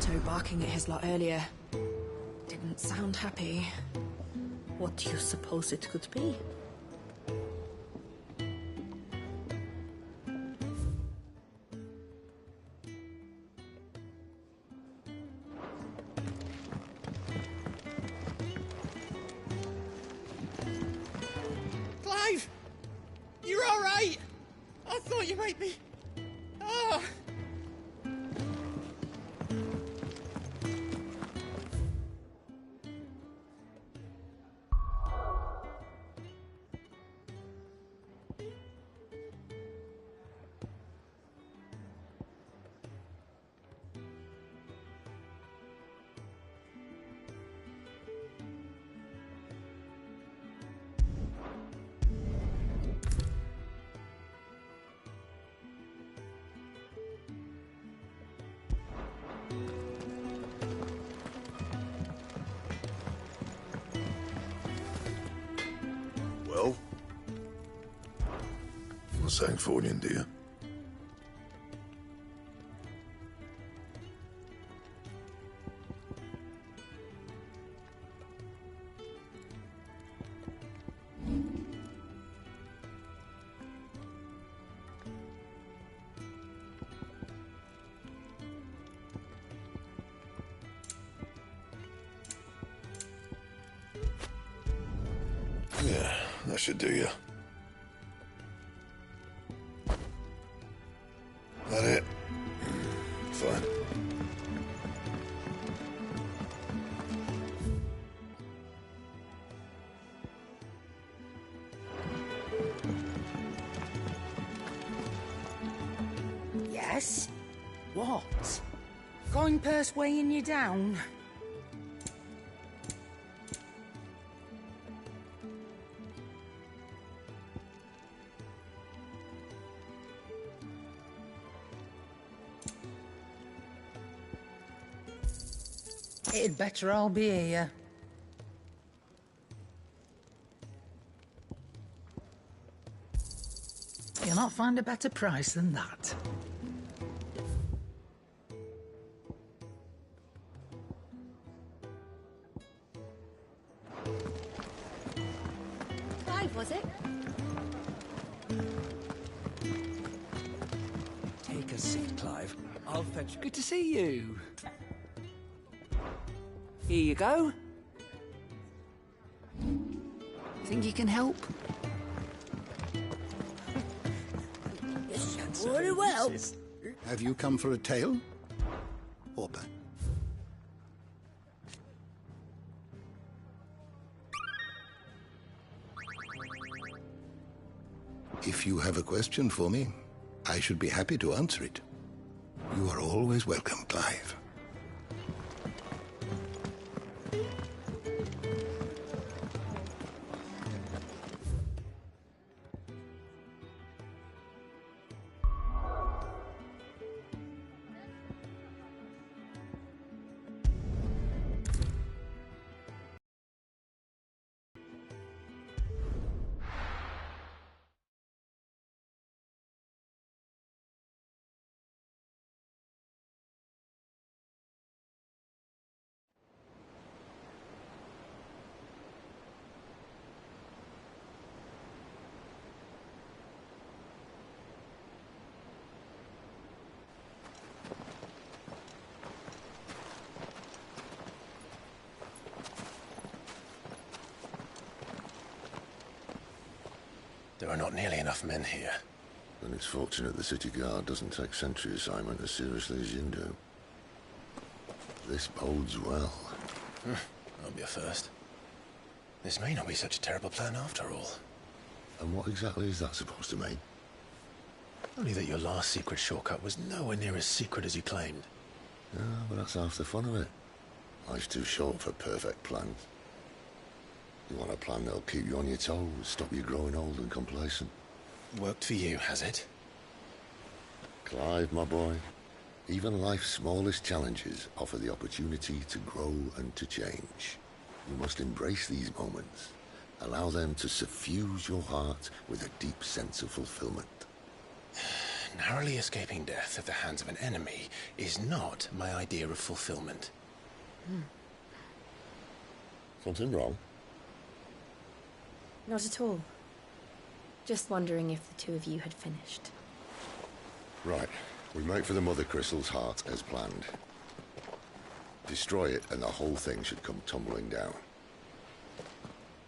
Otto barking at his lot earlier. Didn't sound happy. What do you suppose it could be? Clive! You're alright! I thought you might be... Oh! Well? What's saying for you, dear? Yeah, that should do you. That it? Fine. Yes? What? Coin purse weighing you down? It'd better all be here. You'll not find a better price than that. Clive, was it? Take a seat, Clive. I'll fetch... Good to see you. Here you go. Think you can help? Very well. Have you come for a tale? Or back? If you have a question for me, I should be happy to answer it. You are always welcome, Clive. There are not nearly enough men here. Then it's fortunate the city guard doesn't take sentry assignment as seriously as you do. This bodes well. That'll be a first. This may not be such a terrible plan after all. And what exactly is that supposed to mean? Only that your last secret shortcut was nowhere near as secret as you claimed. Yeah, but that's half the fun of it. Life's too short for perfect plans. You want a plan that'll keep you on your toes, stop you growing old and complacent. Worked for you, has it? Clive, my boy, even life's smallest challenges offer the opportunity to grow and to change. You must embrace these moments. Allow them to suffuse your heart with a deep sense of fulfillment. narrowly escaping death at the hands of an enemy is not my idea of fulfillment. Something wrong? Not at all. Just wondering if the two of you had finished. Right. We make for the Mother Crystal's heart as planned. Destroy it and the whole thing should come tumbling down.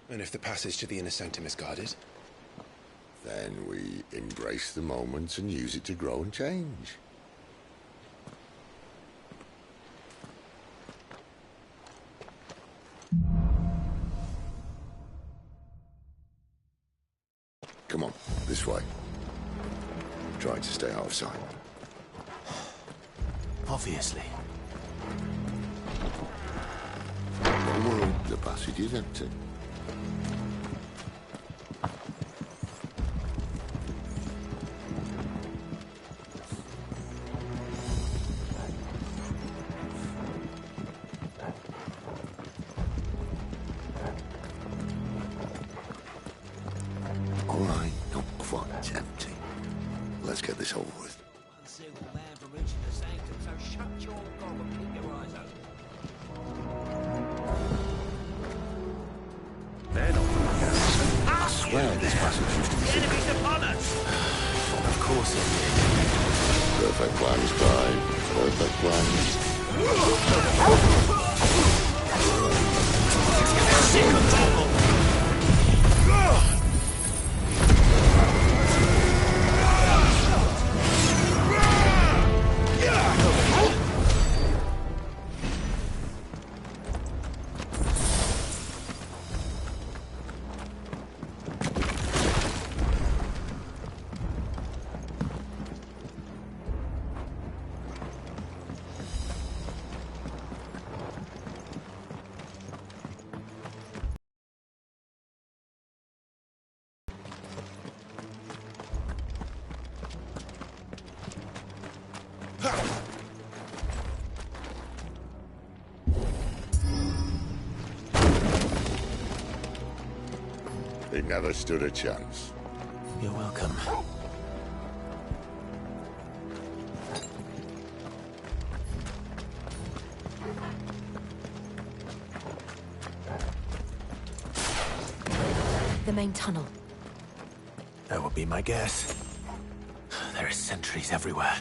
And if the passage to the inner sanctum is guarded? Then we embrace the moment and use it to grow and change. Come on, this way. Try to stay out of sight. Obviously. Don't worry, the passage is empty. All right, not quite empty. Let's get this over with. One single man from reaching the sanctum, so shut your gob and keep your eyes open. Man, I swear this passage used to be secret. Enemies upon us! Of course it did. Perfect plans, Clive. Perfect plans. Sick of trouble! He never stood a chance. You're welcome. The main tunnel. That would be my guess. There are sentries everywhere.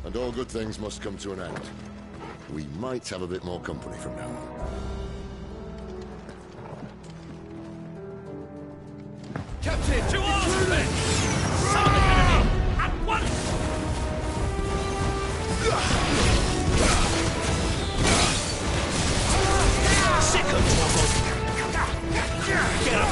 And all good things must come to an end. We might have a bit more company from now on. Captain, to arms, men! Summon the enemy! At once! Sick of trouble! Get up!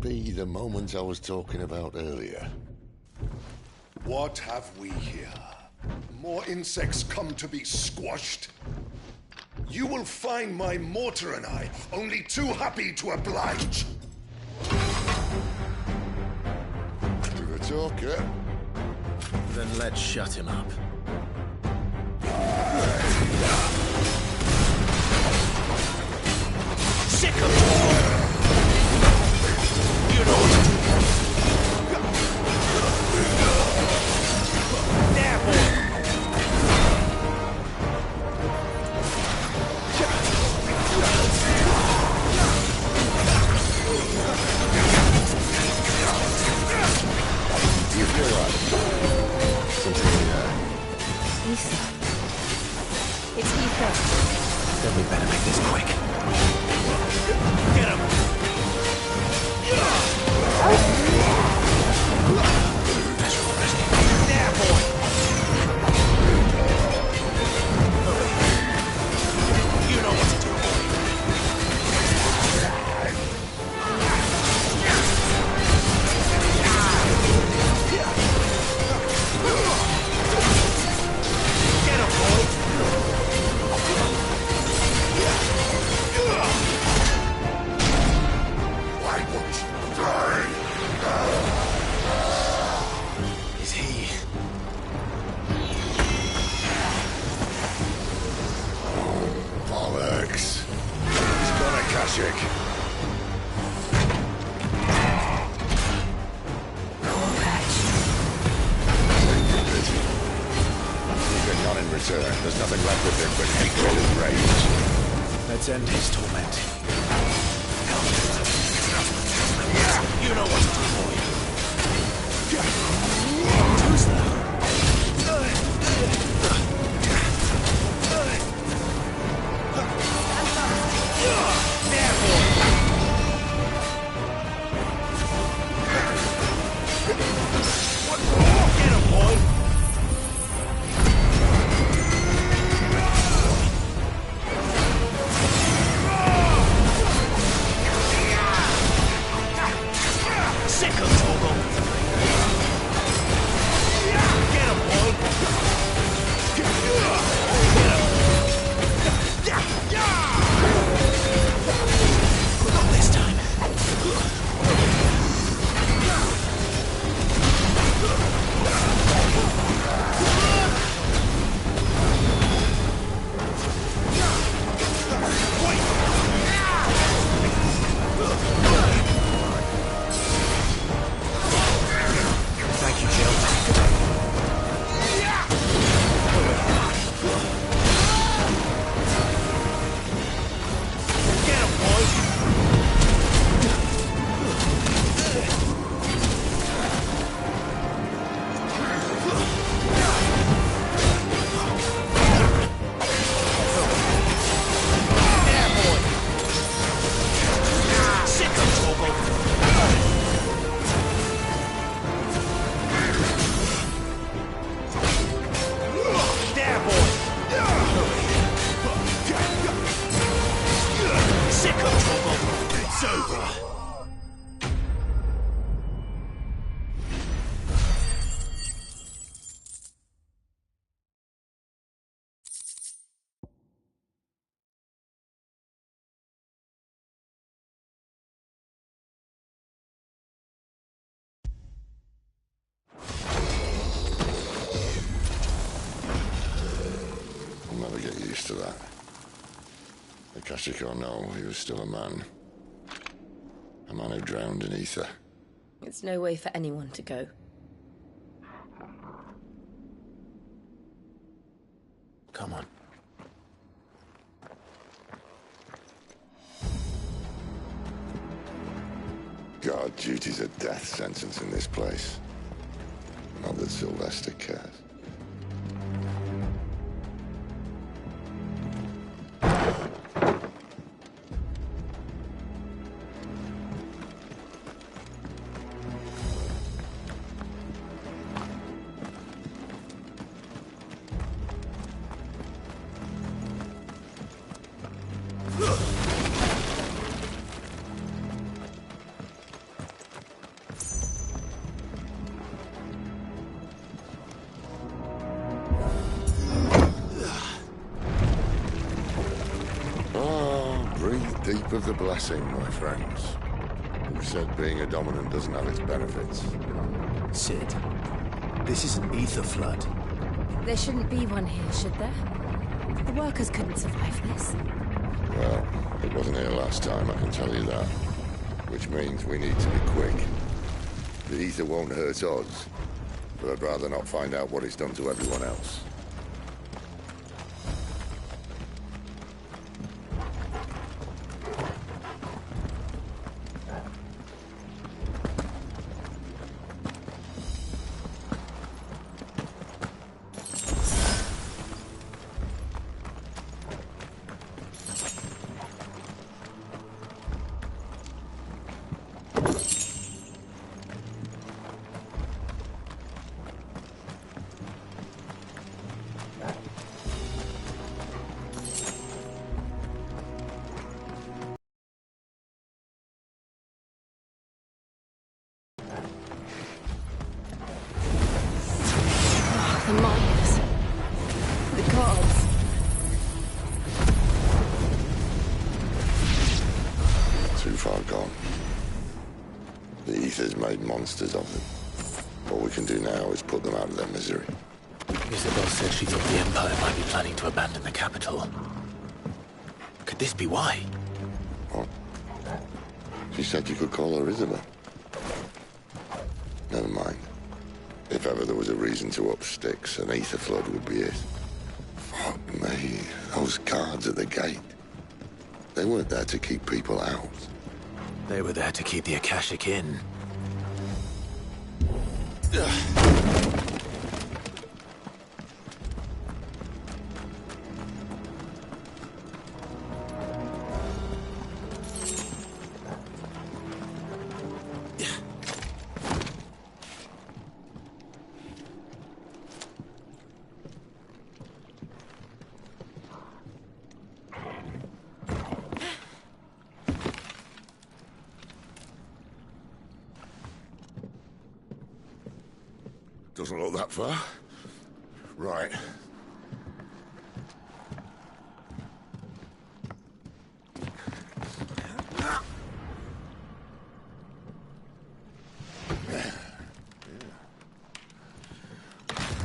Be the moment I was talking about earlier. What have we here? More insects come to be squashed? You will find my mortar and I only too happy to oblige. To the talker. Then let's shut him up. Sick of trouble! You know what to do. There, boy! You feel like something There's nothing left of him but hatred and rage. Let's end his torment. You know what to do, boy. Who's that? Get him, boy! Sick of Togo! Get him, boy! Get him! Not this time. Thank you, Jill. Get him, boy! Yeah, boy! Sick of Togo! There, boy! Sick of Togo! It's over! I'll never get used to that. The Kashik or no, he was still a man. A man who drowned in ether. It's no way for anyone to go. Come on. God, duty's a death sentence in this place. Not that Sylvester cares. Deep of the blessing, my friends. Who said being a dominant doesn't have its benefits? Sid, this is an ether flood. There shouldn't be one here, should there? The workers couldn't survive this. Well, it wasn't here last time, I can tell you that. Which means we need to be quick. The ether won't hurt us, but I'd rather not find out what it's done to everyone else. The miners. The gods. Too far gone. The ether's made monsters of them. All we can do now is put them out of their misery. Isabel said she thought the Empire might be planning to abandon the capital. Could this be why? What? She said you could call her Isabel. Never mind. If ever there was a reason to up sticks, an ether flood would be it. Fuck. me, those guards at the gate. They weren't there to keep people out. They were there to keep the Akashic in. Doesn't look that far. Right.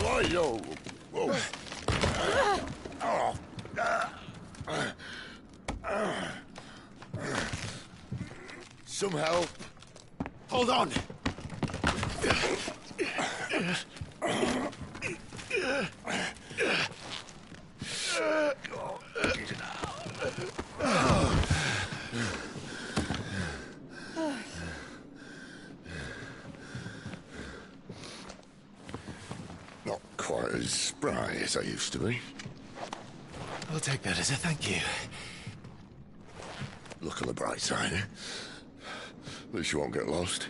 Oh, yo. Whoa. Some help. Hold on! Not quite as spry as I used to be. I'll take that as a thank you. Look on the bright side, eh? At least you won't get lost.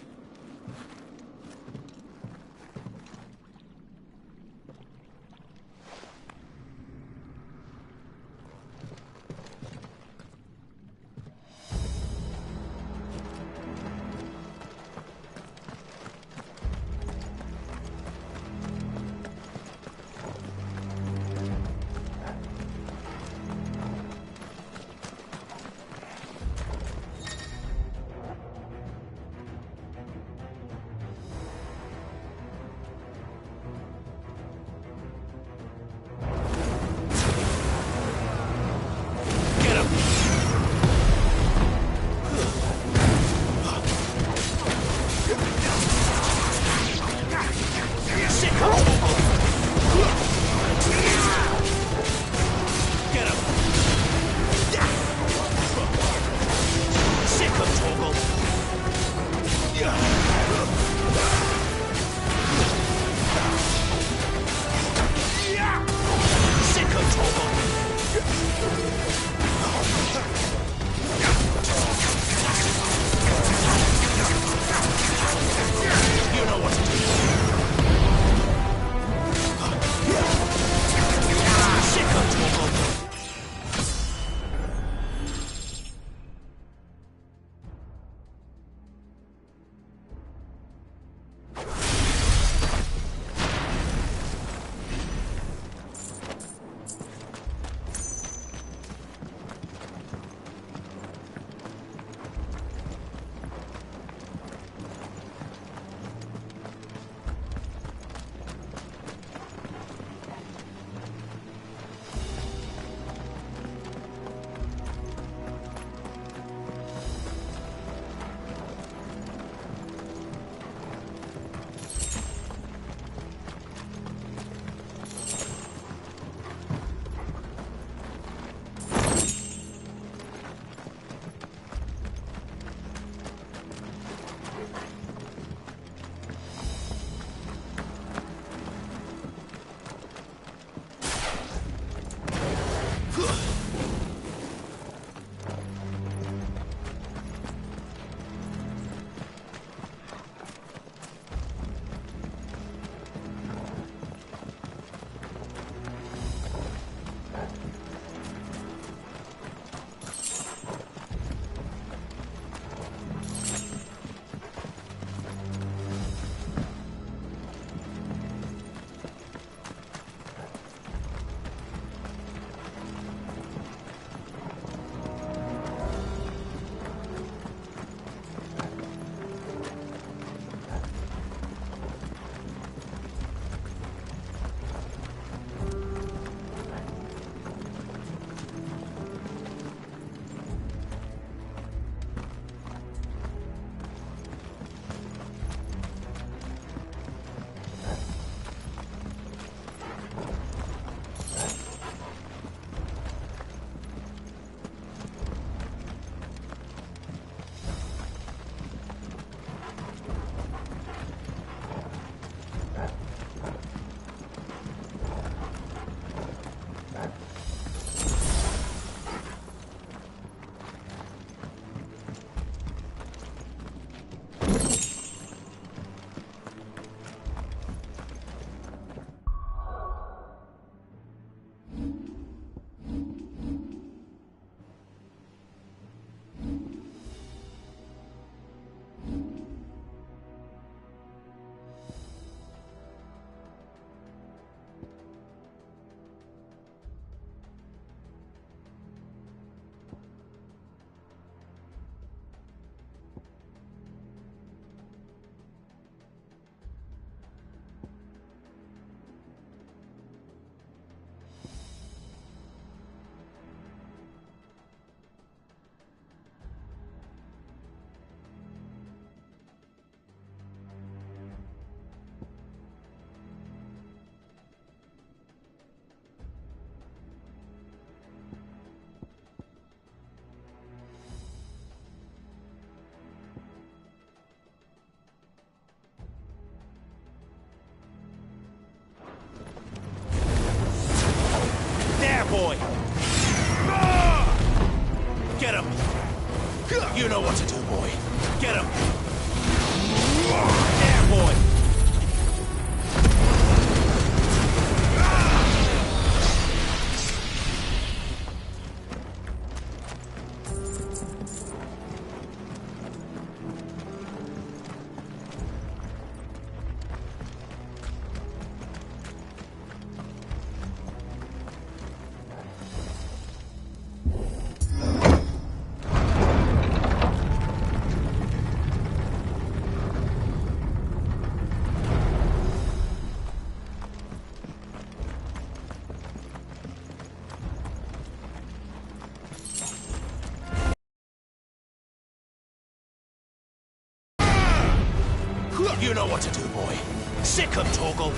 You know what to do, boy. Sick 'em, Torgal.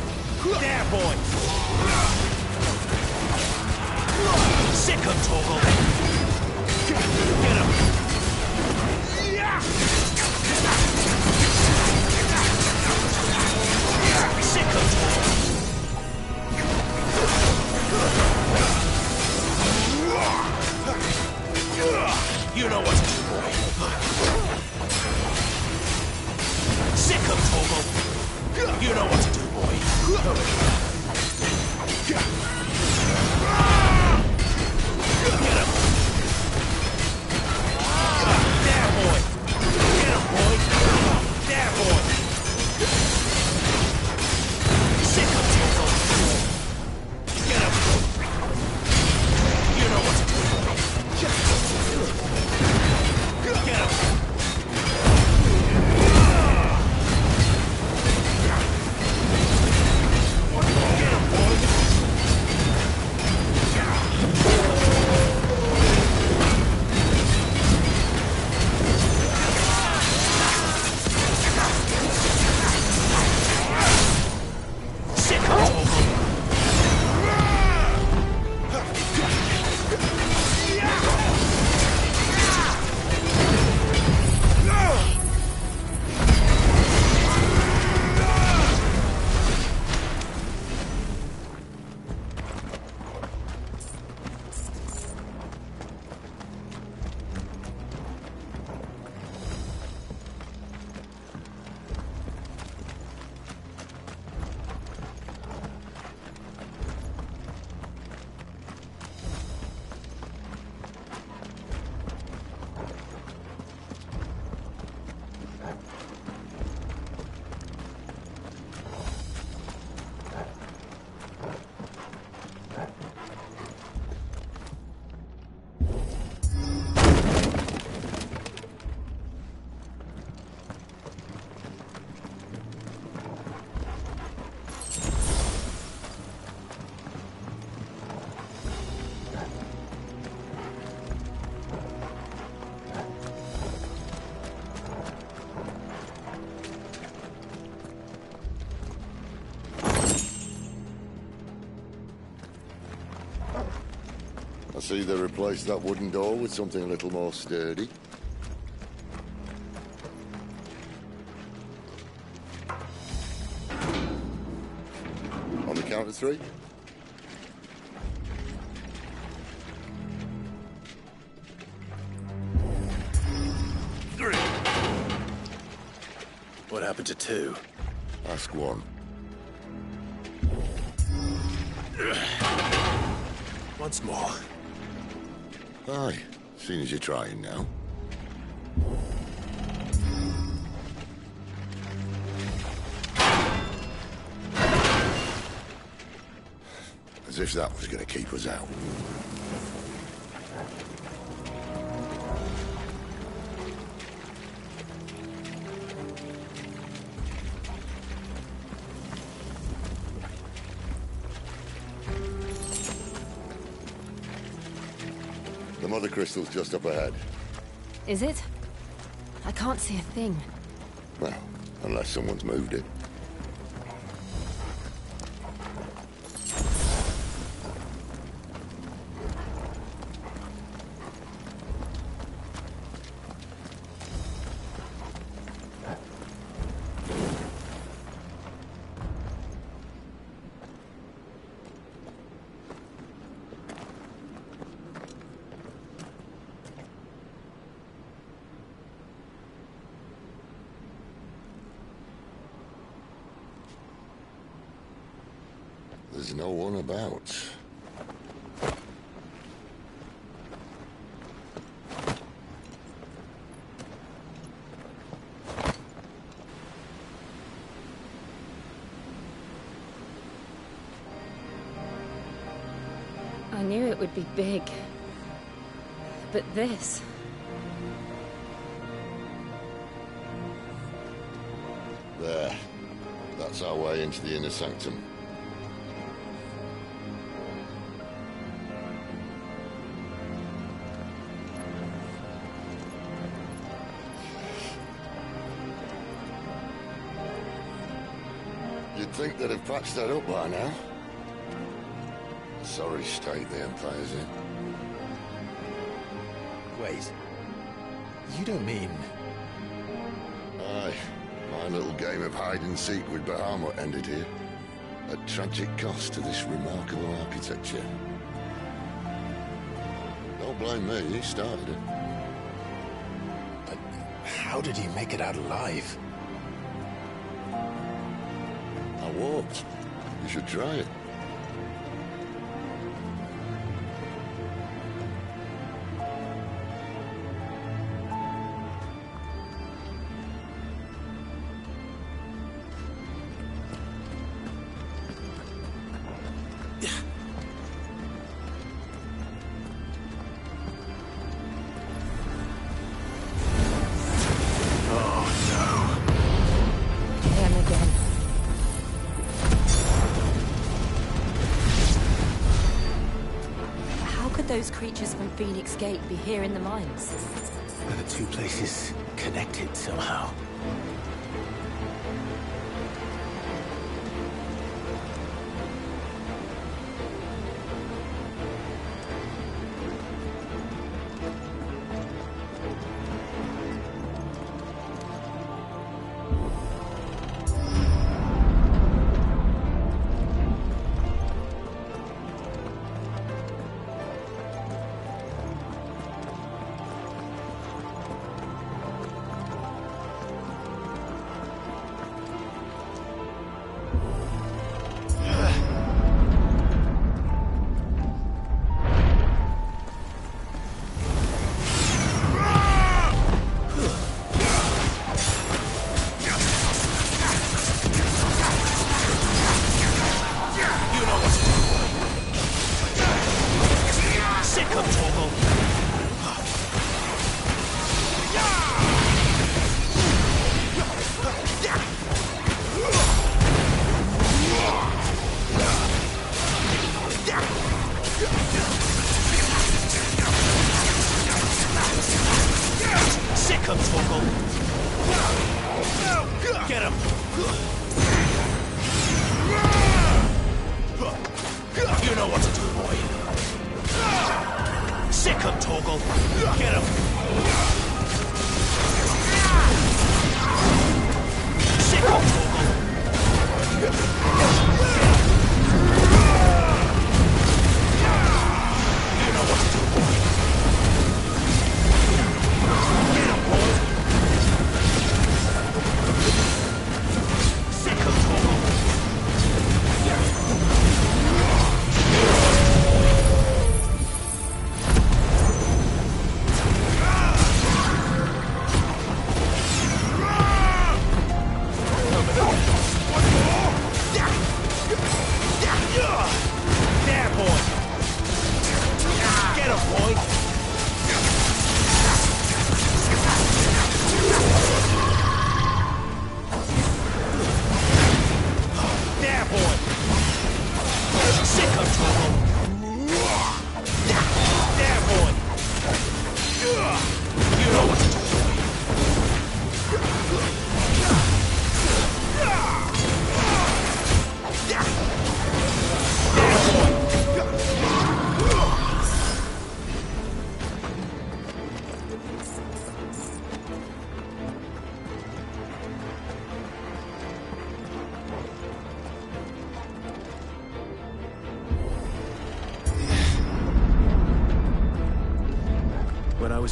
There, boy. Sick 'em, Torgal. Get him. Sick 'em, Torgal. You know what to do, boy. Sick 'em, Torgal. You know what to do, boy. Get him. There, boy. Get him, boy. There, boy. Sick 'em, Torgal. Get him. You know what to do, boy. Get him. I see they replaced that wooden door with something a little more sturdy. On the count of 3? What happened to 2? Ask 1. Once more. Aye, seeing as you're trying now. As if that was going to keep us out. The mother crystal's just up ahead. Is it? I can't see a thing. Well, unless someone's moved it. There's no one about. I knew it would be big. But this... There. That's our way into the inner sanctum. You'd think they'd have patched that up by now. Sorry state the Empire's in. Wait. You don't mean... Aye. My little game of hide-and-seek with Bahamut ended here. At tragic cost to this remarkable architecture. Don't blame me, he started it. But how did he make it out alive? I walked. You should try it. Those creatures from Phoenix Gate be here in the mines? Are the two places connected somehow?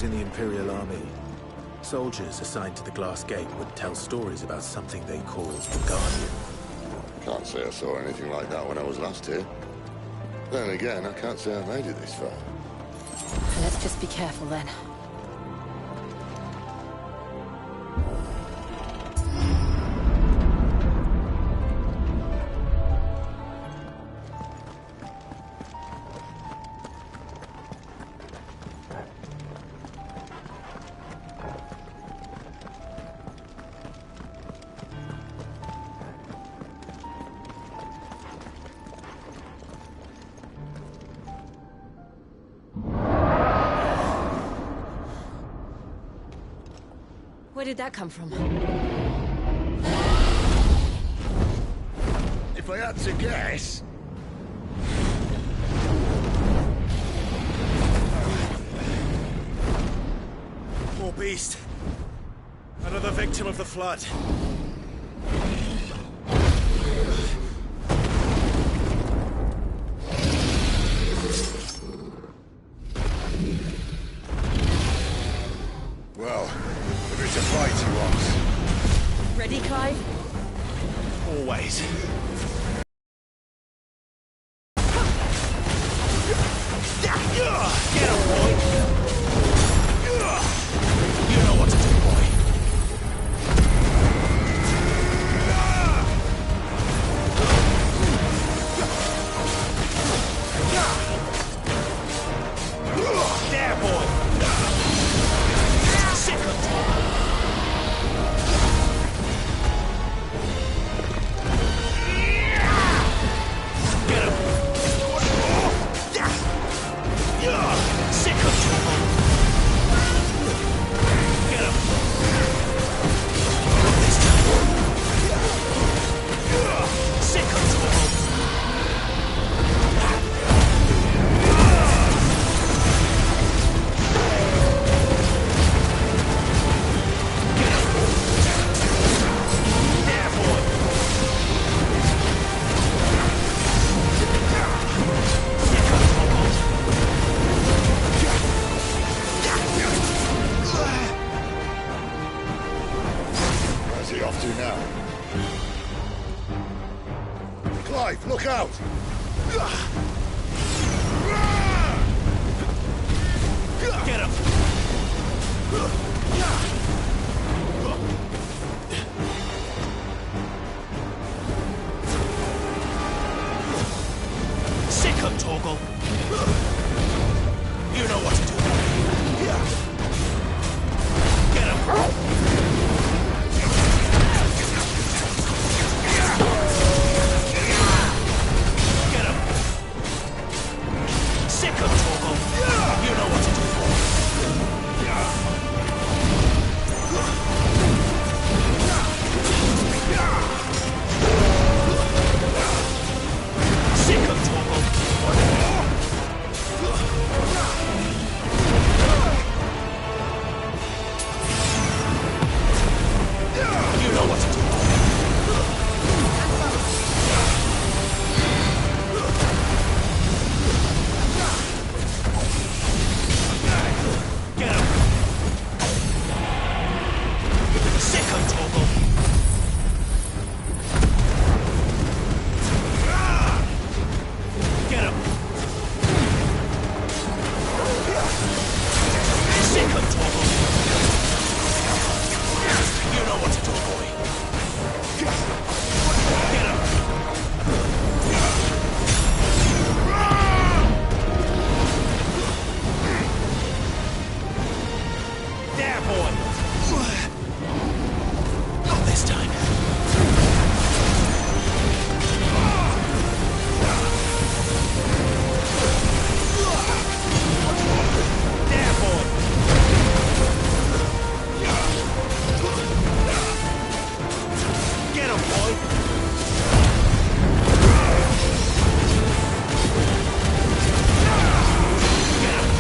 In the Imperial Army, soldiers assigned to the Glass Gate would tell stories about something they called the Guardian. Can't say I saw anything like that when I was last here. Then again, I can't say I made it this far. Let's just be careful then. Where did that come from? That's a guess. Poor beast. Another victim of the flood. Well, if it's a fight he wants. Ready, Clive? Always. Get him, boy! You know what to do, boy. There, boy! Sick of talk! Get him! Sick of trouble! Get him! This time! Sick of trouble! Get him! There, boy! Sick of trouble! Where's he off to now? Clive, look out! Get him! Sick of Torgal! You know what to do. Get him! Get him! Sick of Torgal! You know what to do. Sick of Torgal! You know what to do. Get him! Sick of Torgal! Get him! Sick of Torgal! You know what to do, boy. Get him! There, boy! Not this time. There, boy! Get him, boy! Get him! Get him!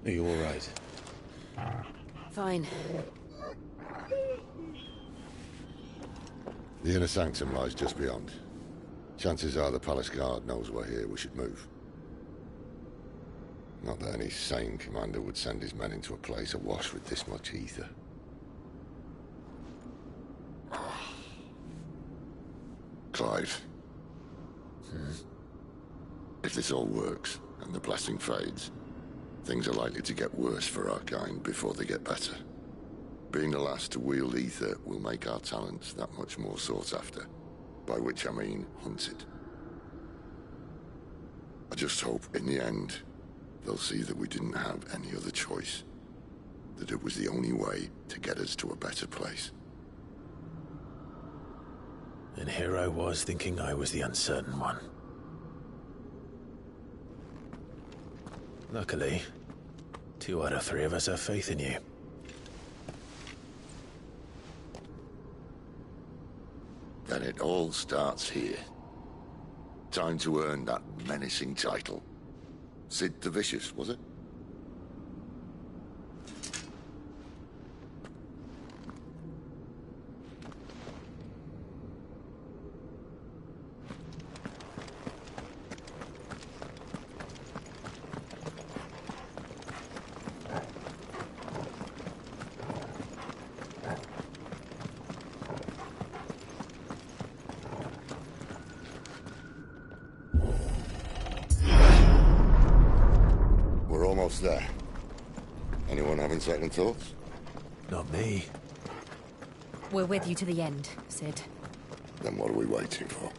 Are you all right? Fine. The inner sanctum lies just beyond. Chances are the palace guard knows we're here. We should move. Not that any sane commander would send his men into a place awash with this much ether. Clive. If this all works, and the blessing fades, things are likely to get worse for our kind before they get better. Being the last to wield ether will make our talents that much more sought after. By which I mean hunted. I just hope, in the end, they'll see that we didn't have any other choice. That it was the only way to get us to a better place. And here I was thinking I was the uncertain one. Luckily, 2 out of 3 of us have faith in you. Then it all starts here. Time to earn that menacing title. Sid the Vicious, was it? Almost there. Anyone having second thoughts? Not me. We're with you to the end, Sid. Then what are we waiting for?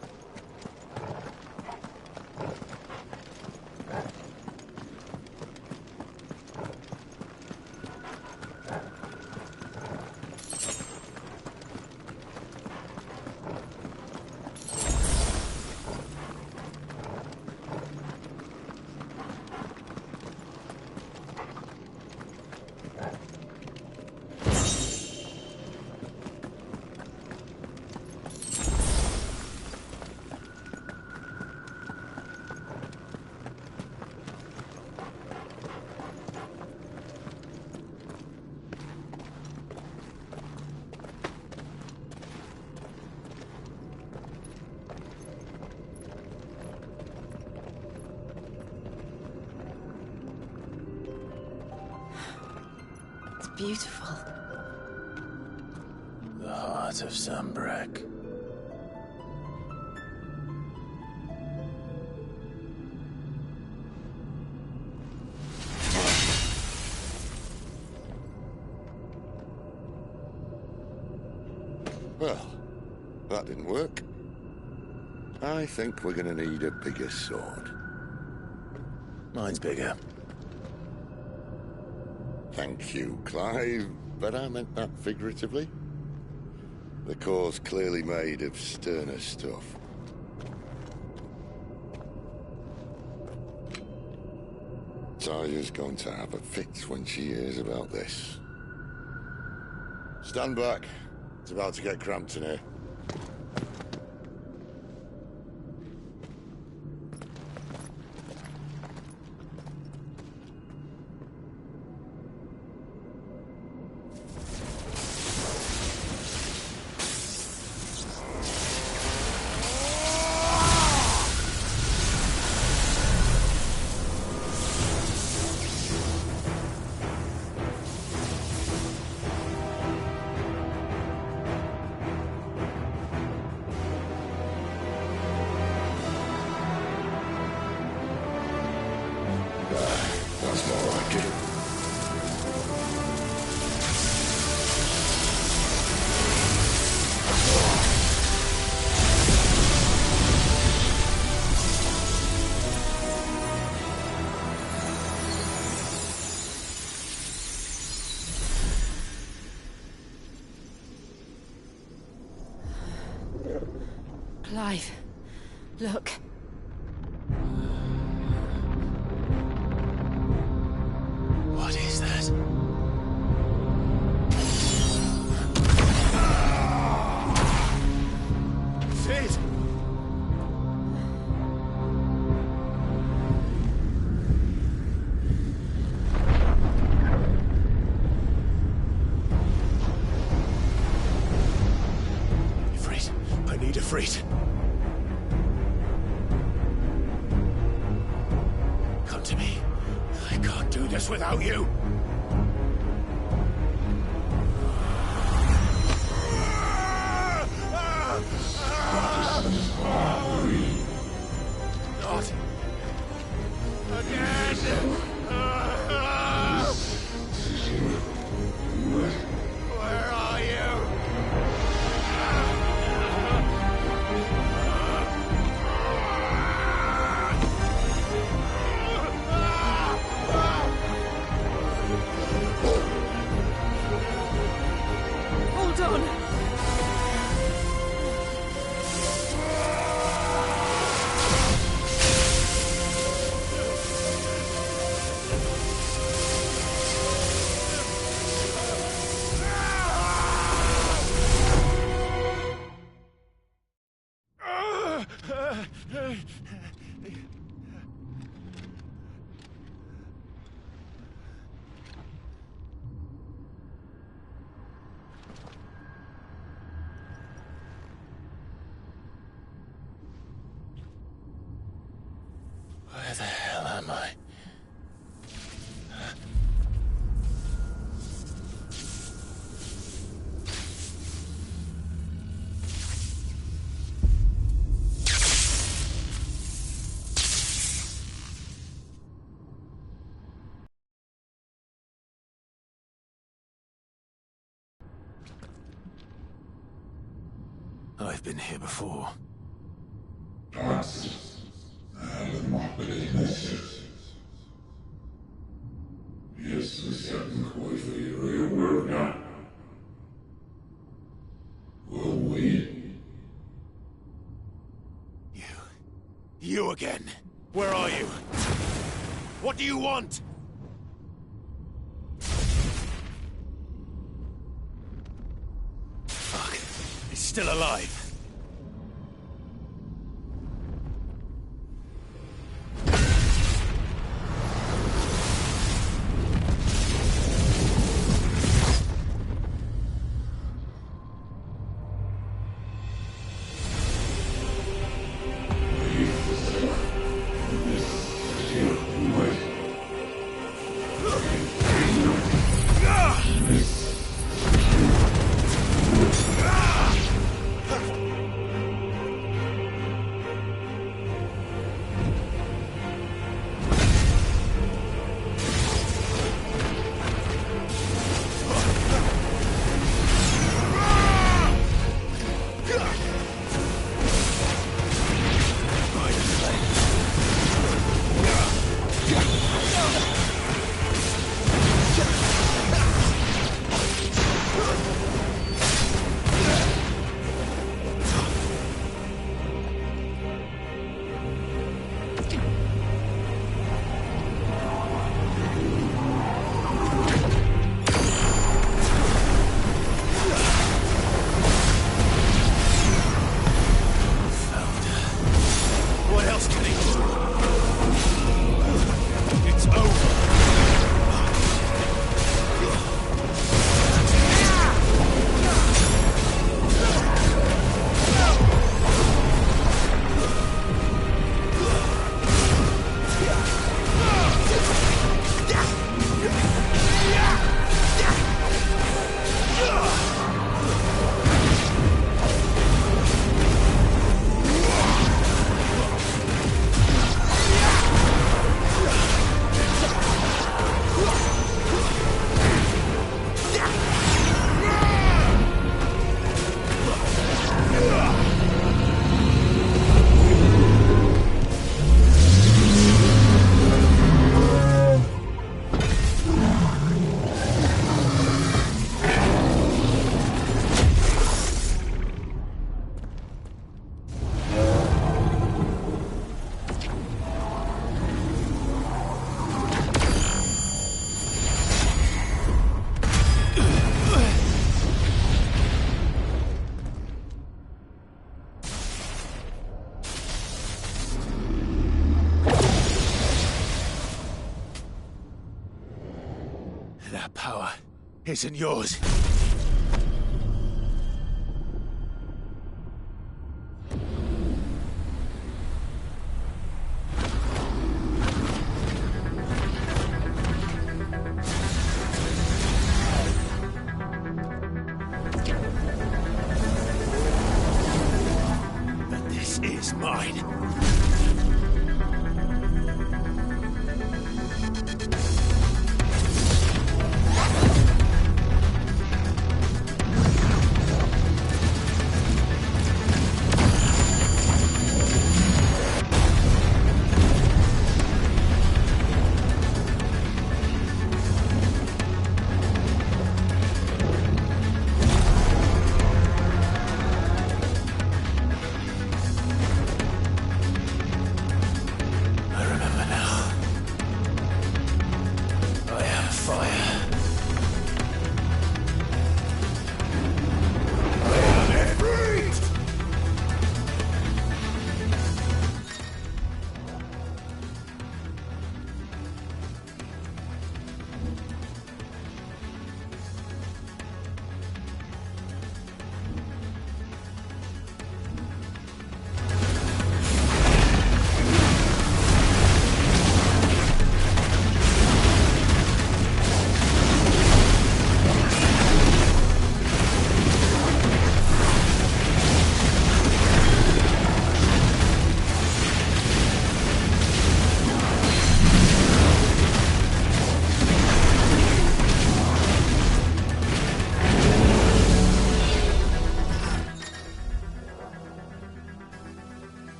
Beautiful. The heart of Sambrek. Well, that didn't work. I think we're gonna need a bigger sword. Mine's bigger. Thank you, Clive, but I meant that figuratively. The core's clearly made of sterner stuff. Taya's going to have a fit when she hears about this. Stand back. It's about to get cramped in here. That's more like it. Clive, look. What is that? Sid! Ifrit, I need Ifrit. Come to me. us without you. Not again. Where are you? Hold on. Where the hell am I? I've been here before. You again. Where are you? What do you want? Fuck. He's still alive. That power isn't yours.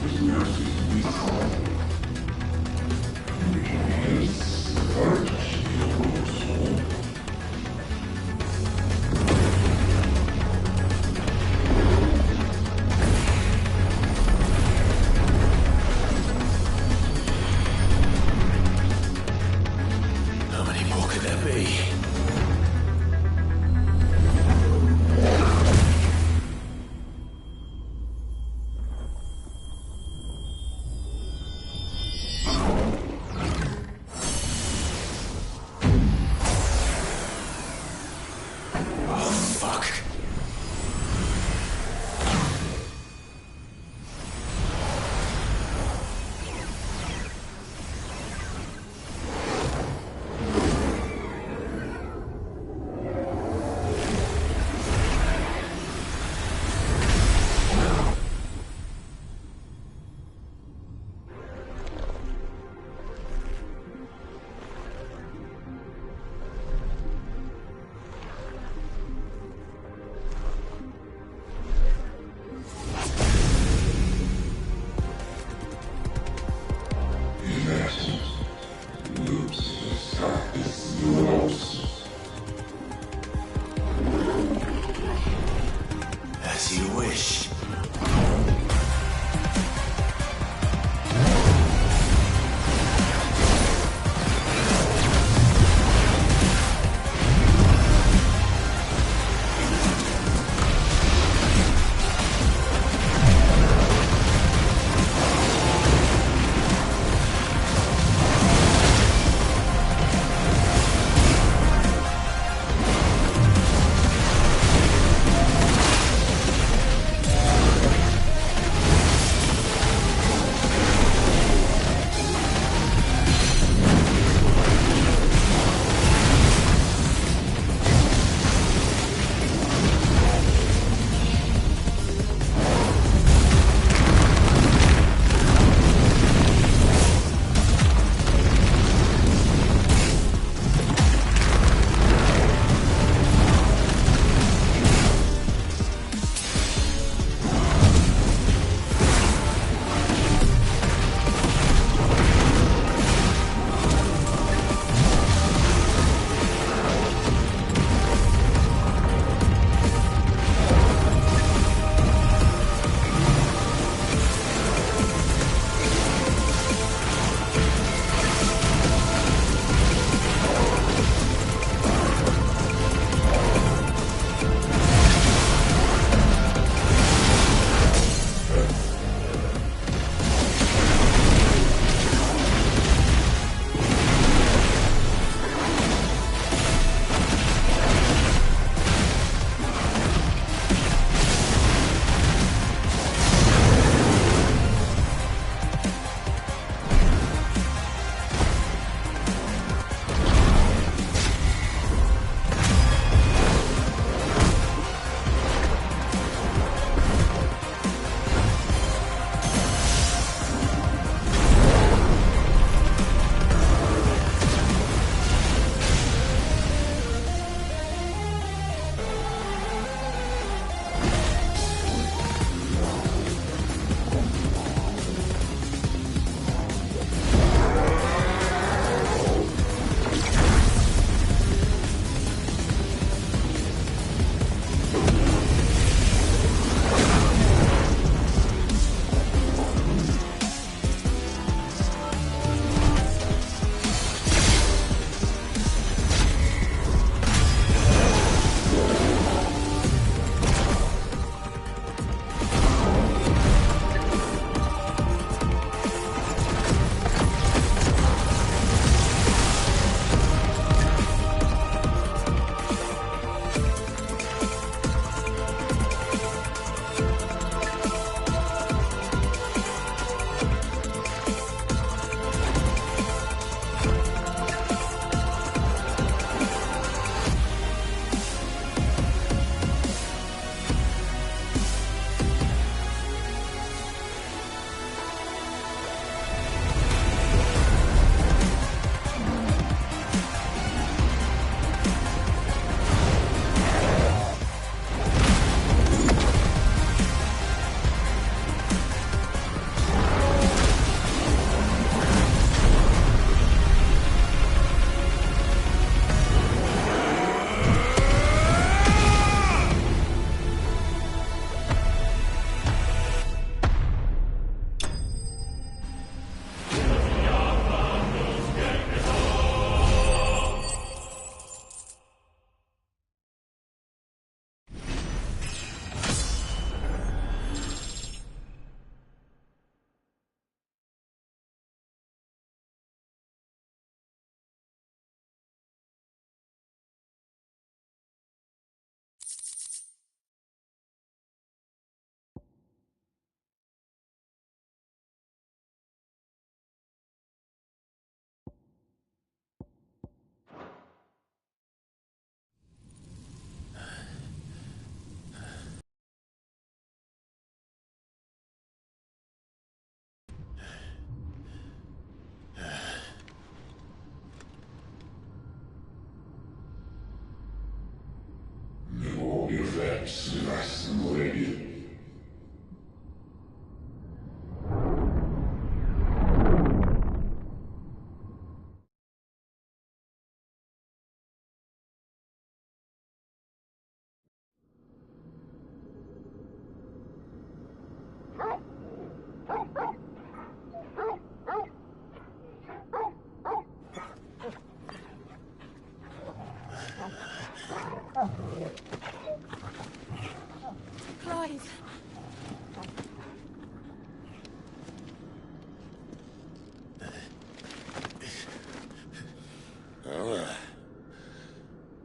How many more could there be?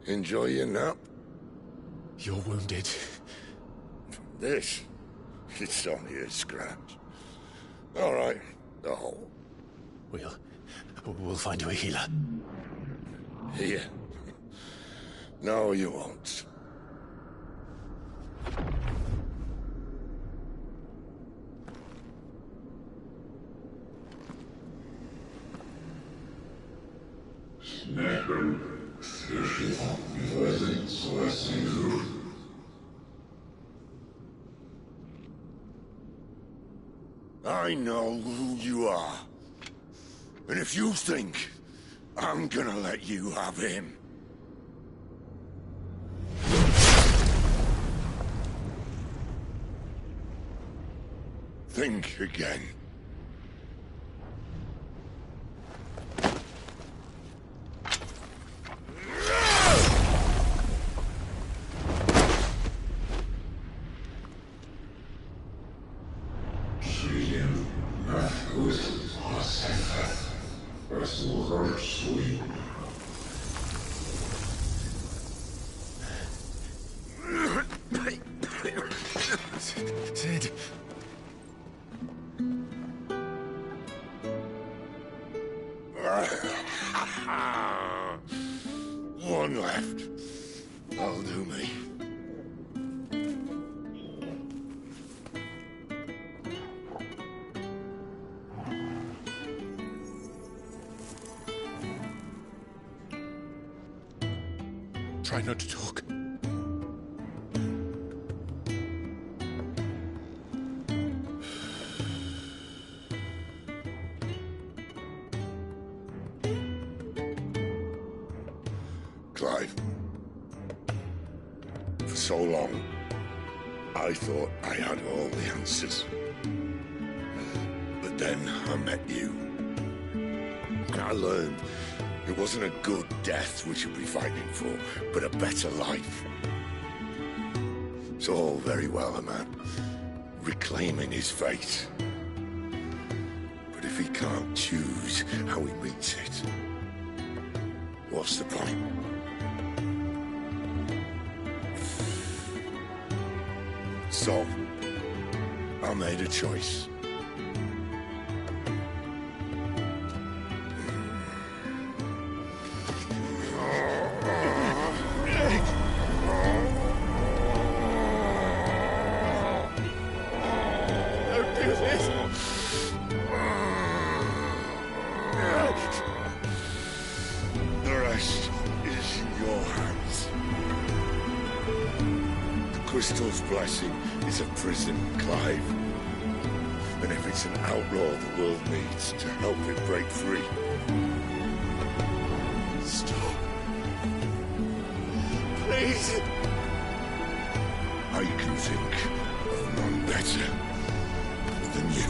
Enjoy your nap? You're wounded. This? It's only a scratch. All right, the hole. We'll find you a healer. Here. No, you won't. I know who you are. And if you think I'm gonna let you have him... think again. Sid. One left. That'll do me. Try not to talk. Clive. For so long, I thought I had all the answers. But then I met you. And I learned it wasn't a good death we should be fighting for, but a better life. It's all very well, a man reclaiming his fate. But if he can't choose how he meets it, what's the point? So, I made a choice. Don't do this! The rest is in your hands. The Crystal's blessing is a prison, Clive. And if it's an outlaw the world needs to help it break free... Stop. Please! I can think of none better than you.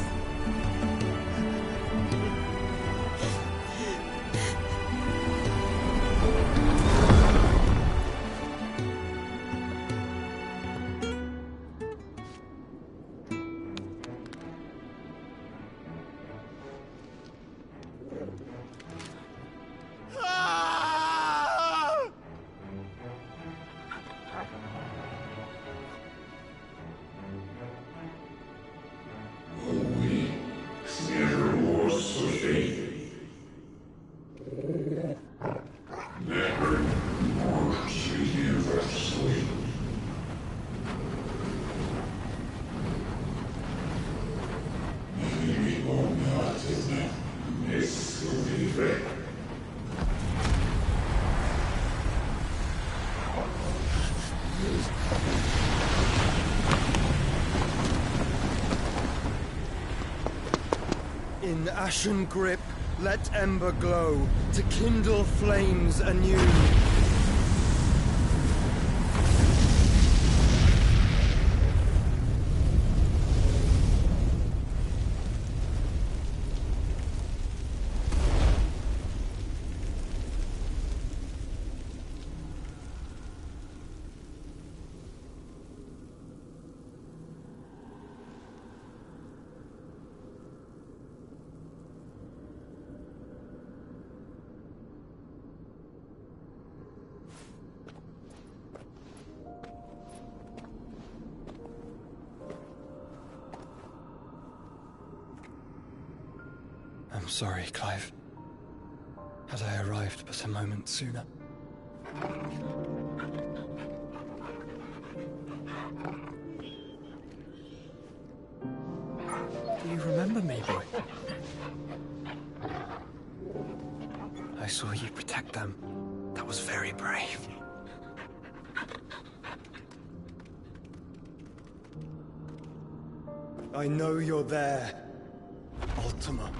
In ashen grip, let ember glow, to kindle flames anew. sorry, Clive. Had I arrived but a moment sooner. Do you remember me, boy? I saw you protect them. That was very brave. I know you're there, Ultima.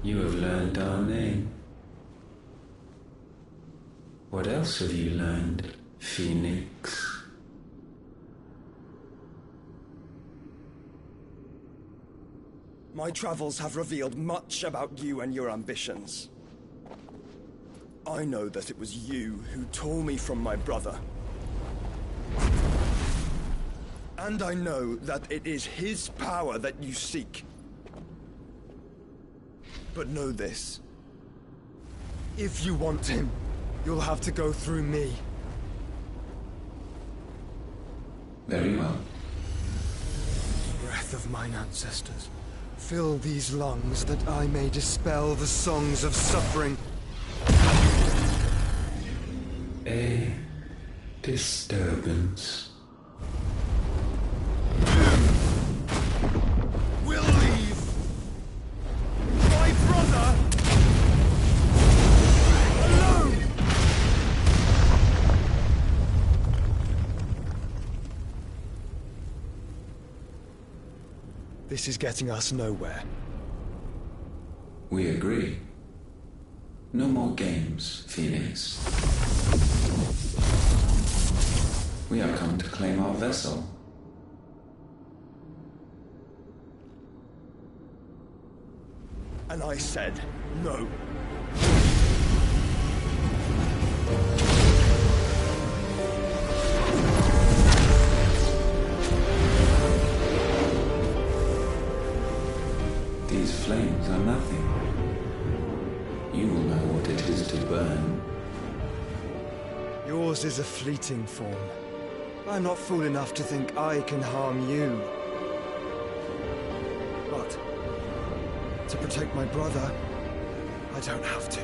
You have learned our name. What else have you learned, Phoenix? My travels have revealed much about you and your ambitions. I know that it was you who tore me from my brother. And I know that it is his power that you seek. But know this. If you want him, you'll have to go through me. Very well. Breath of mine ancestors, fill these lungs that I may dispel the songs of suffering. A disturbance. We'll leave! My brother! Alone! This is getting us nowhere. We agree. No more games, Phoenix. We have come to claim our vessel. And I said no. These flames are nothing. You will know what it is to burn. Yours is a fleeting form. I'm not fool enough to think I can harm you. But to protect my brother, I don't have to.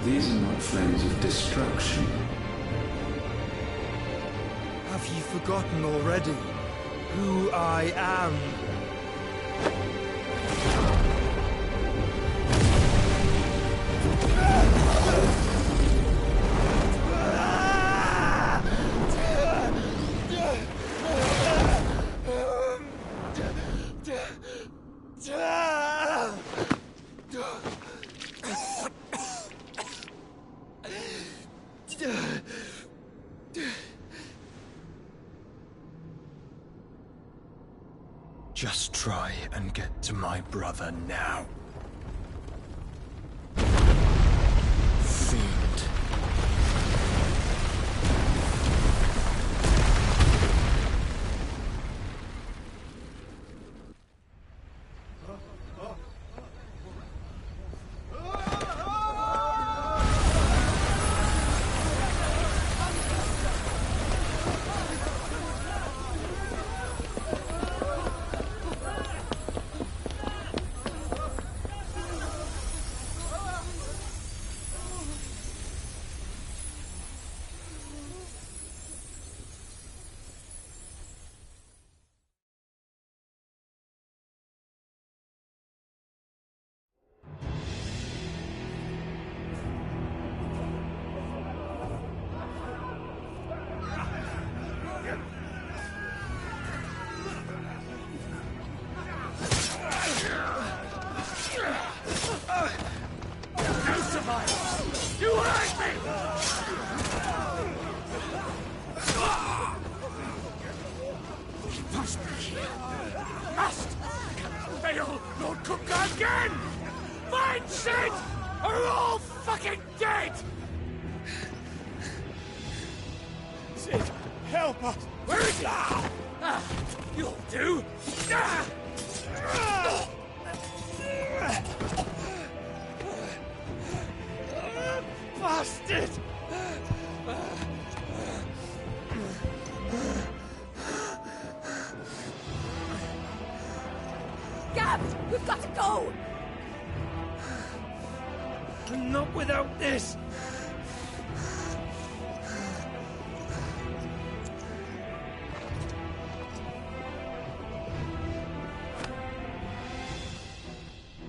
These are not flames of destruction. Have you forgotten already who I am? Just try and get to my brother now. Fiend. are all fucking dead! Sid, help us! Where is he? You'll do! Bastard! Gab, we've got to go! Not without this!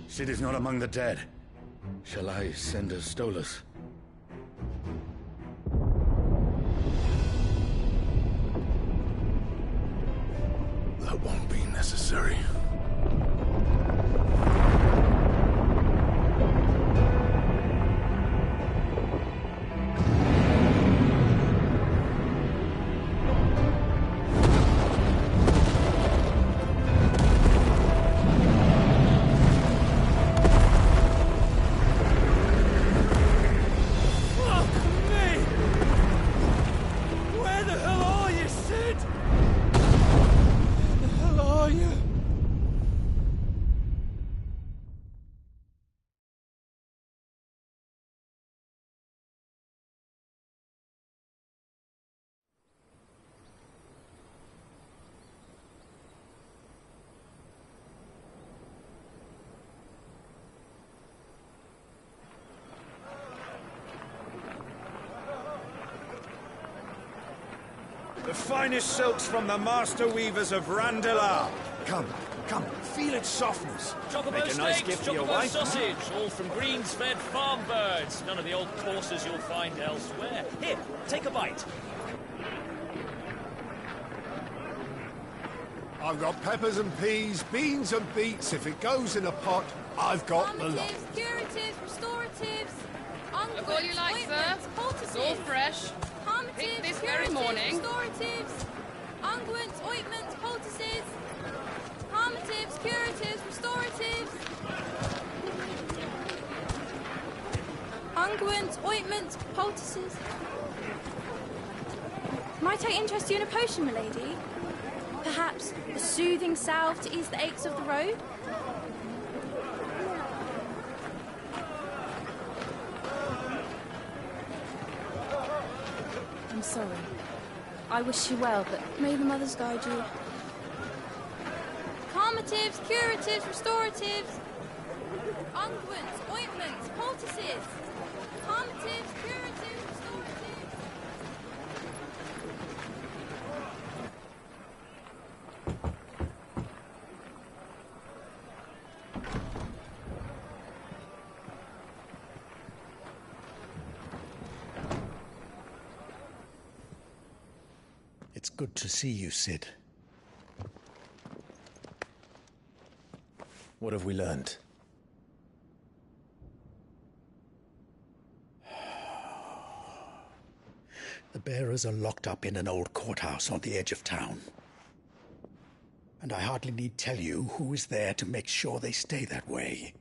Sid is not among the dead. Shall I send a Stolas? That won't be necessary. The finest silks from the master weavers of Randalar. Come, come, feel its softness. Chocobo Make a nice steaks, gift for your chocobo wife. sausage, all from greens-fed farm birds. None of the old courses you'll find elsewhere. Here, take a bite. I've got peppers and peas, beans and beets. If it goes in a pot, I've got the lot. Curatives, restoratives, Look all you like, sir. It's all fresh. Picked this very morning. Restoratives, unguents, ointments, poultices, harmatives, curatives, restoratives, unguents, ointments, poultices. Might I interest you in a potion, milady? Perhaps a soothing salve to ease the aches of the road? I'm sorry. I wish you well, but may the mothers guide you. Calmatives, curatives, restoratives, unguents, ointments, poultices. Calmatives, curatives, restoratives. It's good to see you, Sid. What have we learned? The bearers are locked up in an old courthouse on the edge of town. And I hardly need tell you who is there to make sure they stay that way.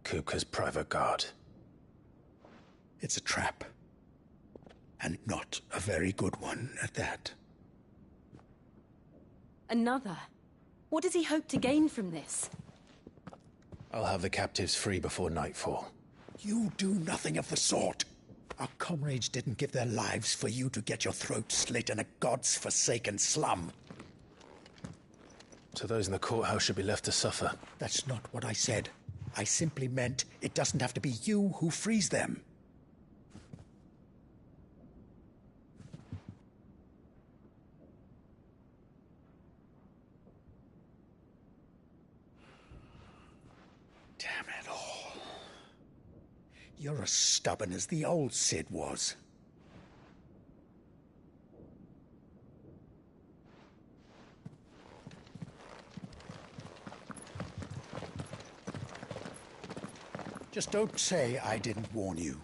Kupka's private guard. It's a trap. And not a very good one at that. Another? What does he hope to gain from this? I'll have the captives free before nightfall. You do nothing of the sort. Our comrades didn't give their lives for you to get your throat slit in a god's-forsaken slum. So those in the courthouse should be left to suffer. That's not what I said. I simply meant it doesn't have to be you who frees them. Damn it all. You're as stubborn as the old Sid was. Just don't say I didn't warn you.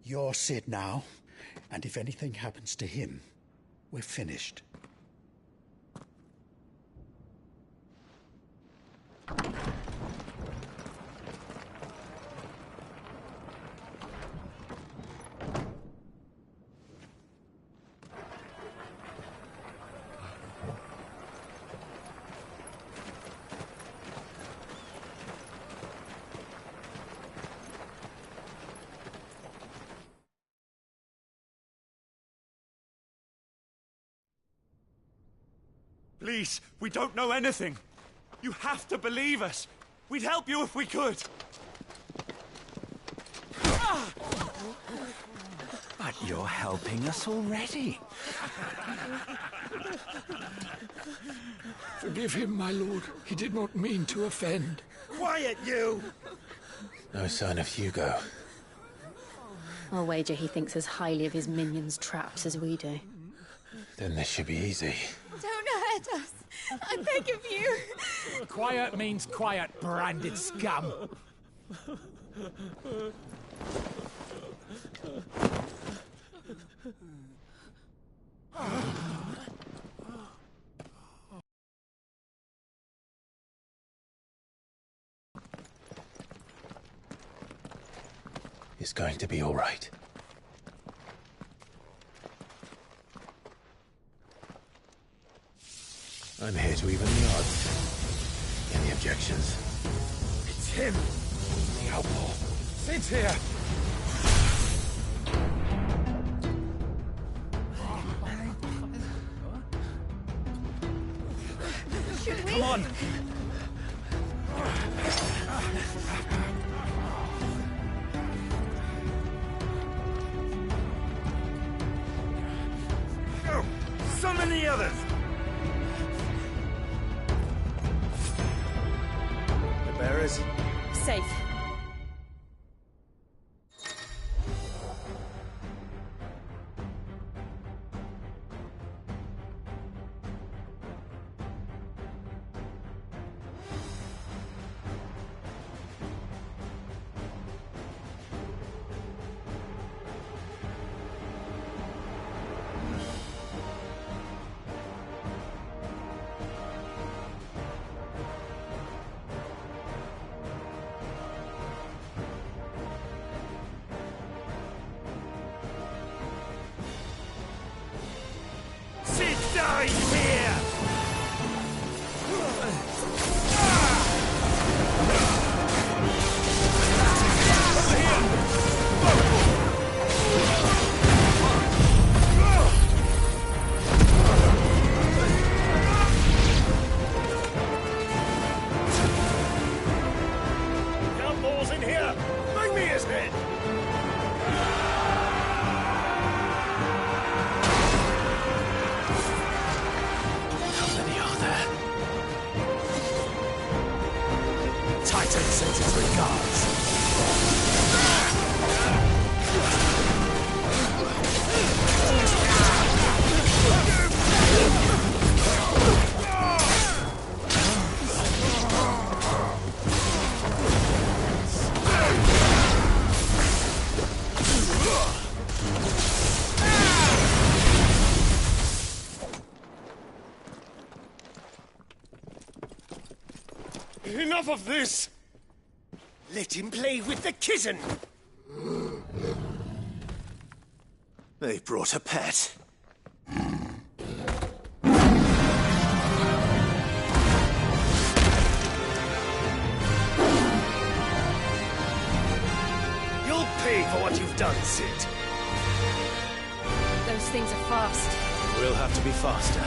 You're Sid now, and if anything happens to him, we're finished. Please, we don't know anything. You have to believe us. We'd help you if we could. But you're helping us already. Forgive him, my lord. He did not mean to offend. Quiet, you! No sign of Hugo. I'll wager he thinks as highly of his minions' traps as we do. Then this should be easy. Don't hurt us. I beg of you. Quiet means quiet, branded scum. It's going to be all right. I'm here to even the odds. Any objections? It's him! The outlaw. Sid's here! Come on! Go! Summon the others! The bearers? Safe. Sid dies here! Outlaws in here! Bring me his head! Titan sends his regards. Enough of this! Let him play with the kitten! They brought a pet. You'll pay for what you've done, Sid. Those things are fast. We'll have to be faster.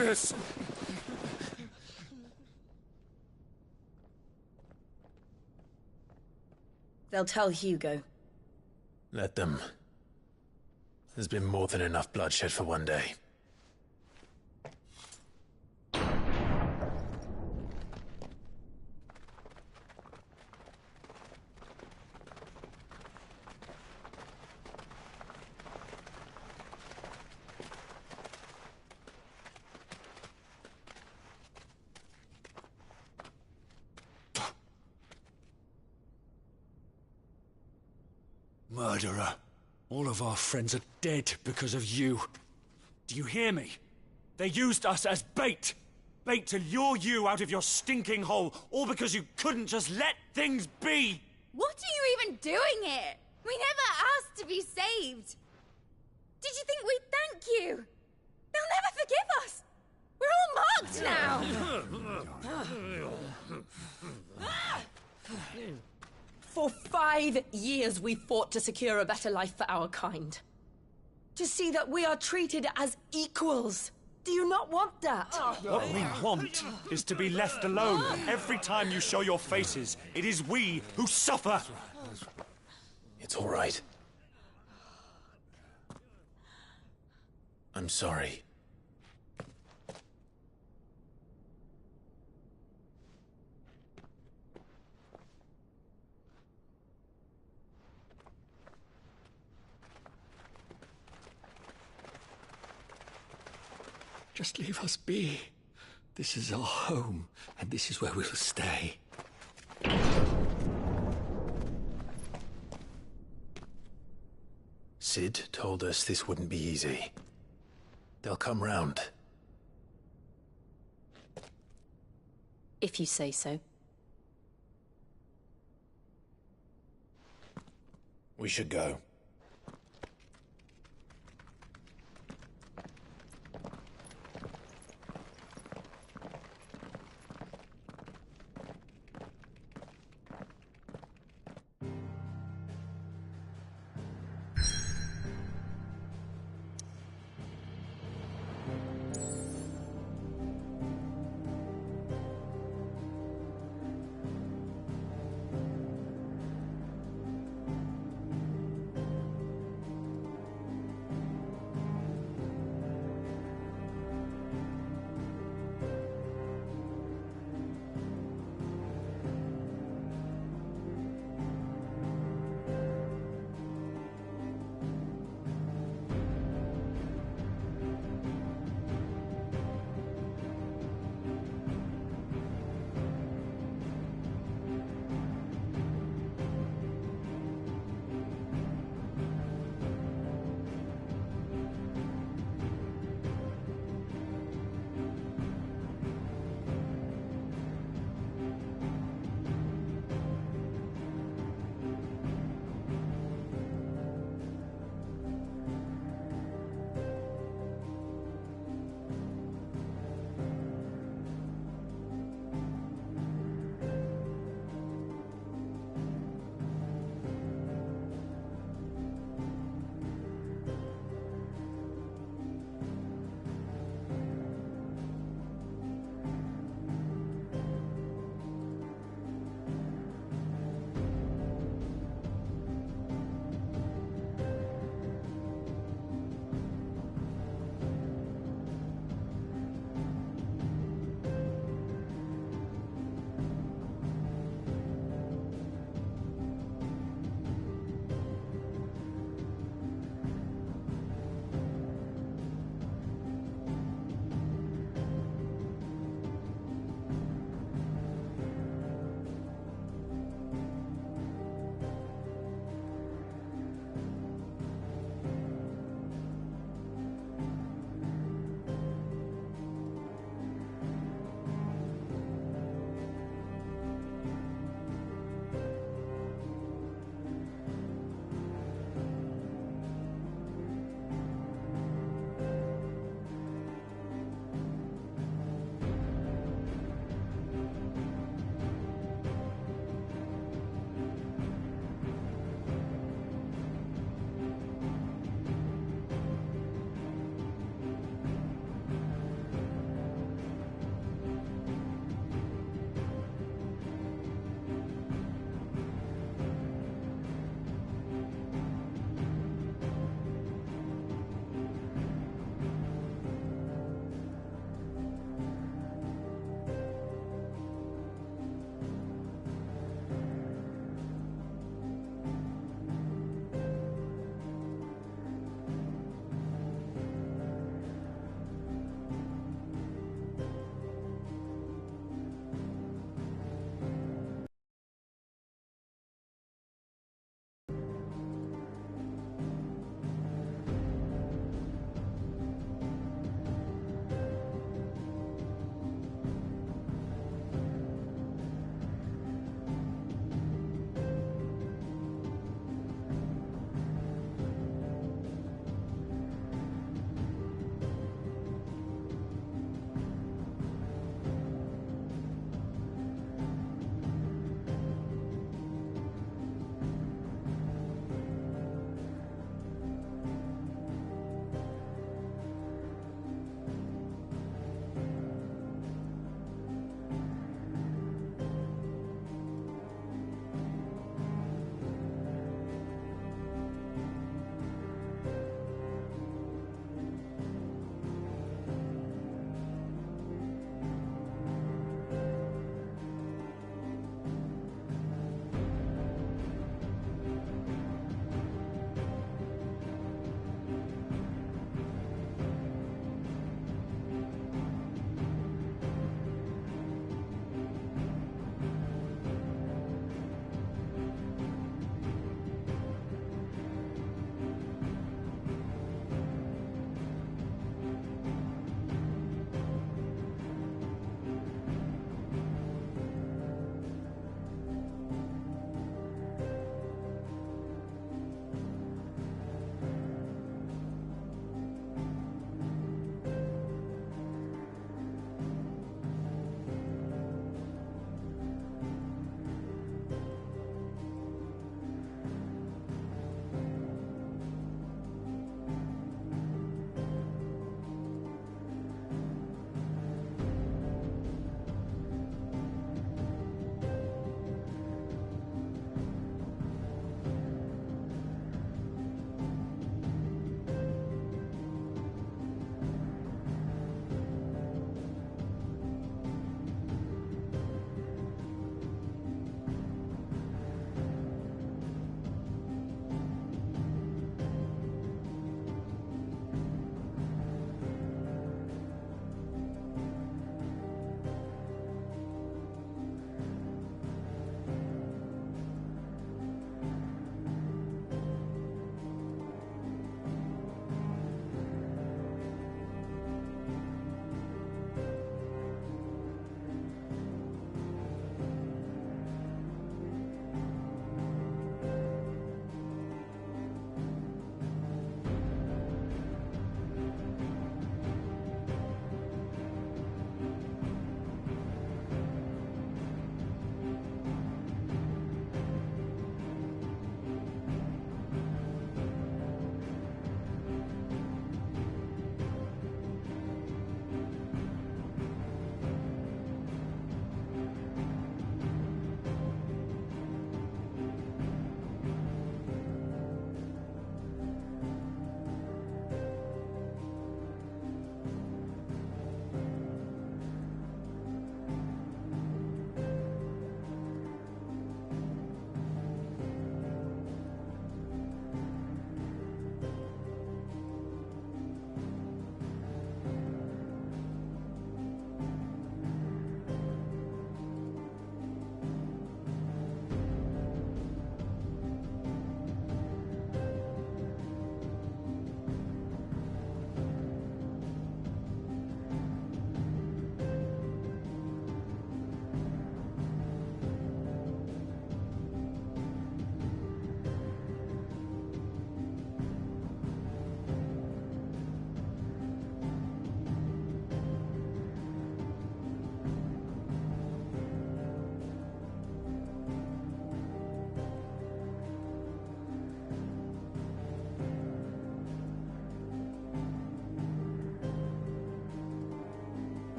this! They'll tell Hugo. Let them. There's been more than enough bloodshed for one day. Murderer. All of our friends are dead because of you. Do you hear me? They used us as bait. Bait to lure you out of your stinking hole, all because you couldn't just let things be. What are you even doing here? We never asked to be saved. Did you think we'd thank you? They'll never forgive us. We're all marked now. For 5 years we fought to secure a better life for our kind. To see that we are treated as equals. Do you not want that? What we want is to be left alone. Every time you show your faces, it is we who suffer. It's all right. I'm sorry. Just leave us be. This is our home, and this is where we'll stay. Sid told us this wouldn't be easy. They'll come round. If you say so. We should go.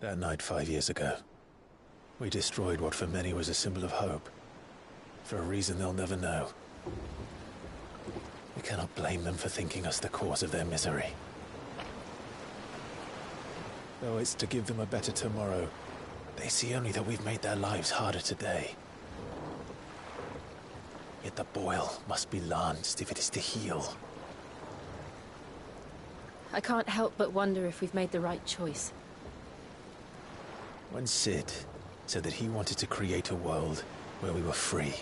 That night 5 years ago, we destroyed what for many was a symbol of hope. For a reason they'll never know. We cannot blame them for thinking us the cause of their misery. Though it's to give them a better tomorrow, they see only that we've made their lives harder today. Yet the boil must be lanced if it is to heal. I can't help but wonder if we've made the right choice. When Sid said that he wanted to create a world where we were free.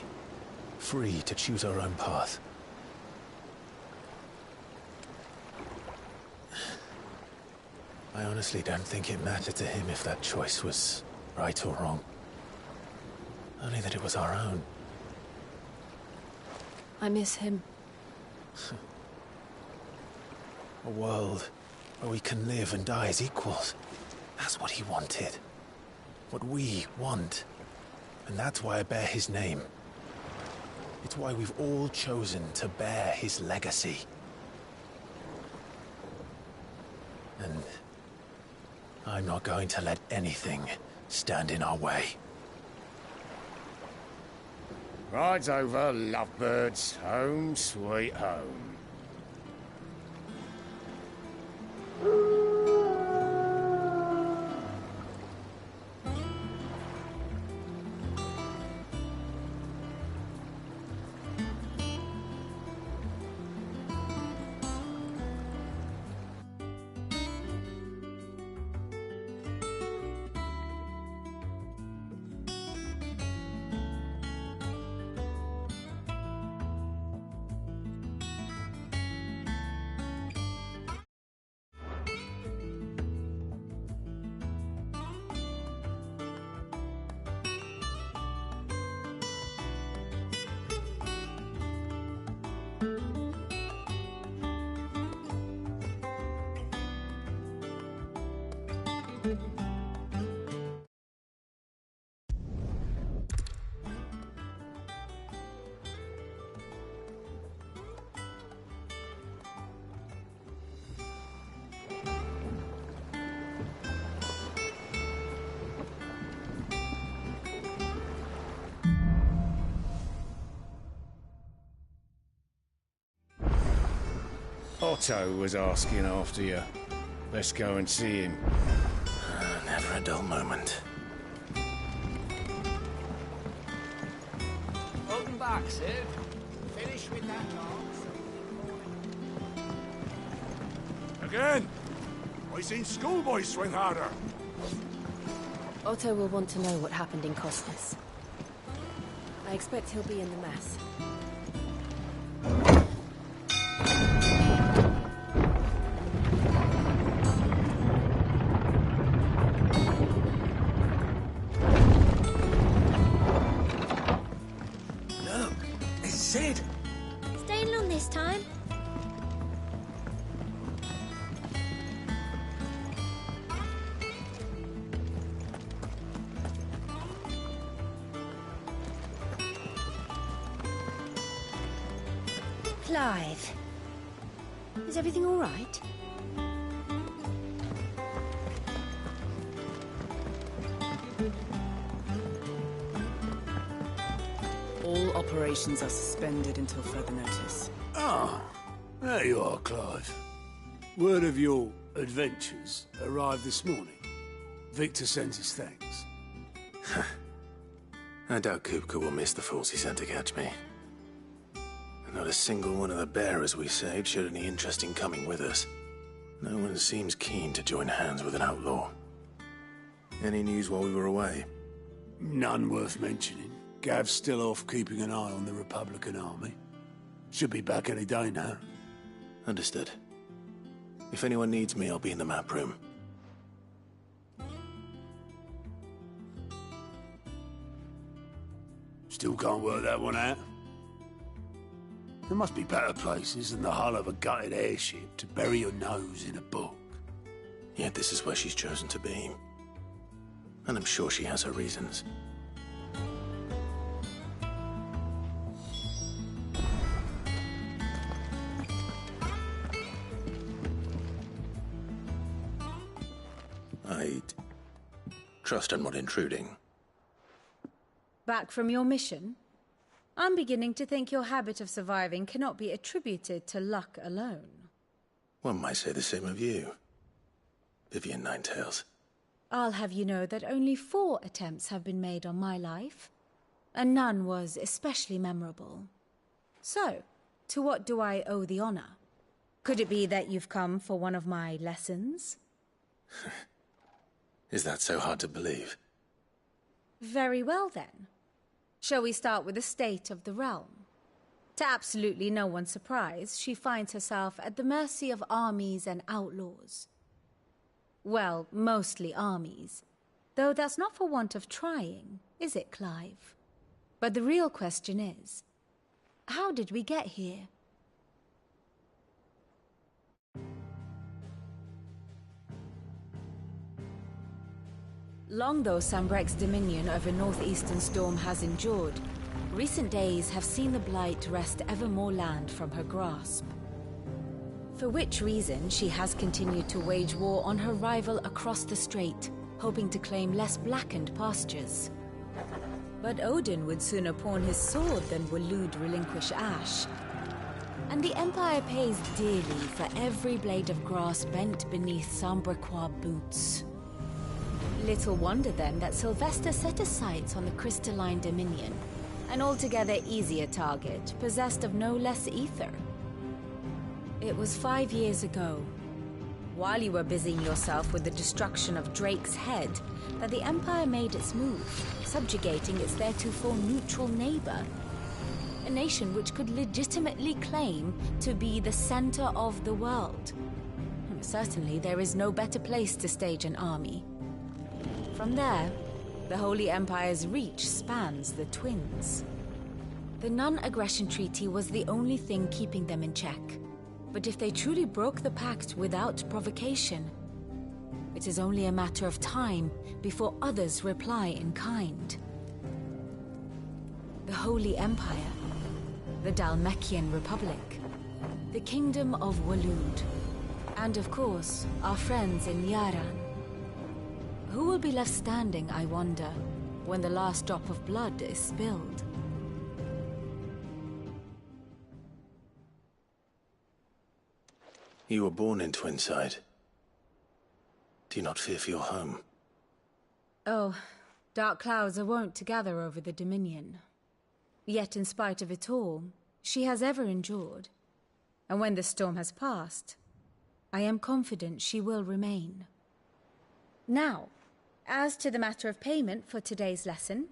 Free to choose our own path. I honestly don't think it mattered to him if that choice was right or wrong. Only that it was our own. I miss him. A world where we can live and die as equals. That's what he wanted. What we want. And that's why I bear his name. It's why we've all chosen to bear his legacy. And I'm not going to let anything stand in our way. Ride's over, lovebirds. Home sweet home. Otto was asking after you. Let's go and see him. Never a dull moment. Welcome back, Sid. Finish with that dance. Again! I seen schoolboys swing harder. Otto will want to know what happened in Costas. I expect he'll be in the mess. Sid! Staying long this time? Clive. Is everything all right? All operations are suspended until further notice. Ah, there you are, Clive. Word of your adventures arrived this morning. Victor sends his thanks. I doubt Kupka will miss the fools he sent to catch me. And not a single one of the bearers we saved showed any interest in coming with us. No one seems keen to join hands with an outlaw. Any news while we were away? None worth mentioning. Gav's still off keeping an eye on the Republican army. Should be back any day now. Understood. If anyone needs me, I'll be in the map room. Still can't work that one out. There must be better places than the hull of a gutted airship to bury your nose in a book. Yet this is where she's chosen to be. And I'm sure she has her reasons. Trust I'm not intruding. Back from your mission? I'm beginning to think your habit of surviving cannot be attributed to luck alone. One might say the same of you, Vivian Ninetails. I'll have you know that only 4 attempts have been made on my life, and none was especially memorable. So, to what do I owe the honor? Could it be that you've come for one of my lessons? Is that so hard to believe? Very well then. Shall we start with the state of the realm? To absolutely no one's surprise, she finds herself at the mercy of armies and outlaws. Well, mostly armies. Though that's not for want of trying, is it, Clive? But the real question is, how did we get here? Long though Sambrek's dominion over northeastern Storm has endured, recent days have seen the Blight wrest ever more land from her grasp. For which reason she has continued to wage war on her rival across the strait, hoping to claim less blackened pastures. But Odin would sooner pawn his sword than Waloed relinquish Ash. And the Empire pays dearly for every blade of grass bent beneath Sambrequois boots. Little wonder then that Sylvester set his sights on the crystalline dominion, an altogether easier target, possessed of no less ether. It was 5 years ago, while you were busying yourself with the destruction of Drake's head, that the Empire made its move, subjugating its theretofore neutral neighbor. A nation which could legitimately claim to be the center of the world. Certainly there is no better place to stage an army. From there, the Holy Empire's reach spans the Twins. The non-aggression treaty was the only thing keeping them in check. But if they truly broke the pact without provocation, it is only a matter of time before others reply in kind. The Holy Empire, the Dhalmekian Republic, the Kingdom of Waloed, and of course, our friends in Yaran. Who will be left standing, I wonder, when the last drop of blood is spilled? You were born in Twinside. Do you not fear for your home? Oh, dark clouds are wont to gather over the Dominion. Yet in spite of it all, she has ever endured. And when the storm has passed, I am confident she will remain. Now, as to the matter of payment for today's lesson,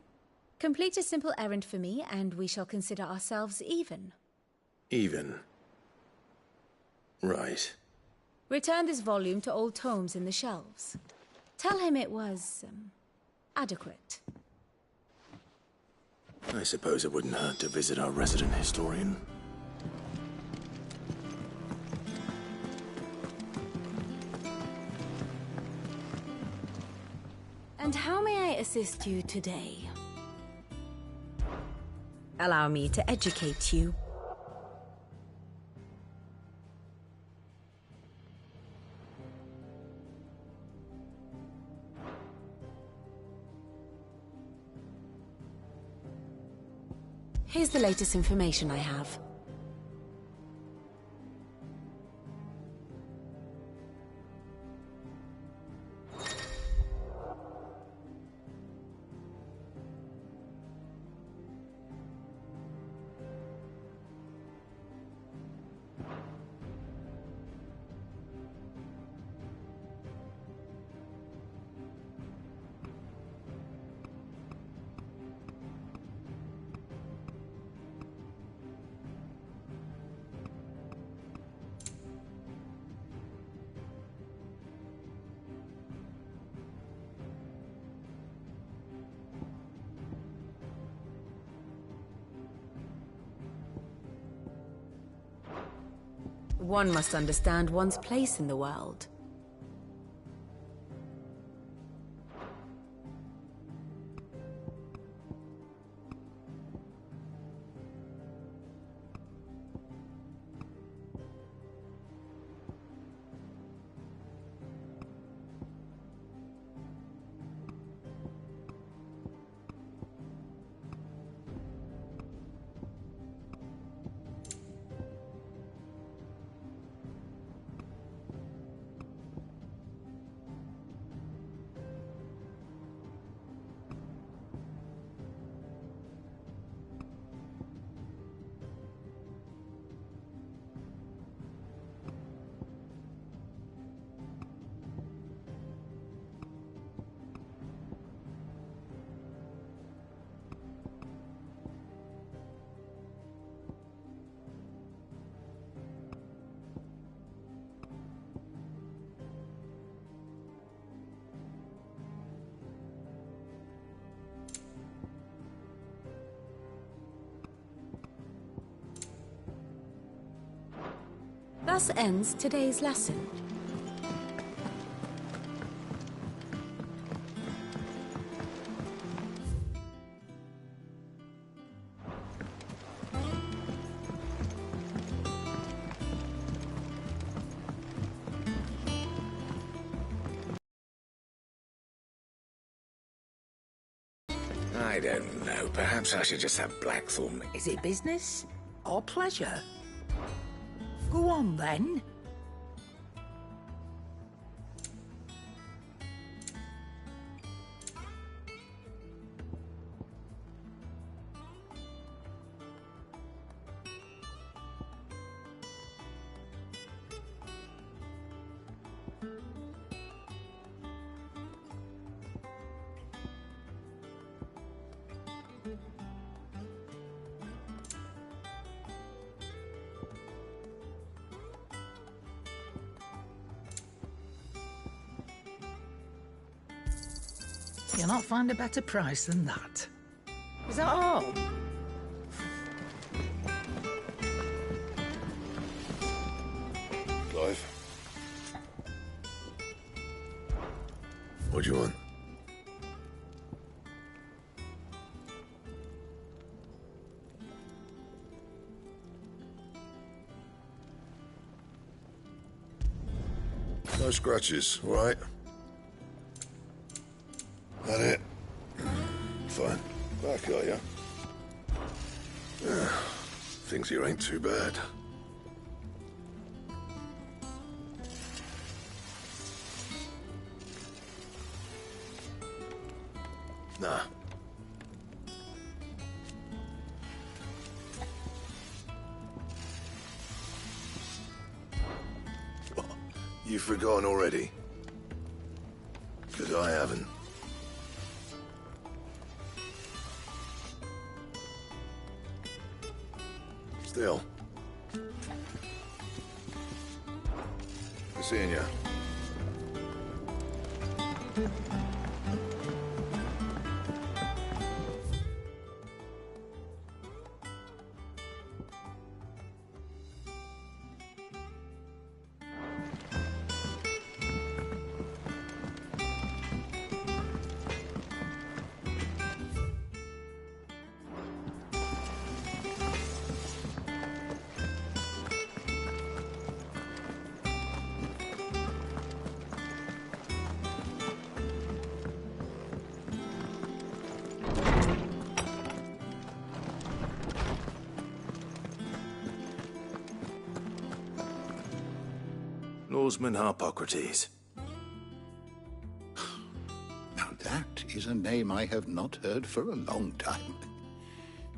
complete a simple errand for me and we shall consider ourselves even. Even? Right. Return this volume to old tomes in the shelves. Tell him it was, adequate. I suppose it wouldn't hurt to visit our resident historian. And how may I assist you today? Allow me to educate you. Here's the latest information I have. One must understand one's place in the world. thus ends today's lesson. I don't know. Perhaps I should just have Blackthorn. Is it business or pleasure? Go on, then. You'll not find a better price than that. Is that all? Clive? What do you want? No scratches, all right? That it? Fine. Back, are ya? Things here ain't too bad. Nah. What? You've forgotten already? 'Cause I haven't. Still. Good seeing ya. Norseman Harpocrates. Now that is a name I have not heard for a long time.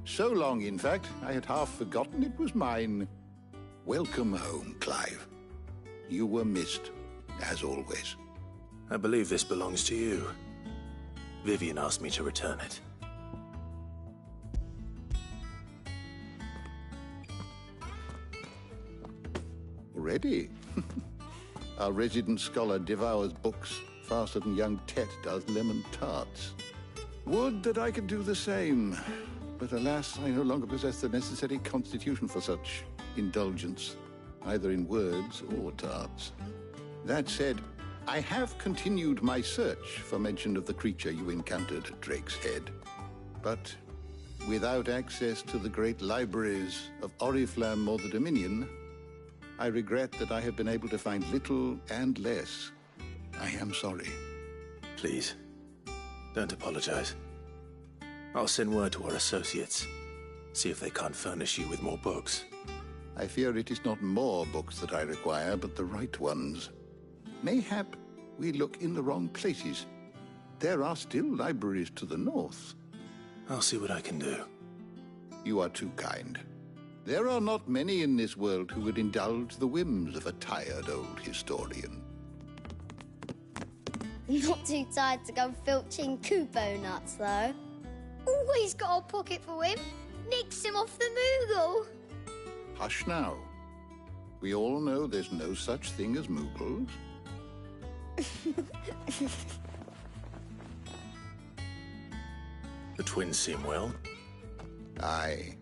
So long, in fact, I had half forgotten it was mine. Welcome home, Clive. You were missed, as always. I believe this belongs to you. Vivian asked me to return it. Already? Our resident scholar devours books faster than young Tet does lemon tarts. Would that I could do the same. But alas, I no longer possess the necessary constitution for such indulgence, either in words or tarts. That said, I have continued my search for mention of the creature you encountered at Drake's Head. But without access to the great libraries of Oriflamme or the Dominion, I regret that I have been able to find little and less. I am sorry. Please, don't apologize. I'll send word to our associates. See if they can't furnish you with more books. I fear it is not more books that I require, but the right ones. Mayhap we look in the wrong places. There are still libraries to the north. I'll see what I can do. You are too kind. There are not many in this world who would indulge the whims of a tired old historian. Not too tired to go filching Kupo nuts, though. Always got a pocket for him. Nicks him off the Moogle. Hush now. We all know there's no such thing as Moogles. The twins seem well. Aye.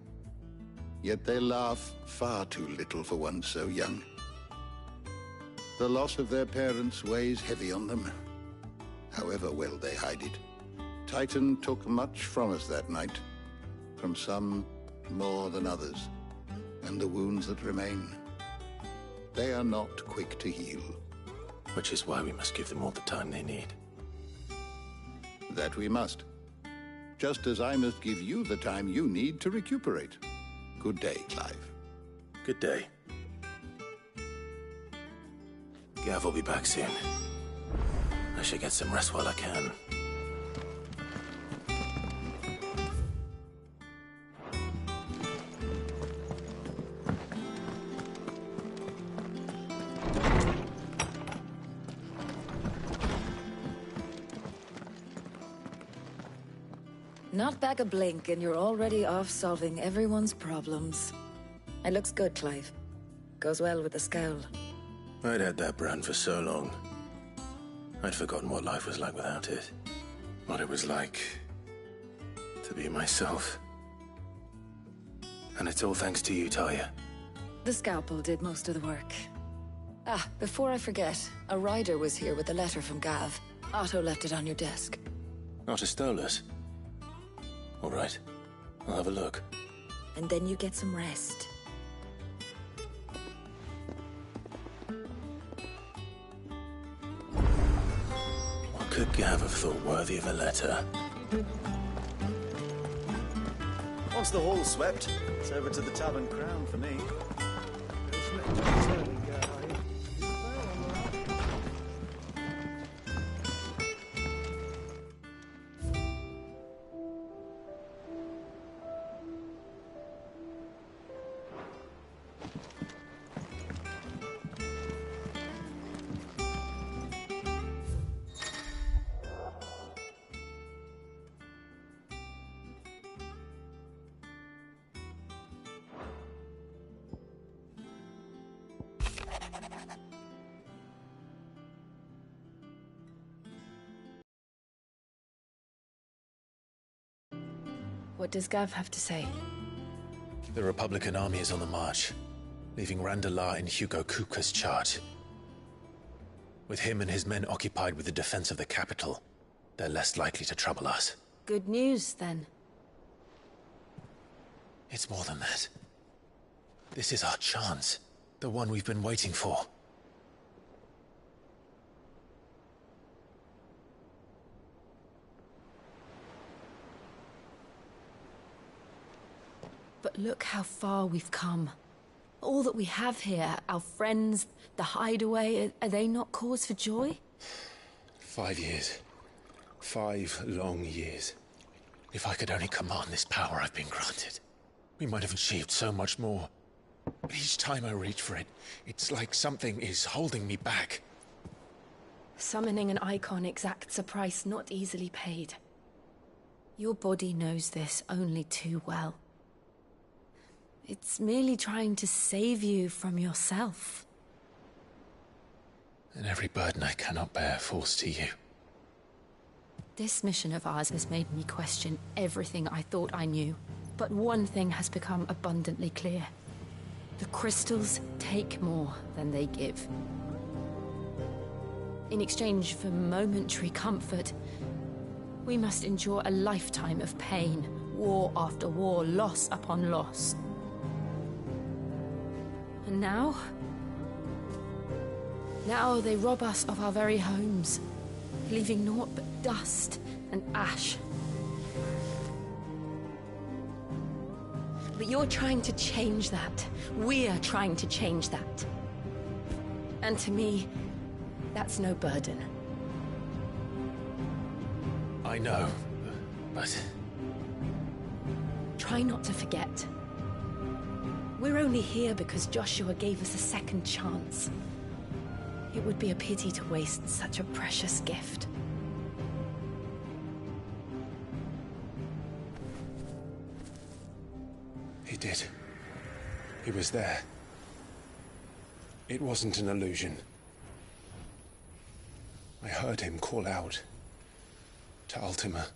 Yet they laugh far too little for one so young. The loss of their parents weighs heavy on them, however well they hide it. Titan took much from us that night, from some more than others, and the wounds that remain, they are not quick to heal. Which is why we must give them all the time they need. That we must. Just as I must give you the time you need to recuperate. Good day, Clive. Good day. Gav will be back soon. I should get some rest while I can. Not back a blink and you're already off solving everyone's problems. It looks good, Clive. Goes well with the scowl. I'd had that brand for so long. I'd forgotten what life was like without it. What it was like to be myself. And it's all thanks to you, Talia. The scalpel did most of the work. Ah, before I forget, a rider was here with a letter from Gav. Otto left it on your desk. Not a stolus. All right, I'll have a look. And then you get some rest. What could Gav have thought worthy of a letter? Once the hall's swept, it's over to the Tavern Crown for me. What does Gav have to say? The Republican army is on the march, leaving Randalar in Hugo Kupka's charge. With him and his men occupied with the defense of the capital, they're less likely to trouble us. Good news, then. It's more than that. This is our chance. The one we've been waiting for. But look how far we've come. All that we have here, our friends, the hideaway, are they not cause for joy? 5 years. 5 long years. If I could only command this power I've been granted, we might have achieved so much more. But each time I reach for it, it's like something is holding me back. Summoning an icon exacts a price not easily paid. Your body knows this only too well. It's merely trying to save you from yourself. And every burden I cannot bear falls to you. This mission of ours has made me question everything I thought I knew. But one thing has become abundantly clear. The crystals take more than they give. In exchange for momentary comfort, we must endure a lifetime of pain, war after war, loss upon loss. And now they rob us of our very homes, leaving naught but dust and ash. But you're trying to change that. We're trying to change that. And to me, that's no burden. I know, but... Try not to forget. We're only here because Joshua gave us a second chance. It would be a pity to waste such a precious gift. He did. He was there. It wasn't an illusion. I heard him call out to Ultima.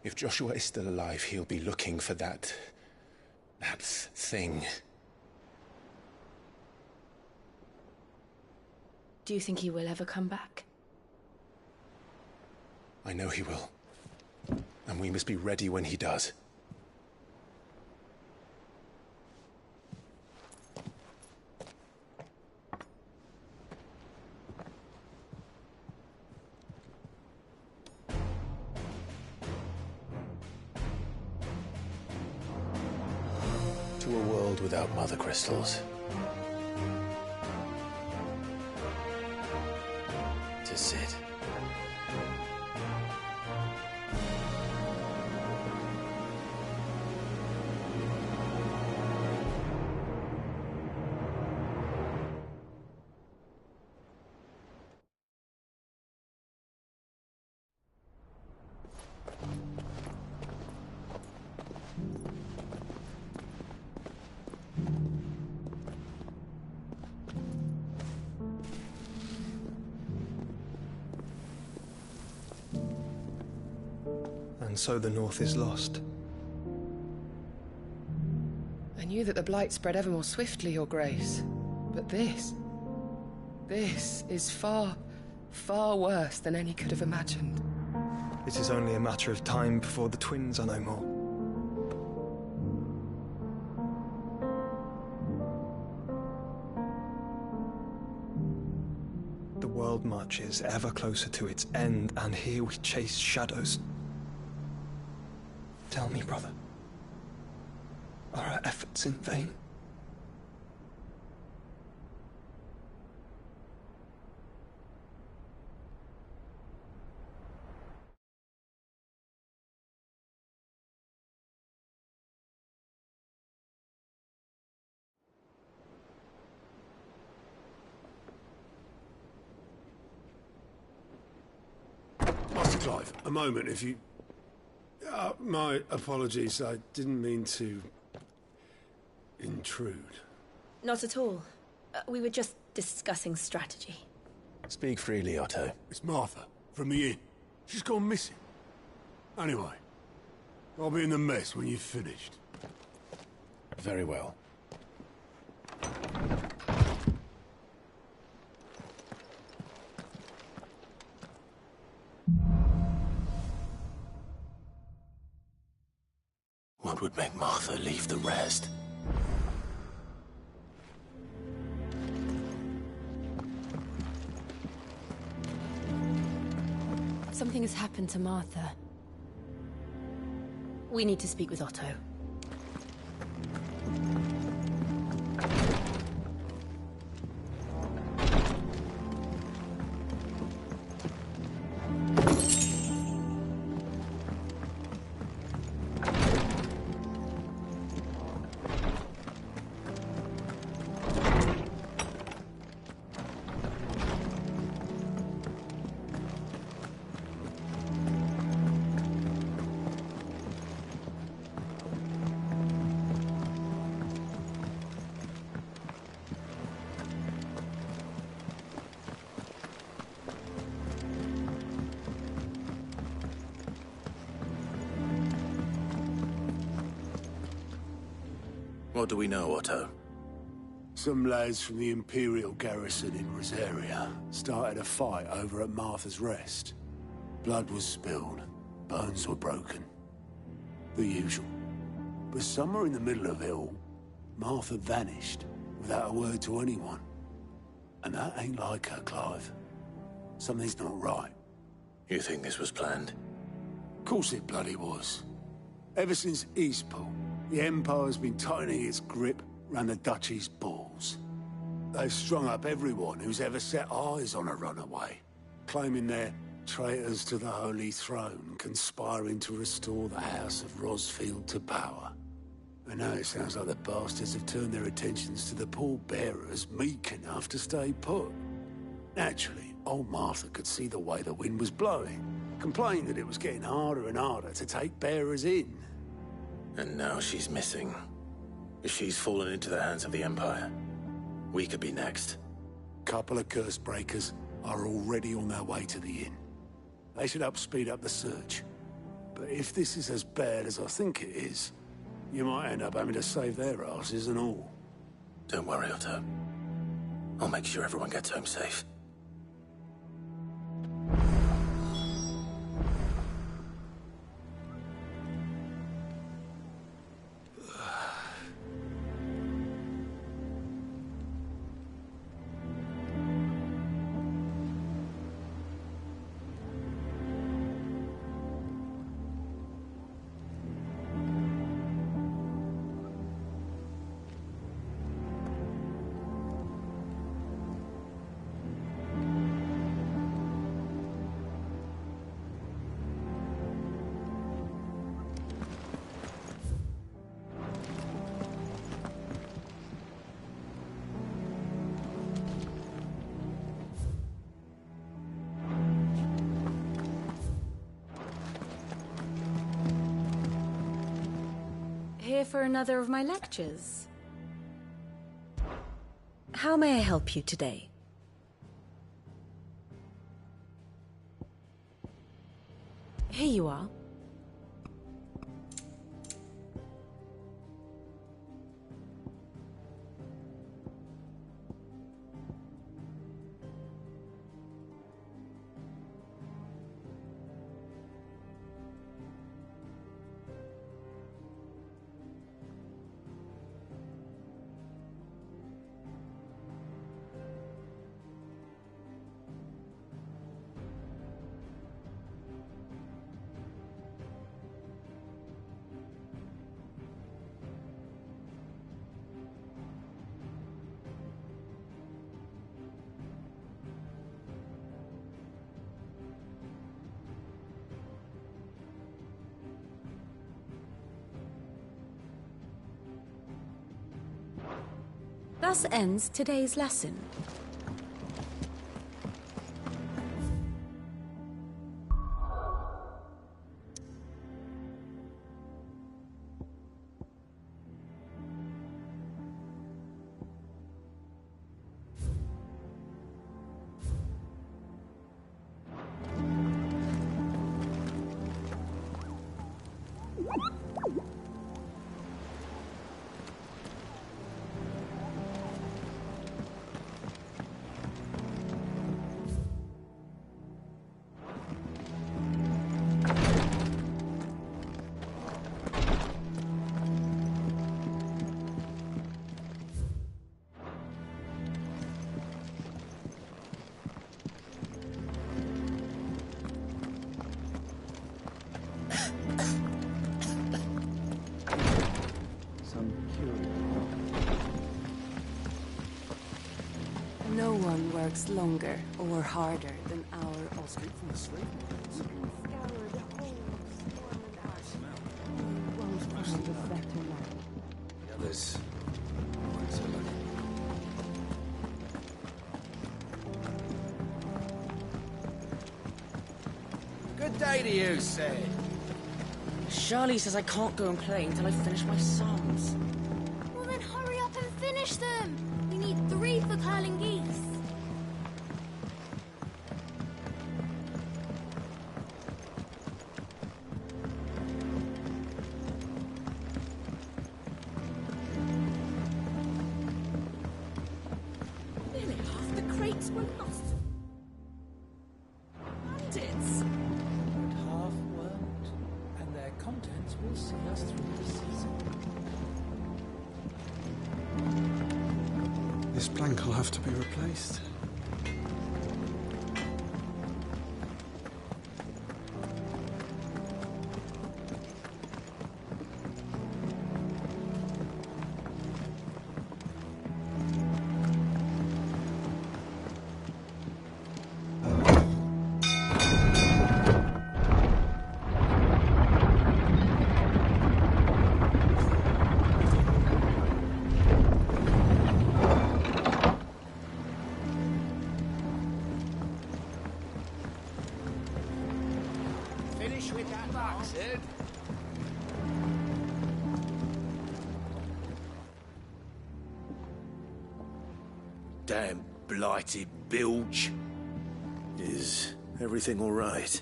If Joshua is still alive, he'll be looking for that thing. Do you think he will ever come back? I know he will. And we must be ready when he does. To a world without mother crystals. To Sid. And so the North is lost. I knew that the Blight spread ever more swiftly, Your Grace. But this is far, far worse than any could have imagined. It is only a matter of time before the twins are no more. The world marches ever closer to its end, and here we chase shadows. Tell me, brother, are our efforts in vain? Master Clive, a moment, if you... my apologies, I didn't mean to... intrude. Not at all. We were just discussing strategy. Speak freely, Otto. It's Martha, from the inn. She's gone missing. Anyway, I'll be in the mess when you've finished. Very well. What would make Martha leave the rest? Something has happened to Martha. We need to speak with Otto. What do we know, Otto? Some lads from the Imperial garrison in Rosaria started a fight over at Martha's Rest. Blood was spilled, bones were broken. The usual. But somewhere in the middle of it all, Martha vanished without a word to anyone. And that ain't like her, Clive. Something's not right. You think this was planned? Of course it bloody was. Ever since Eastpool, the Empire's been tightening its grip round the Duchy's balls. They've strung up everyone who's ever set eyes on a runaway, claiming they're traitors to the Holy Throne, conspiring to restore the House of Rosfield to power. And now it sounds like the bastards have turned their attentions to the pallbearers meek enough to stay put. Naturally, old Martha could see the way the wind was blowing, complained that it was getting harder and harder to take bearers in. And now she's missing. If she's fallen into the hands of the Empire, we could be next. Couple of curse breakers are already on their way to the inn. They should help speed up the search. But if this is as bad as I think it is, you might end up having to save their asses and all. Don't worry, Otto. I'll make sure everyone gets home safe. Here for another of my lectures. How may I help you today? Here you are. Thus ends today's lesson. No one works longer or harder than our Oscar. The others weren't so lucky. Good day to you, Sid. Charlie says I can't go and play until I finish my songs. Well then hurry up and finish them! We need 3 for curling geese. Nearly half the crates were lost. Bandits! But half weren't, and their contents will see us through the season. This plank will have to be replaced. Finish with that back, Sid. Damn blighted bilge. Is everything all right?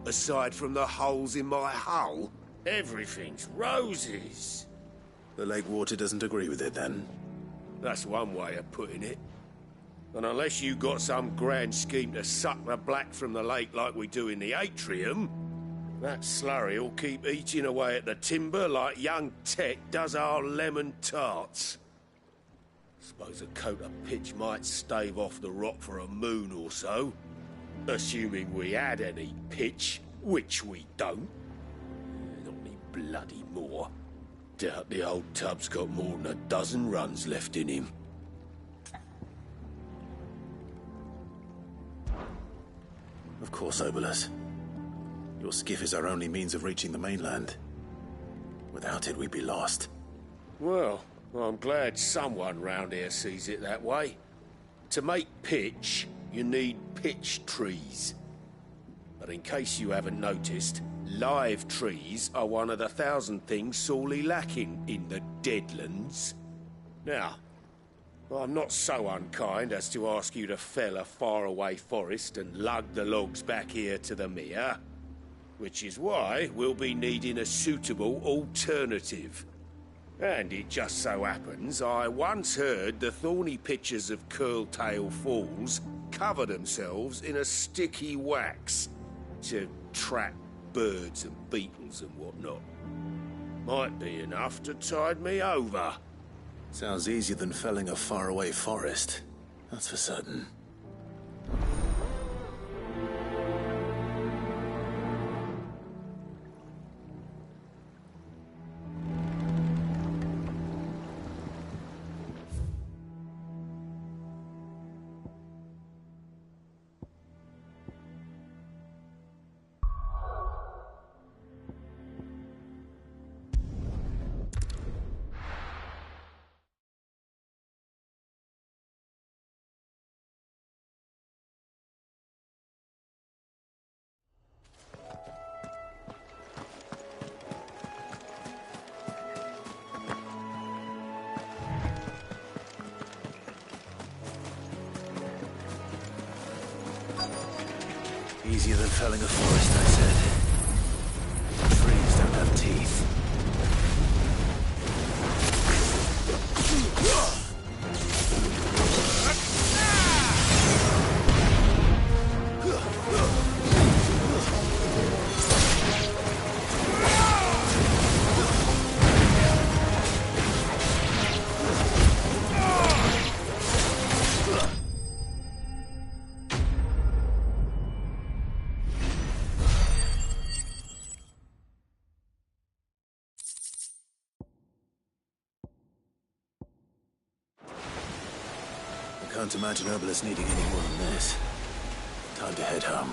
Aside from the holes in my hull, everything's roses. The lake water doesn't agree with it, then? That's one way of putting it. And unless you got some grand scheme to suck the black from the lake like we do in the atrium, that slurry'll keep eating away at the timber like young Tet does our lemon tarts. Suppose a coat of pitch might stave off the rot for a moon or so. Assuming we had any pitch, which we don't. Not any bloody more. Doubt the old tub's got more than a dozen runs left in him. Of course, Obolus. Your skiff is our only means of reaching the mainland. Without it, we'd be lost. Well, I'm glad someone round here sees it that way. To make pitch, you need pitch trees. But in case you haven't noticed, live trees are one of the 1,000 things sorely lacking in the Deadlands. Now, I'm not so unkind as to ask you to fell a faraway forest and lug the logs back here to the mere, which is why we'll be needing a suitable alternative. And it just so happens I once heard the thorny pitchers of Curltail Falls cover themselves in a sticky wax to trap birds and beetles and whatnot. Might be enough to tide me over. Sounds easier than felling a faraway forest. That's for certain. Easier than felling a forest, I said. Trees don't have teeth. I can't imagine Obolus needing any more than this. Time to head home.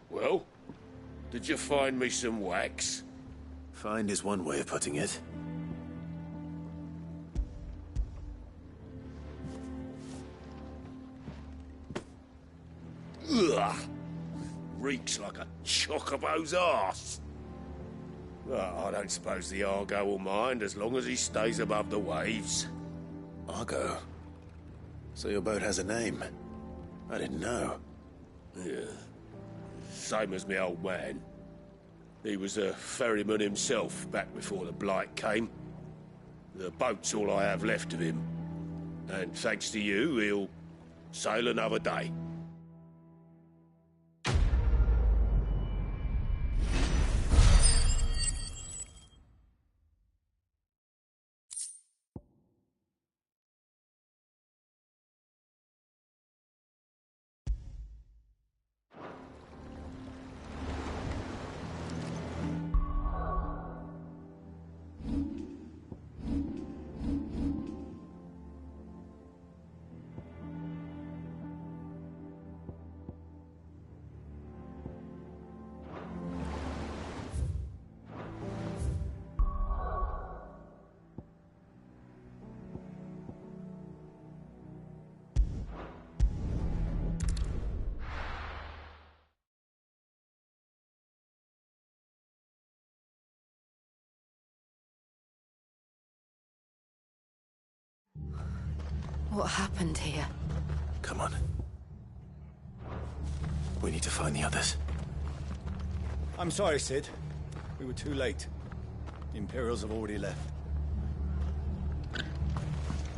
Well, did you find me some wax? Find is one way of putting it. Ugh! Reeks like a chocobo's arse. Well, I don't suppose the Argo will mind as long as he stays above the waves. Argo? So your boat has a name. I didn't know. Yeah. Same as me old man. He was a ferryman himself back before the Blight came. The boat's all I have left of him. And thanks to you, he'll sail another day. What happened here? Come on. We need to find the others. I'm sorry, Sid. We were too late. The Imperials have already left.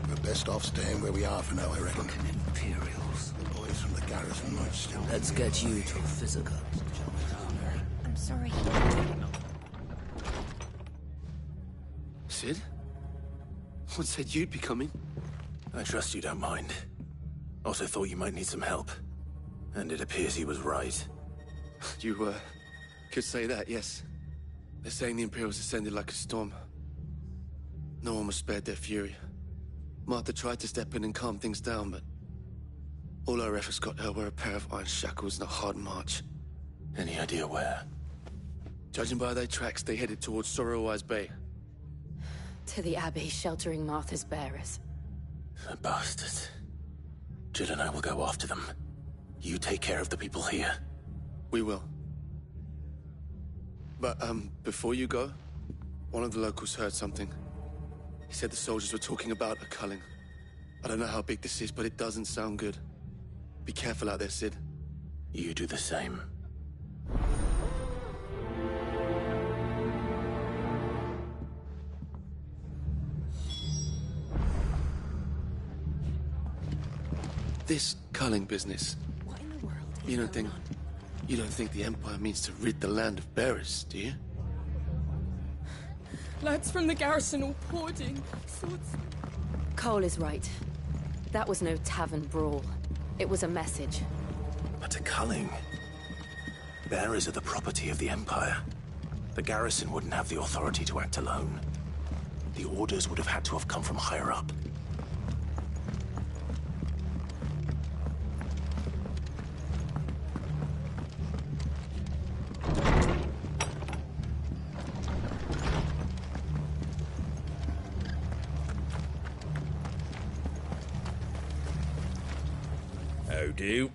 We're best off staying where we are for now, I reckon. Fucking Imperials. The boys from the garrison might still... Let's get you to a physical. I'm sorry. Sid? What said you'd be coming? I trust you don't mind. Also thought you might need some help. And it appears he was right. You, could say that, yes. They're saying the Imperials descended like a storm. No one was spared their fury. Martha tried to step in and calm things down, but all our efforts got her were a pair of iron shackles and a hard march. Any idea where? Judging by their tracks, they headed towards Sorrowwise Bay. To the Abbey, sheltering Martha's bearers. The bastards. Jill and I will go after them. You take care of the people here. We will. But, before you go, one of the locals heard something. He said the soldiers were talking about a culling. I don't know how big this is, but it doesn't sound good. Be careful out there, Sid. You do the same. This culling business. What in the world is You don't think the Empire means to rid the land of bearers, do you? Lads from the garrison all poured in. Swords. Cole is right. That was no tavern brawl. It was a message. But a culling. Bearers are the property of the Empire. The garrison wouldn't have the authority to act alone. The orders would have had to have come from higher up. How do?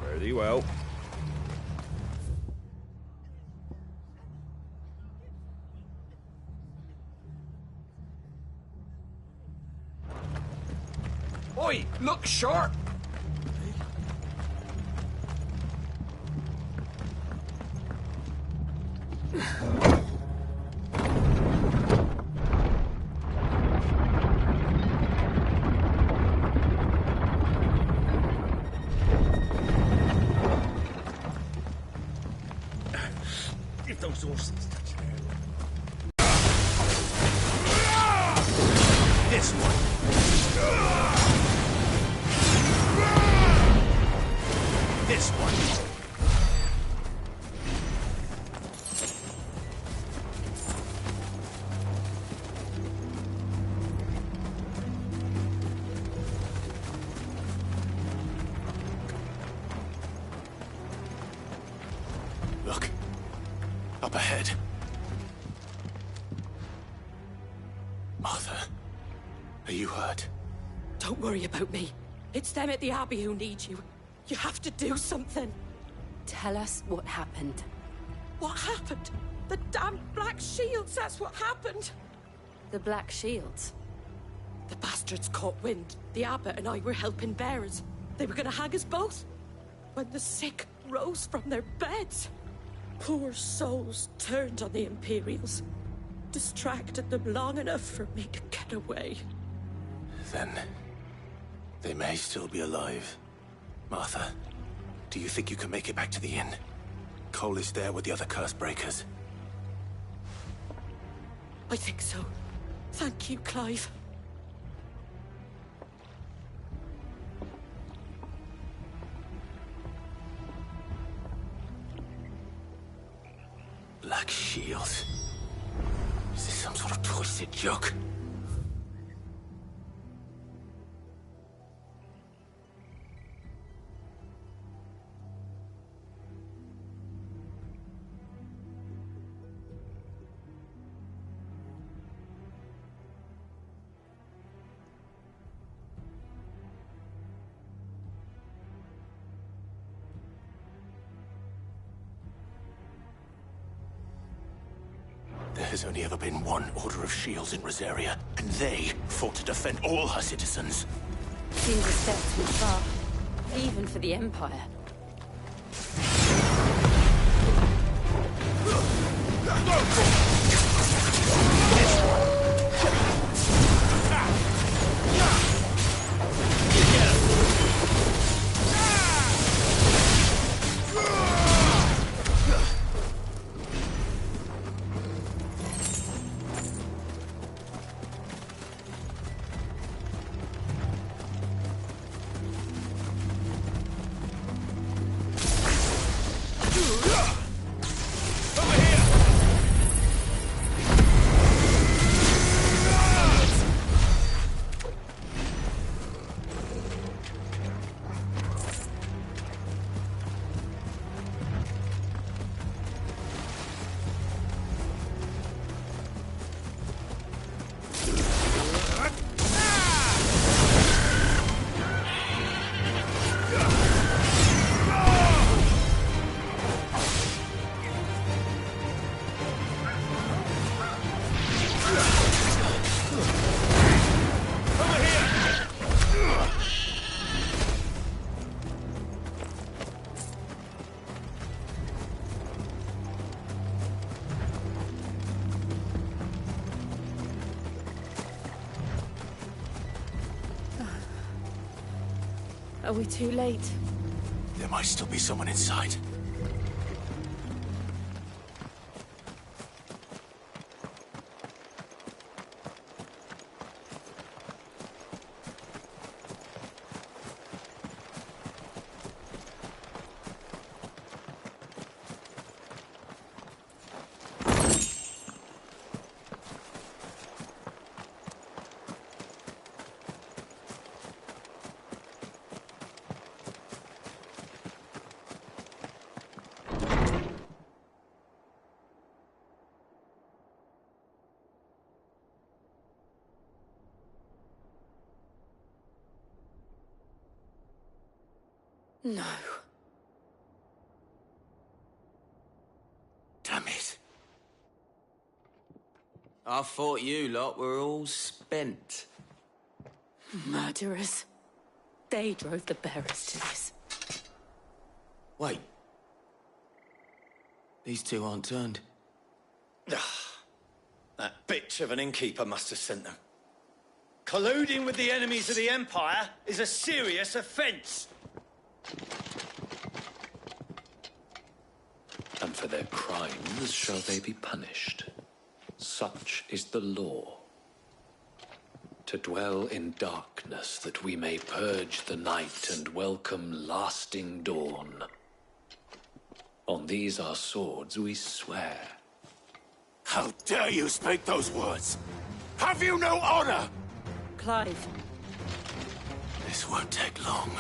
Very well. Oi, look sharp! If those horses touch This one. This one. Look. Up ahead. Martha, are you hurt? Don't worry about me. It's them at the Abbey who need you. You have to do something. Tell us what happened. What happened? The damn Black Shields, that's what happened. The Black Shields? The bastards caught wind. The Abbot and I were helping bearers. They were gonna hang us both. When the sick rose from their beds, poor souls turned on the Imperials. Distracted them long enough for me to get away. Then they may still be alive. Martha, do you think you can make it back to the inn? Cole is there with the other curse breakers. I think so. Thank you, Clive. Black Shields? Is this some sort of twisted joke? There has only ever been one Order of Shields in Rosaria, and they fought to defend all her citizens. Seems a step too far, even for the Empire. Are we too late? There might still be someone inside. No. Damn it. I thought you lot were all spent. Murderers. They drove the bearers to this. Wait. These two aren't turned. That bitch of an innkeeper must have sent them. Colluding with the enemies of the Empire is a serious offense. And for their crimes shall they be punished. Such is the law. To dwell in darkness that we may purge the night and welcome lasting dawn. On these our swords we swear. How dare you speak those words? Have you no honor? Clive. This won't take long.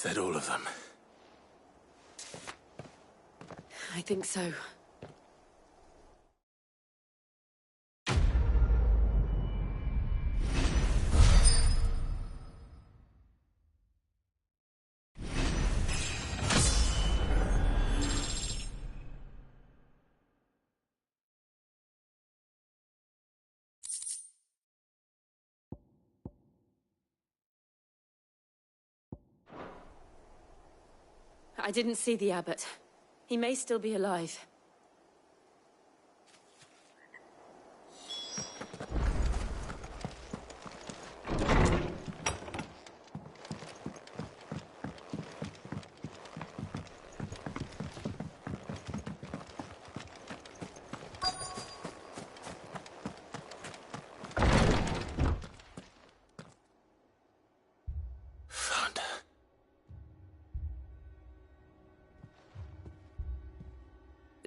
that all of them? I think so. I didn't see the abbot. He may still be alive.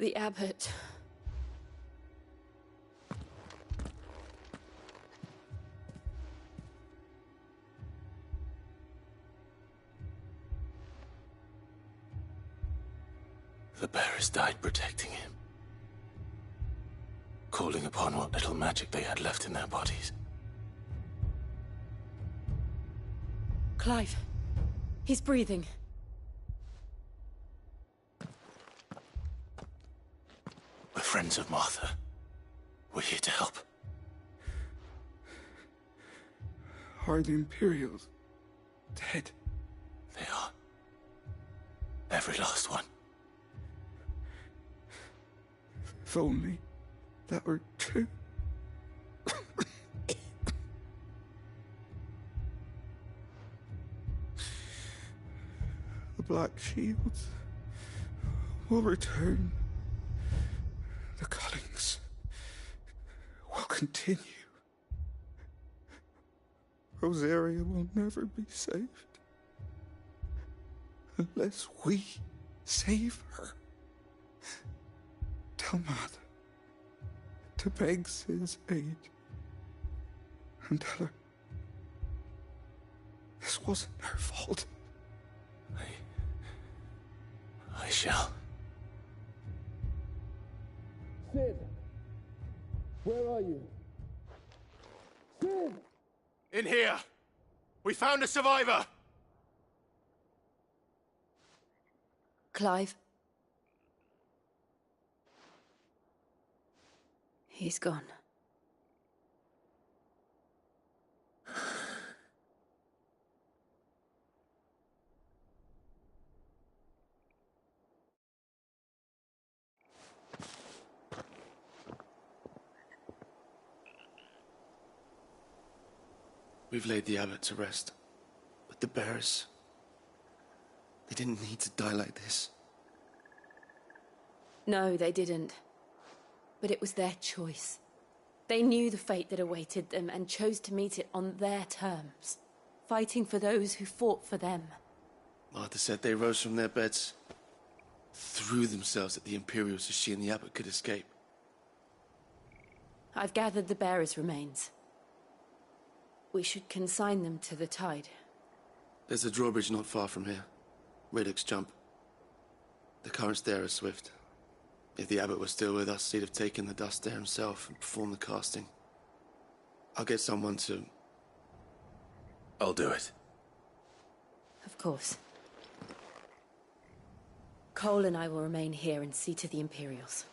The abbot. The bearers died protecting him. Calling upon what little magic they had left in their bodies. Clive. He's breathing. We're friends of Martha. We're here to help. Are the Imperials dead? They are. Every last one. If only that were true. The Black Shields will return. The cuttings will continue. Rosaria will never be saved unless we save her. Tell Mother to beg Sid's aid and tell her this wasn't her fault. I shall. Sid! Where are you? Sid! In here! We found a survivor! Clive. He's gone. We've laid the abbot to rest. But the bearers... they didn't need to die like this. No, they didn't. But it was their choice. They knew the fate that awaited them and chose to meet it on their terms, fighting for those who fought for them. Martha said they rose from their beds, threw themselves at the Imperials so she and the abbot could escape. I've gathered the bearers' remains. We should consign them to the tide. There's a drawbridge not far from here. Redux jump. The currents there are swift. If the abbot was still with us, he'd have taken the dust there himself and performed the casting. I'll get someone to... I'll do it. Of course. Cole and I will remain here and see to the Imperials.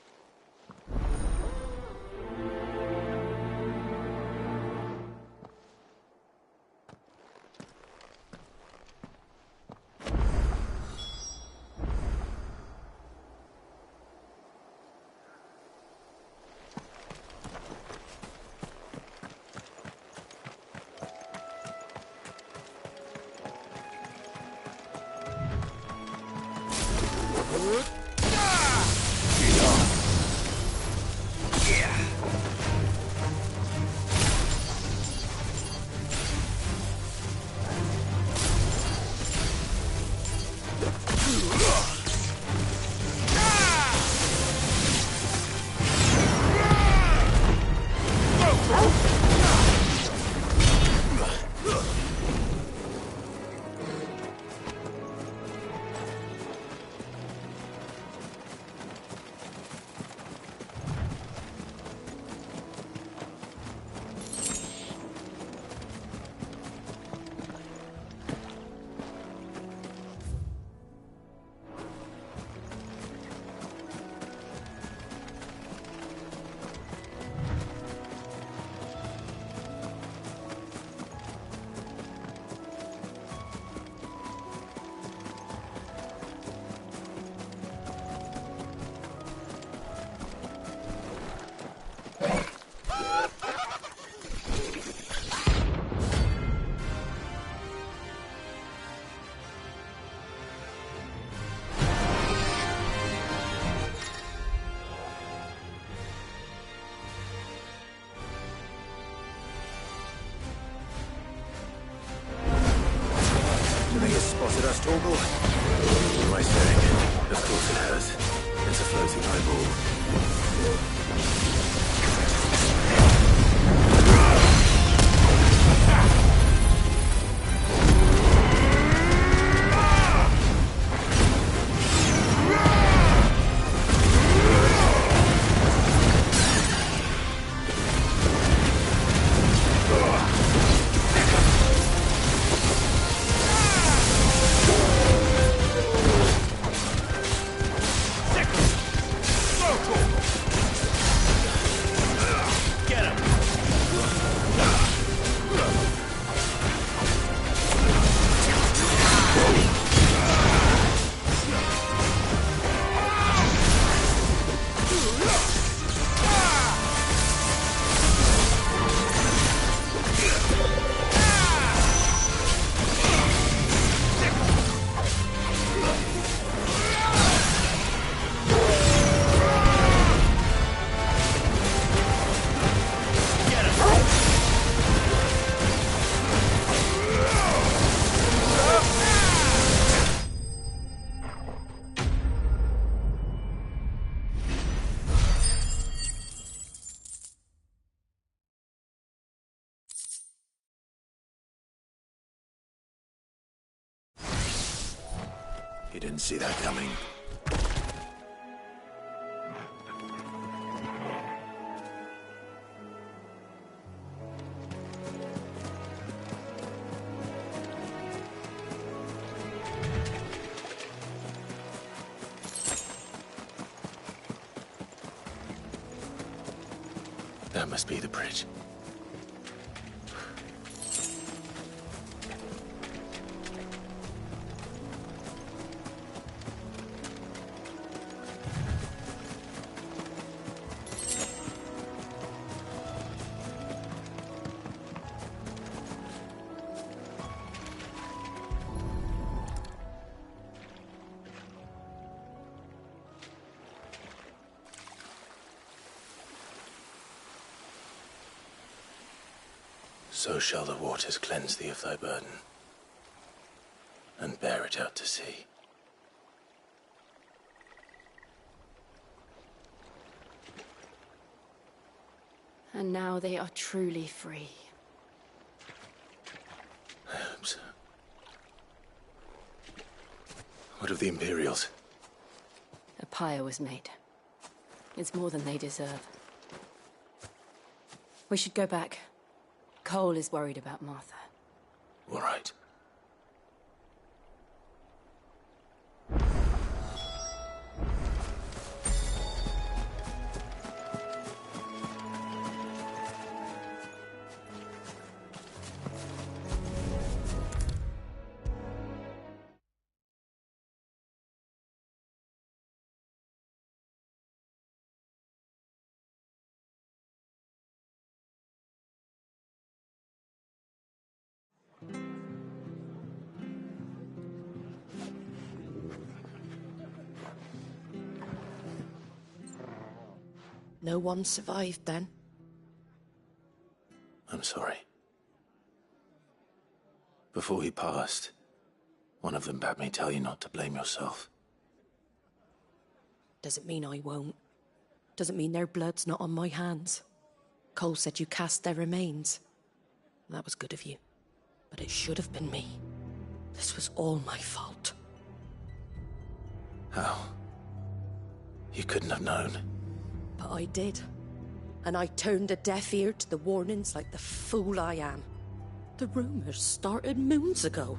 spotted us, Torgal? What am I saying? Of course it has. It's a floating eyeball. You didn't see that coming. That must be the bridge. So shall the waters cleanse thee of thy burden, and bear it out to sea. And now they are truly free. I hope so. What of the Imperials? A pyre was made. It's more than they deserve. We should go back. Cole is worried about Martha. All right. No one survived then? I'm sorry. Before he passed, one of them bade me tell you not to blame yourself. Doesn't mean I won't. Doesn't mean their blood's not on my hands. Cole said you cast their remains. That was good of you. But it should have been me. This was all my fault. How? You couldn't have known. But I did. And I turned a deaf ear to the warnings like the fool I am. The rumours started moons ago.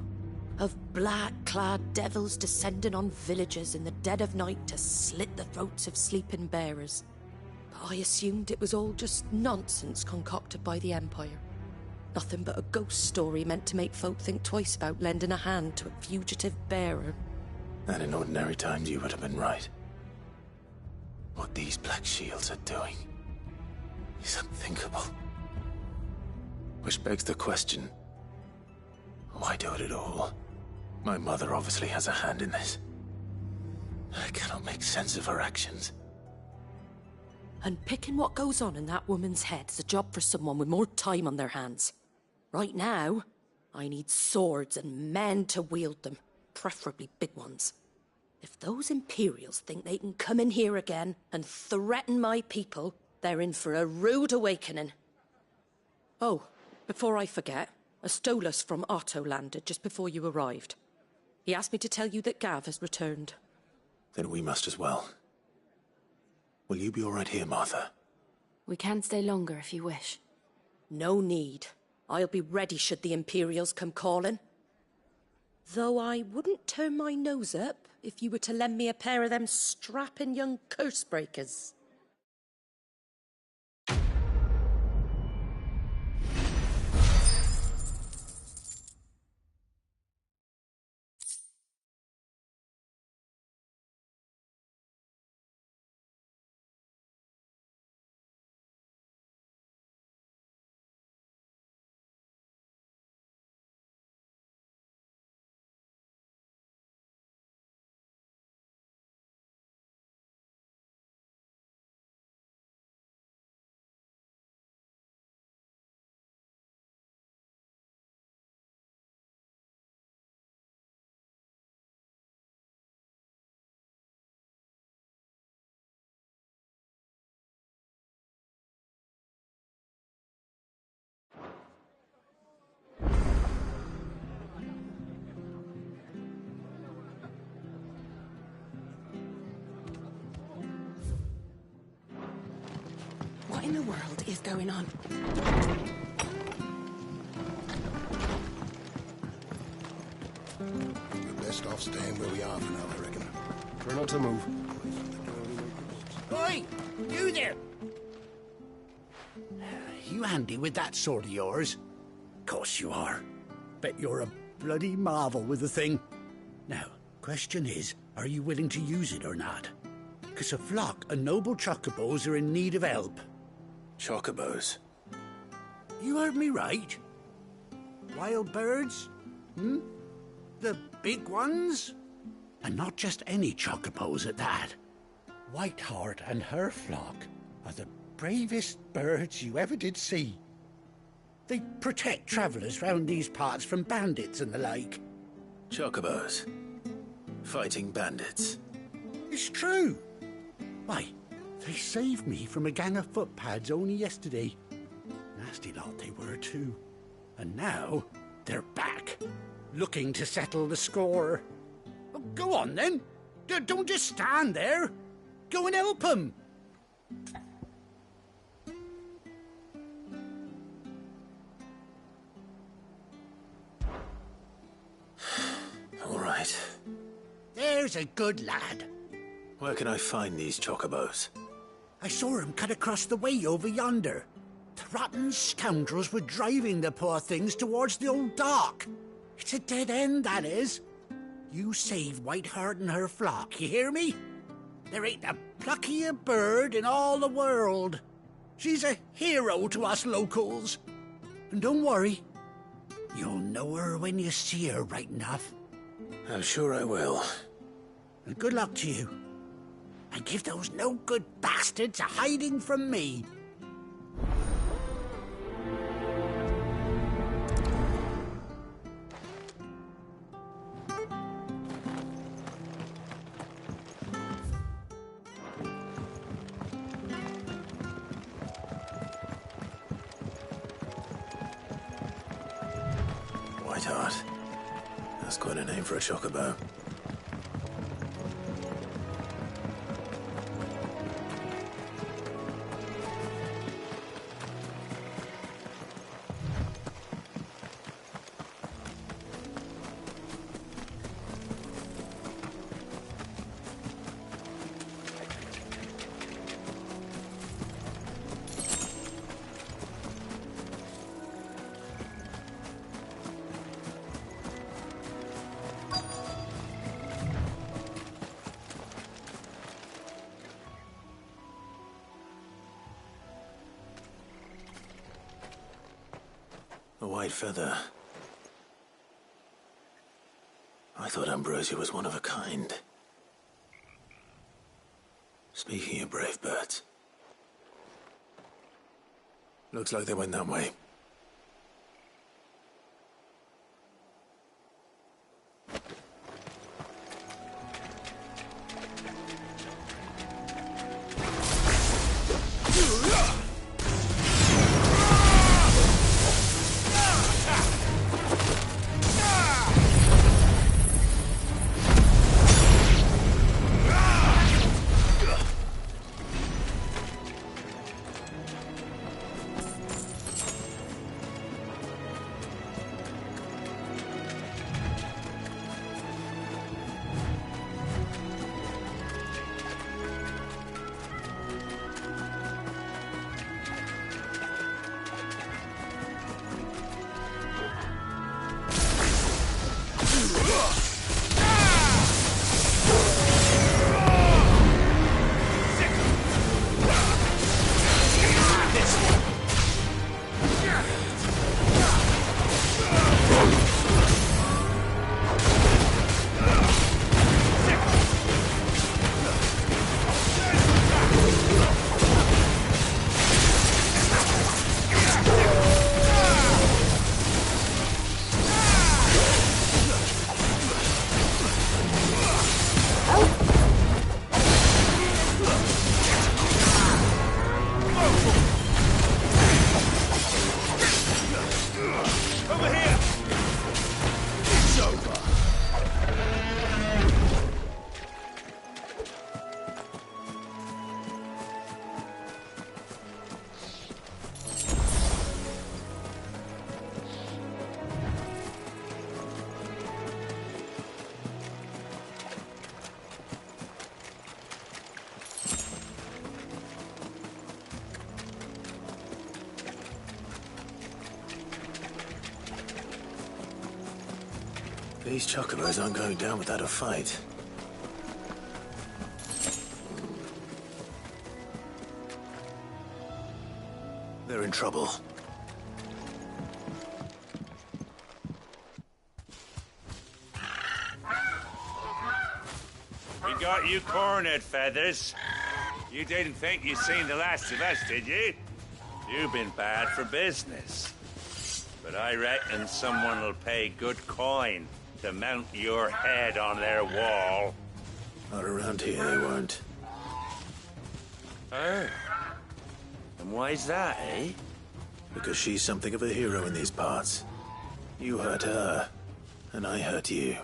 Of black-clad devils descending on villages in the dead of night to slit the throats of sleeping bearers. But I assumed it was all just nonsense concocted by the Empire. Nothing but a ghost story meant to make folk think twice about lending a hand to a fugitive bearer. And in ordinary times you would have been right. What these Black Shields are doing is unthinkable. Which begs the question, why do it at all? My mother obviously has a hand in this. I cannot make sense of her actions. And picking what goes on in that woman's head is a job for someone with more time on their hands. Right now, I need swords and men to wield them. preferably big ones. If those Imperials think they can come in here again and threaten my people, they're in for a rude awakening. Oh, before I forget, a Stolas from Otto landed just before you arrived. He asked me to tell you that Gav has returned. Then we must as well. Will you be all right here, Martha? We can stay longer if you wish. No need. I'll be ready should the Imperials come calling. Though I wouldn't turn my nose up if you were to lend me a pair of them strapping young curse breakers. What in the world is going on? We're best off staying where we are for now, I reckon. Try not to move. Oi! You there! You handy with that sword of yours? Course you are. Bet you're a bloody marvel with the thing. Now, question is, are you willing to use it or not? 'Cause a flock of noble chocobos are in need of help. Chocobos? You heard me right. Wild birds? Hmm? The big ones? And not just any chocobos at that. Whiteheart and her flock are the bravest birds you ever did see. They protect travellers round these parts from bandits and the like. Chocobos? Fighting bandits? It's true. Why, they saved me from a gang of footpads only yesterday. Nasty lot they were too. And now they're back, looking to settle the score. Oh, go on then. Don't just stand there. Go and help them. All right. There's a good lad. Where can I find these chocobos? I saw him cut across the way over yonder. The rotten scoundrels were driving the poor things towards the old dock. It's a dead end, that is. You save Whiteheart and her flock, you hear me? There ain't a pluckier bird in all the world. She's a hero to us locals. And don't worry, you'll know her when you see her right enough. I'm sure I will. And good luck to you. And give those no-good bastards a hiding from me. Whiteheart. That's quite a name for a chocobo. A white feather. I thought Ambrosia was one of a kind. Speaking of brave birds, looks like they went that way. These chocobos aren't going down without a fight. They're in trouble. We got you cornered, Feathers. You didn't think you'd seen the last of us, did you? You've been bad for business. But I reckon someone will pay good coin to mount your head on their wall. Not around here, they won't. Oh. And why's that, eh? Because she's something of a hero in these parts. You hurt her, and I hurt you.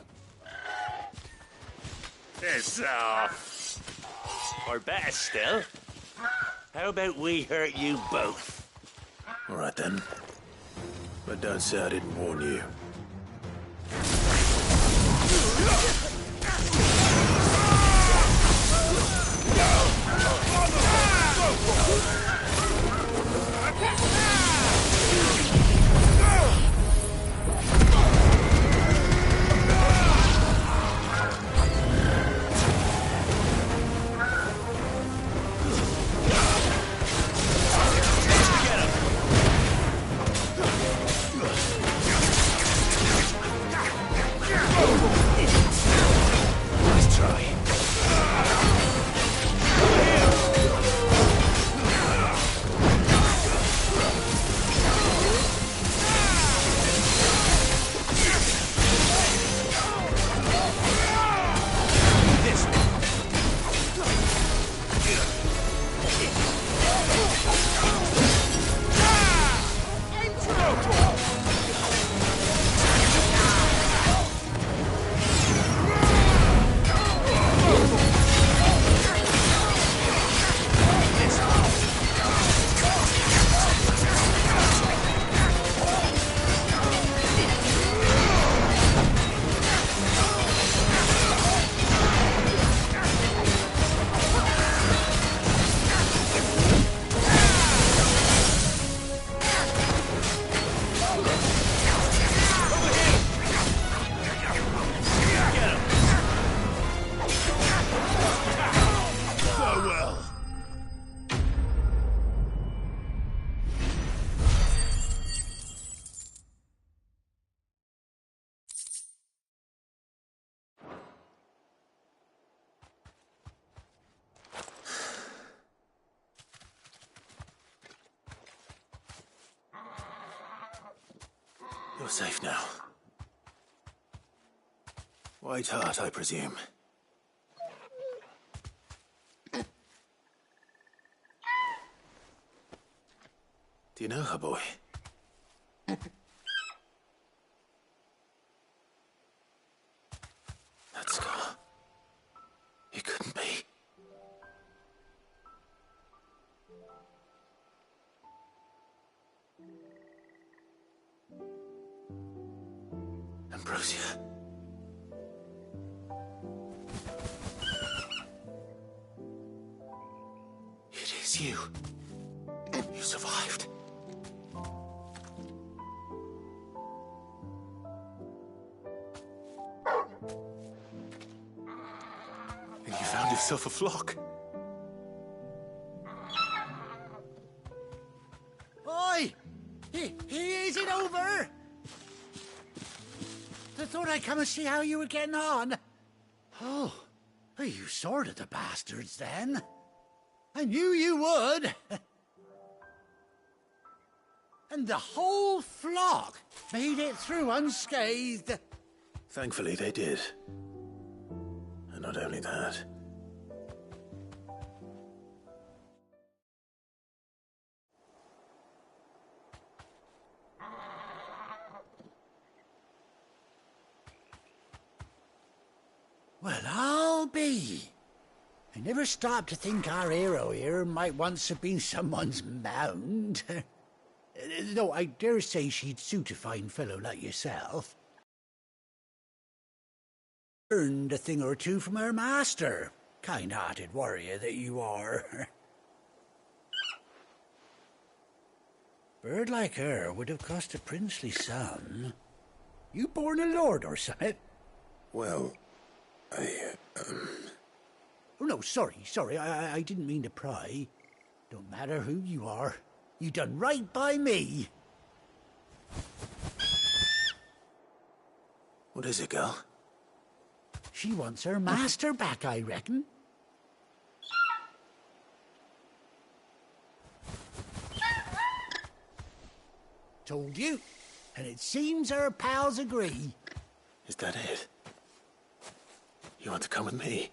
Piss off. Or better still, how about we hurt you both? All right then. But don't say I didn't warn you. You're safe now. White Heart, I presume. Do you know her, boy? That scar. It couldn't be. Ambrosia. It is you. You survived. And you found yourself a flock. Oi! Is it over? I thought I'd come and see how you were getting on. Oh, you sorted the bastards then. I knew you would. And the whole flock made it through unscathed. Thankfully, they did. And not only that. Well, I'll be. I never stopped to think our hero here might once have been someone's mount. Though I dare say she'd suit a fine fellow like yourself. Learned a thing or two from her master. Kind-hearted warrior that you are. Bird like her would have cost a princely sum. You born a lord or something? Well, Oh, no, sorry. I didn't mean to pry. Don't matter who you are. You done right by me. What is it, girl? She wants her master back, I reckon. Told you. And it seems her pals agree. Is that it? You want to come with me?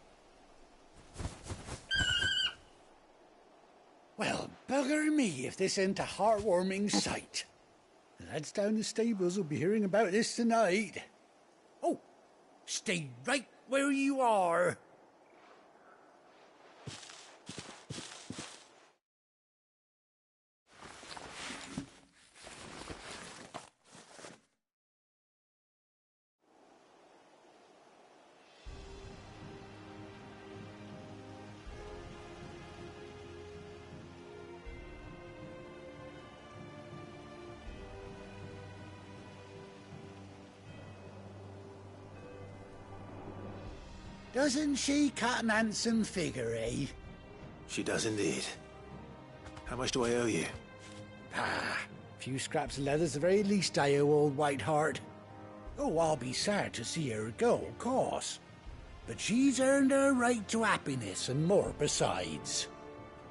Well, bugger me if this ain't a heartwarming sight. The lads down the stables will be hearing about this tonight. Oh, stay right where you are. Doesn't she cut an handsome figure, eh? She does indeed. How much do I owe you? Ah, a few scraps of leather's the very least I owe old Whiteheart. Oh, I'll be sad to see her go, of course. But she's earned her right to happiness and more besides.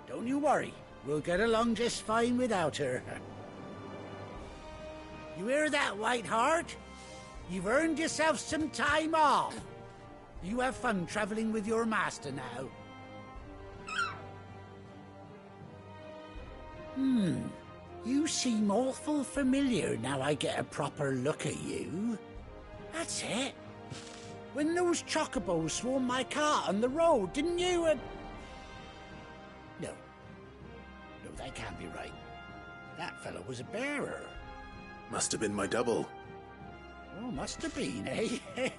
Don't you worry, we'll get along just fine without her. You hear that, Whiteheart? You've earned yourself some time off. You have fun traveling with your master now. You seem awful familiar now I get a proper look at you. That's it. When those chocobos swarmed my cart on the road, didn't you? No, that can't be right. That fellow was a bearer. Must have been my double. Oh, must have been, eh?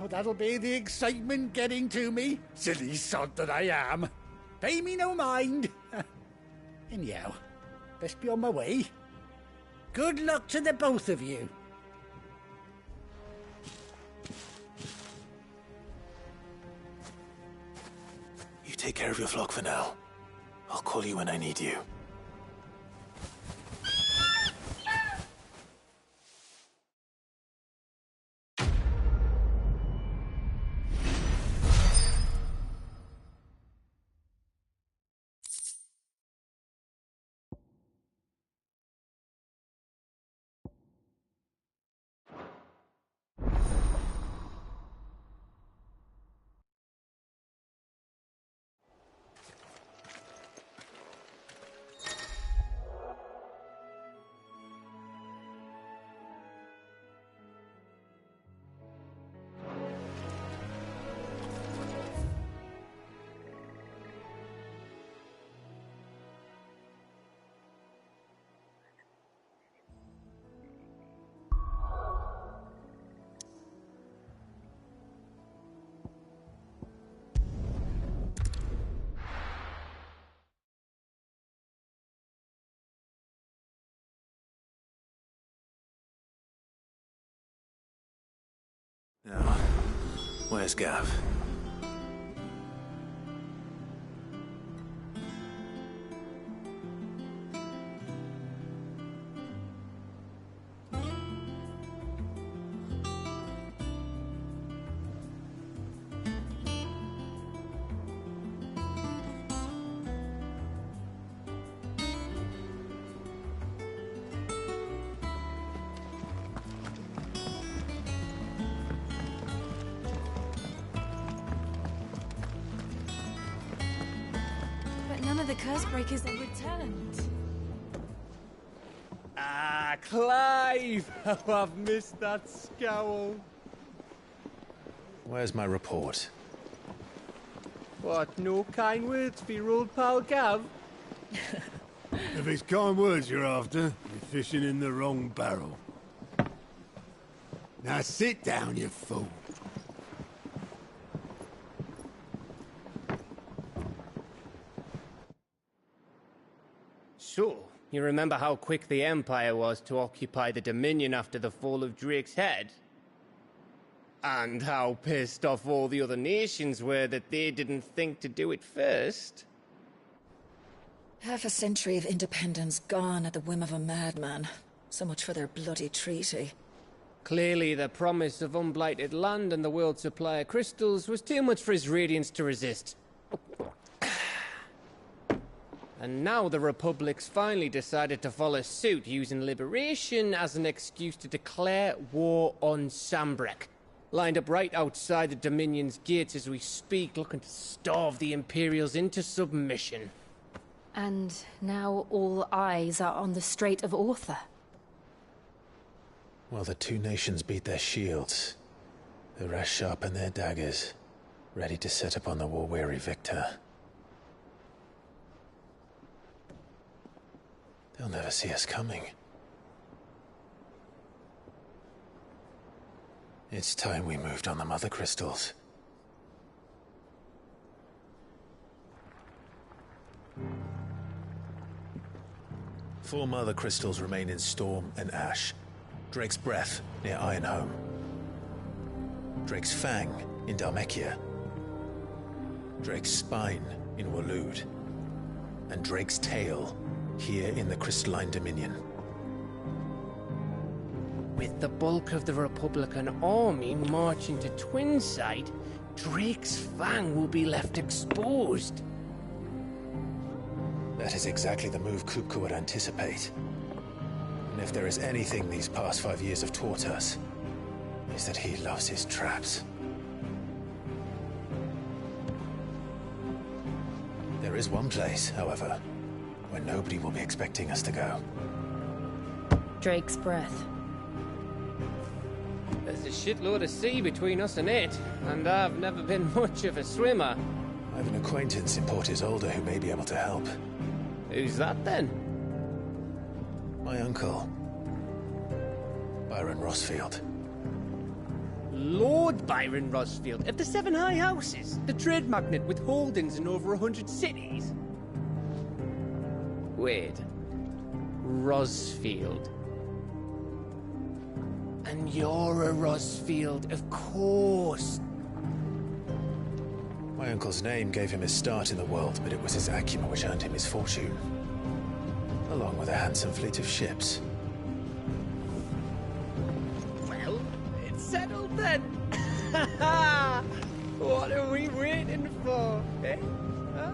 Oh, that'll be the excitement getting to me. Silly sod that I am. Pay me no mind. Anyhow, best be on my way. Good luck to the both of you. You take care of your flock for now. I'll call you when I need you. Now, where's Gav? None of the curse breakers have returned. Ah, Clive! Oh, I've missed that scowl. Where's my report? What, no kind words for your old pal Gav? If it's kind words you're after, you're fishing in the wrong barrel. Now sit down, you fool. So, you remember how quick the Empire was to occupy the Dominion after the fall of Drake's Head? And how pissed off all the other nations were that they didn't think to do it first. Half a century of independence gone at the whim of a madman. So much for their bloody treaty. Clearly, the promise of unblighted land and the world's supply of crystals was too much for his radiance to resist. And now the Republic's finally decided to follow suit, using liberation as an excuse to declare war on Sambrek. Lined up right outside the Dominion's gates as we speak, looking to starve the Imperials into submission. And now all eyes are on the Strait of Author. While the two nations beat their shields, the rest sharpen their daggers, ready to set upon the war-weary victor. They'll never see us coming. It's time we moved on the Mother Crystals. Four Mother Crystals remain in Storm and Ash. Drake's Breath near Ironhome. Drake's Fang in Dhalmekia. Drake's Spine in Waloed. And Drake's Tail here in the Crystalline Dominion. With the bulk of the Republican army marching to Twinside, Drake's Fang will be left exposed. That is exactly the move Kupka would anticipate. And if there is anything these past 5 years have taught us, is that he loves his traps. There is one place, however, where nobody will be expecting us to go. Drake's Breath. There's a shitload of sea between us and it, and I've never been much of a swimmer. I have an acquaintance in Port Isolde who may be able to help. Who's that then? My uncle, Byron Rosfield. Lord Byron Rosfield of the Seven High Houses, the trade magnate with holdings in over 100 cities. Wait, Rosfield. And you're a Rosfield, of course. My uncle's name gave him his start in the world, but it was his acumen which earned him his fortune, along with a handsome fleet of ships. Well, it's settled then. What are we waiting for, eh? Huh?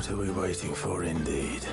What are we waiting for, indeed?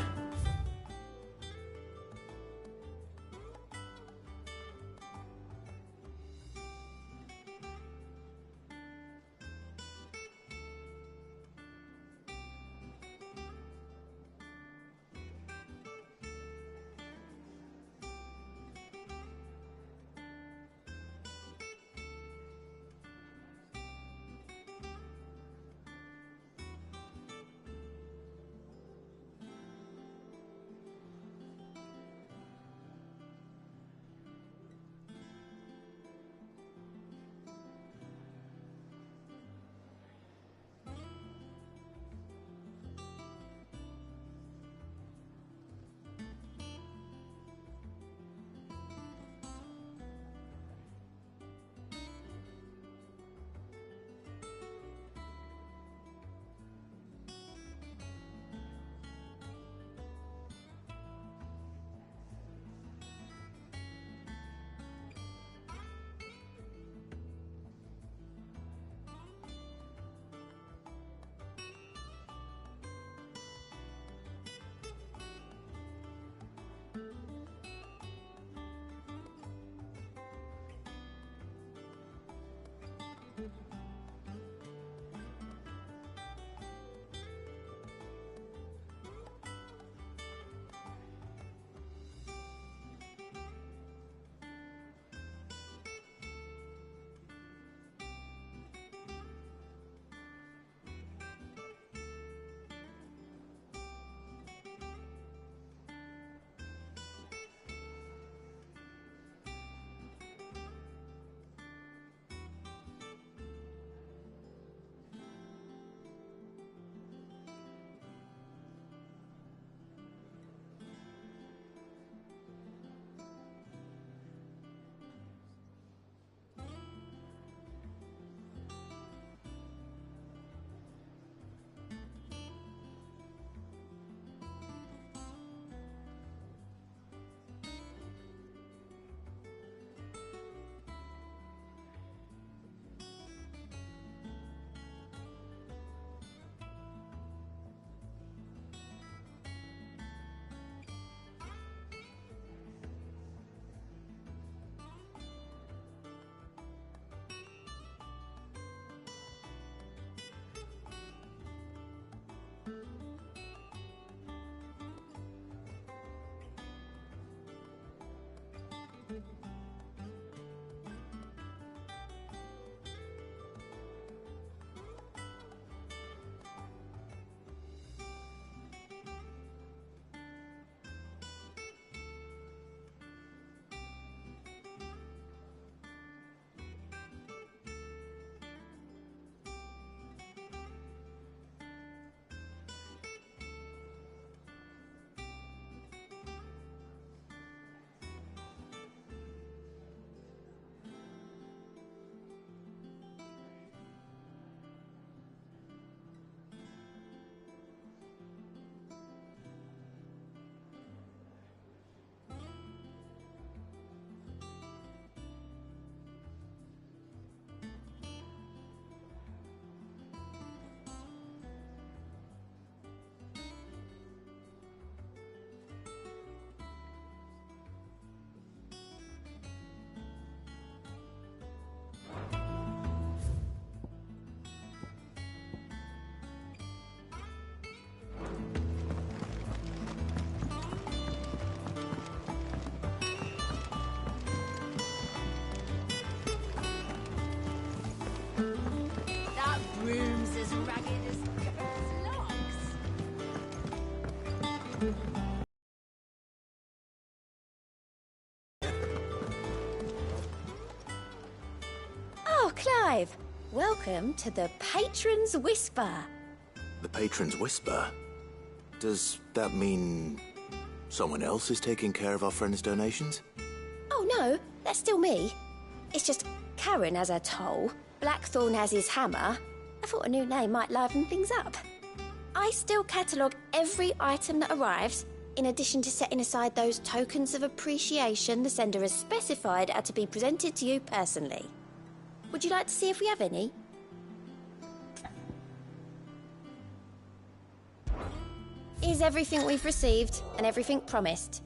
Oh, Clive! Welcome to the Patron's Whisper. The Patron's Whisper? Does that mean someone else is taking care of our friend's donations? Oh no, that's still me. It's just Karen has her toll, Blackthorn has his hammer. I thought a new name might liven things up. I still catalogue every item that arrives, in addition to setting aside those tokens of appreciation the sender has specified are to be presented to you personally. Would you like to see if we have any? Is everything we've received and everything promised.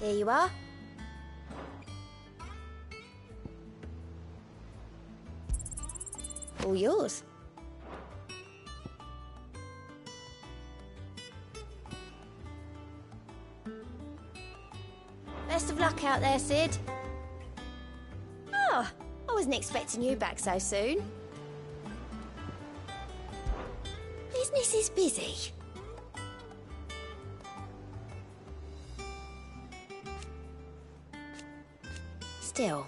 Here you are. All yours. Best of luck out there, Sid. Oh, I wasn't expecting you back so soon. Business is busy. Still.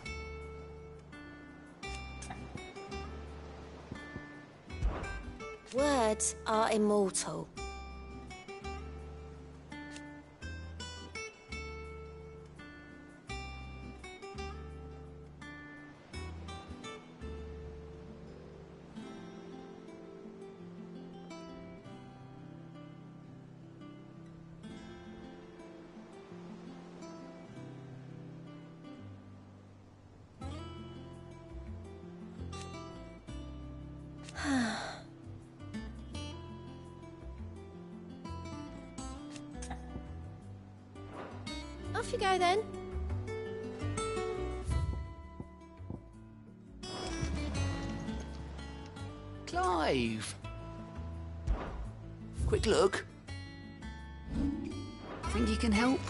Words are immortal. Off you go then. Clive! Quick look. Think you can help?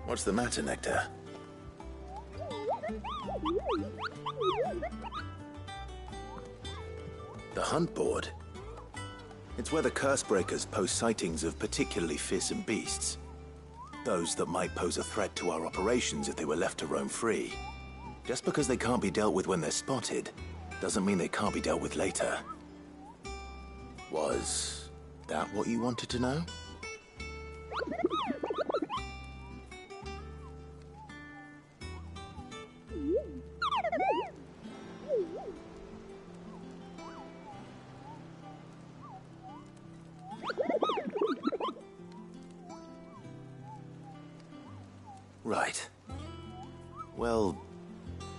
What's the matter, Nectar? The hunt board? It's where the Cursebreakers post sightings of particularly fearsome beasts. Those that might pose a threat to our operations if they were left to roam free. Just because they can't be dealt with when they're spotted, doesn't mean they can't be dealt with later. Was that what you wanted to know? Right. Well,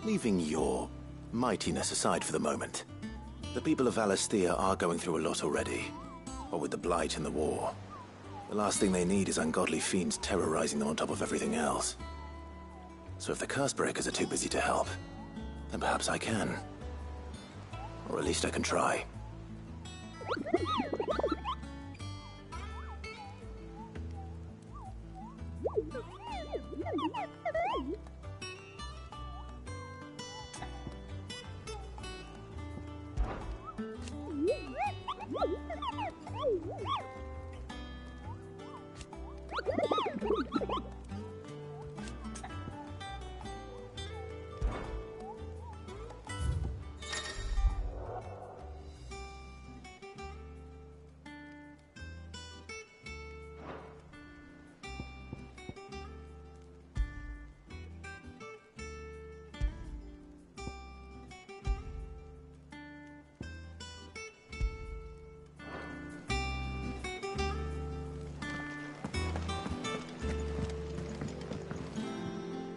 leaving your mightiness aside for the moment, the people of Valisthea are going through a lot already. What with the Blight and the war. The last thing they need is ungodly fiends terrorizing them on top of everything else. So if the Cursebreakers are too busy to help, then perhaps I can. Or at least I can try.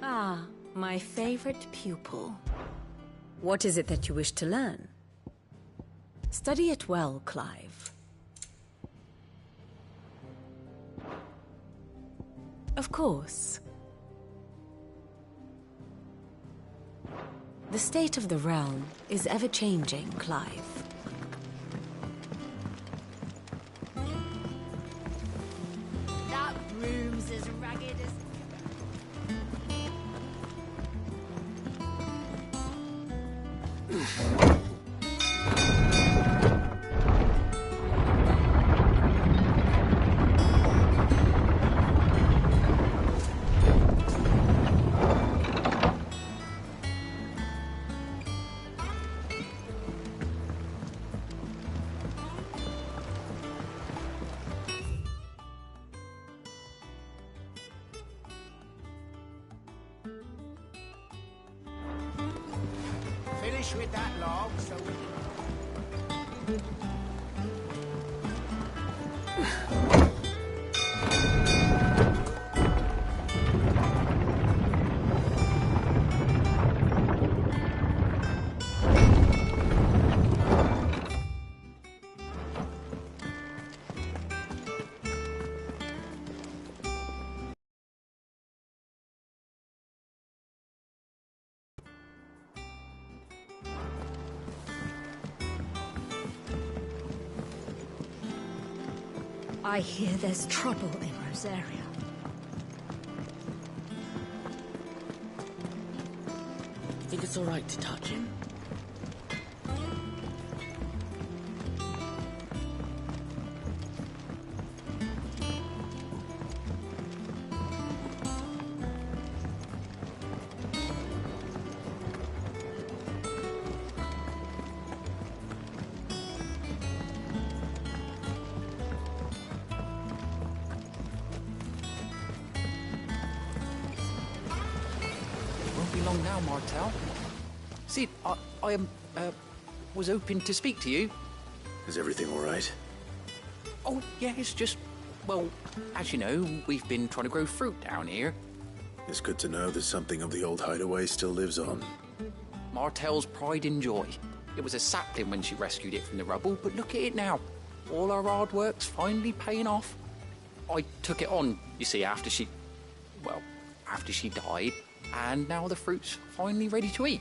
Ah, my favorite pupil. What is it that you wish to learn? Study it well, Clive. Of course. The state of the realm is ever-changing, Clive. That room's as ragged as... finish with that log so we I hear there's trouble in Rosaria. Think it's all right to touch him? Long now, Martel. See, I was hoping to speak to you. Is everything all right? Oh, yeah, it's just, well, as you know, we've been trying to grow fruit down here. It's good to know that something of the old hideaway still lives on. Martel's pride and joy. It was a sapling when she rescued it from the rubble, but look at it now. All our hard work's finally paying off. I took it on, you see, after she died. And now the fruit's finally ready to eat.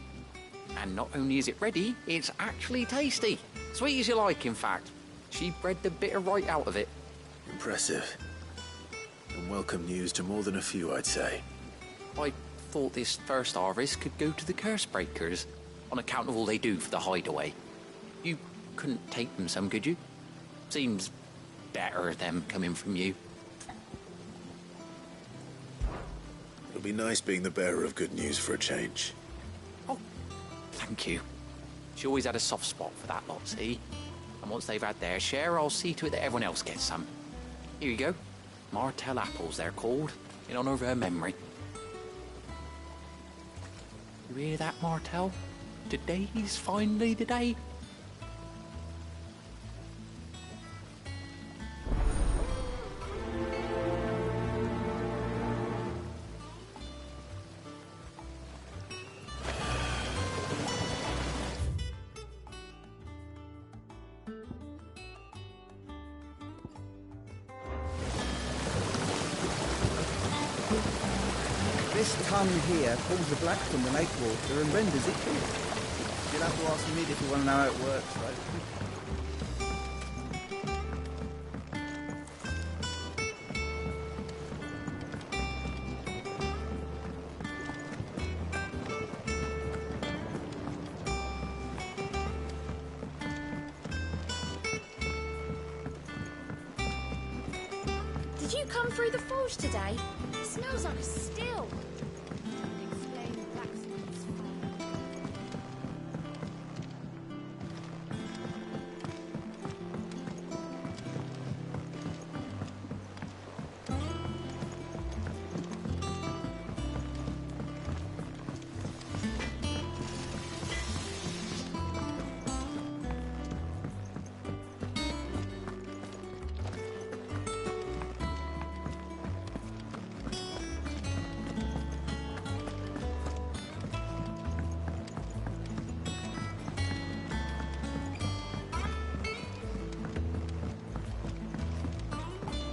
And not only is it ready, it's actually tasty. Sweet as you like, in fact. She bred the bitter right out of it. Impressive. And welcome news to more than a few, I'd say. I thought this first harvest could go to the curse breakers, on account of all they do for the hideaway. You couldn't take them some, could you? Seems better them coming from you. It'll be nice being the bearer of good news for a change. Oh, thank you. She always had a soft spot for that lot, see? And once they've had their share, I'll see to it that everyone else gets some. Here you go. Martel apples, they're called, in honor of her memory. You hear that, Martel? Today's finally the day. This tongue here pulls the black from the lake water and renders it pure. You'll have to ask me if you want to know how it works, though. Did you come through the forge today? It smells like a still. Explain the blacksmith's fire.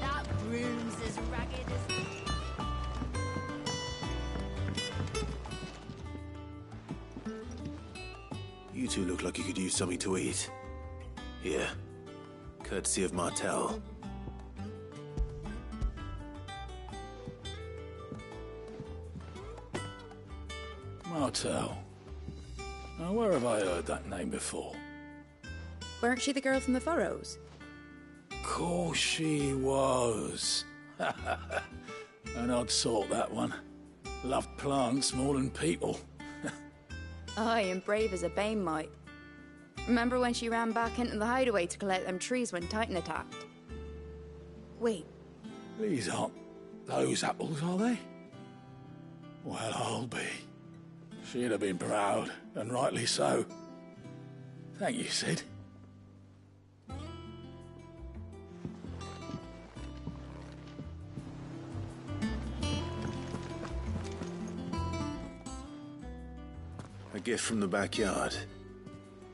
That broom's as ragged as... You two look like you could use something to eat. Here. Courtesy of Martel. Martel. Now, where have I heard that name before? Weren't she the girl from the Furrows? Course she was. An odd sort, that one. Loved plants more than people. Aye, and brave as a bane might. Remember when she ran back into the hideaway to collect them trees when Titan attacked? Wait, These aren't those apples, are they? Well, I'll be. She'd have been proud, and rightly so. Thank you, Sid. A gift from the backyard.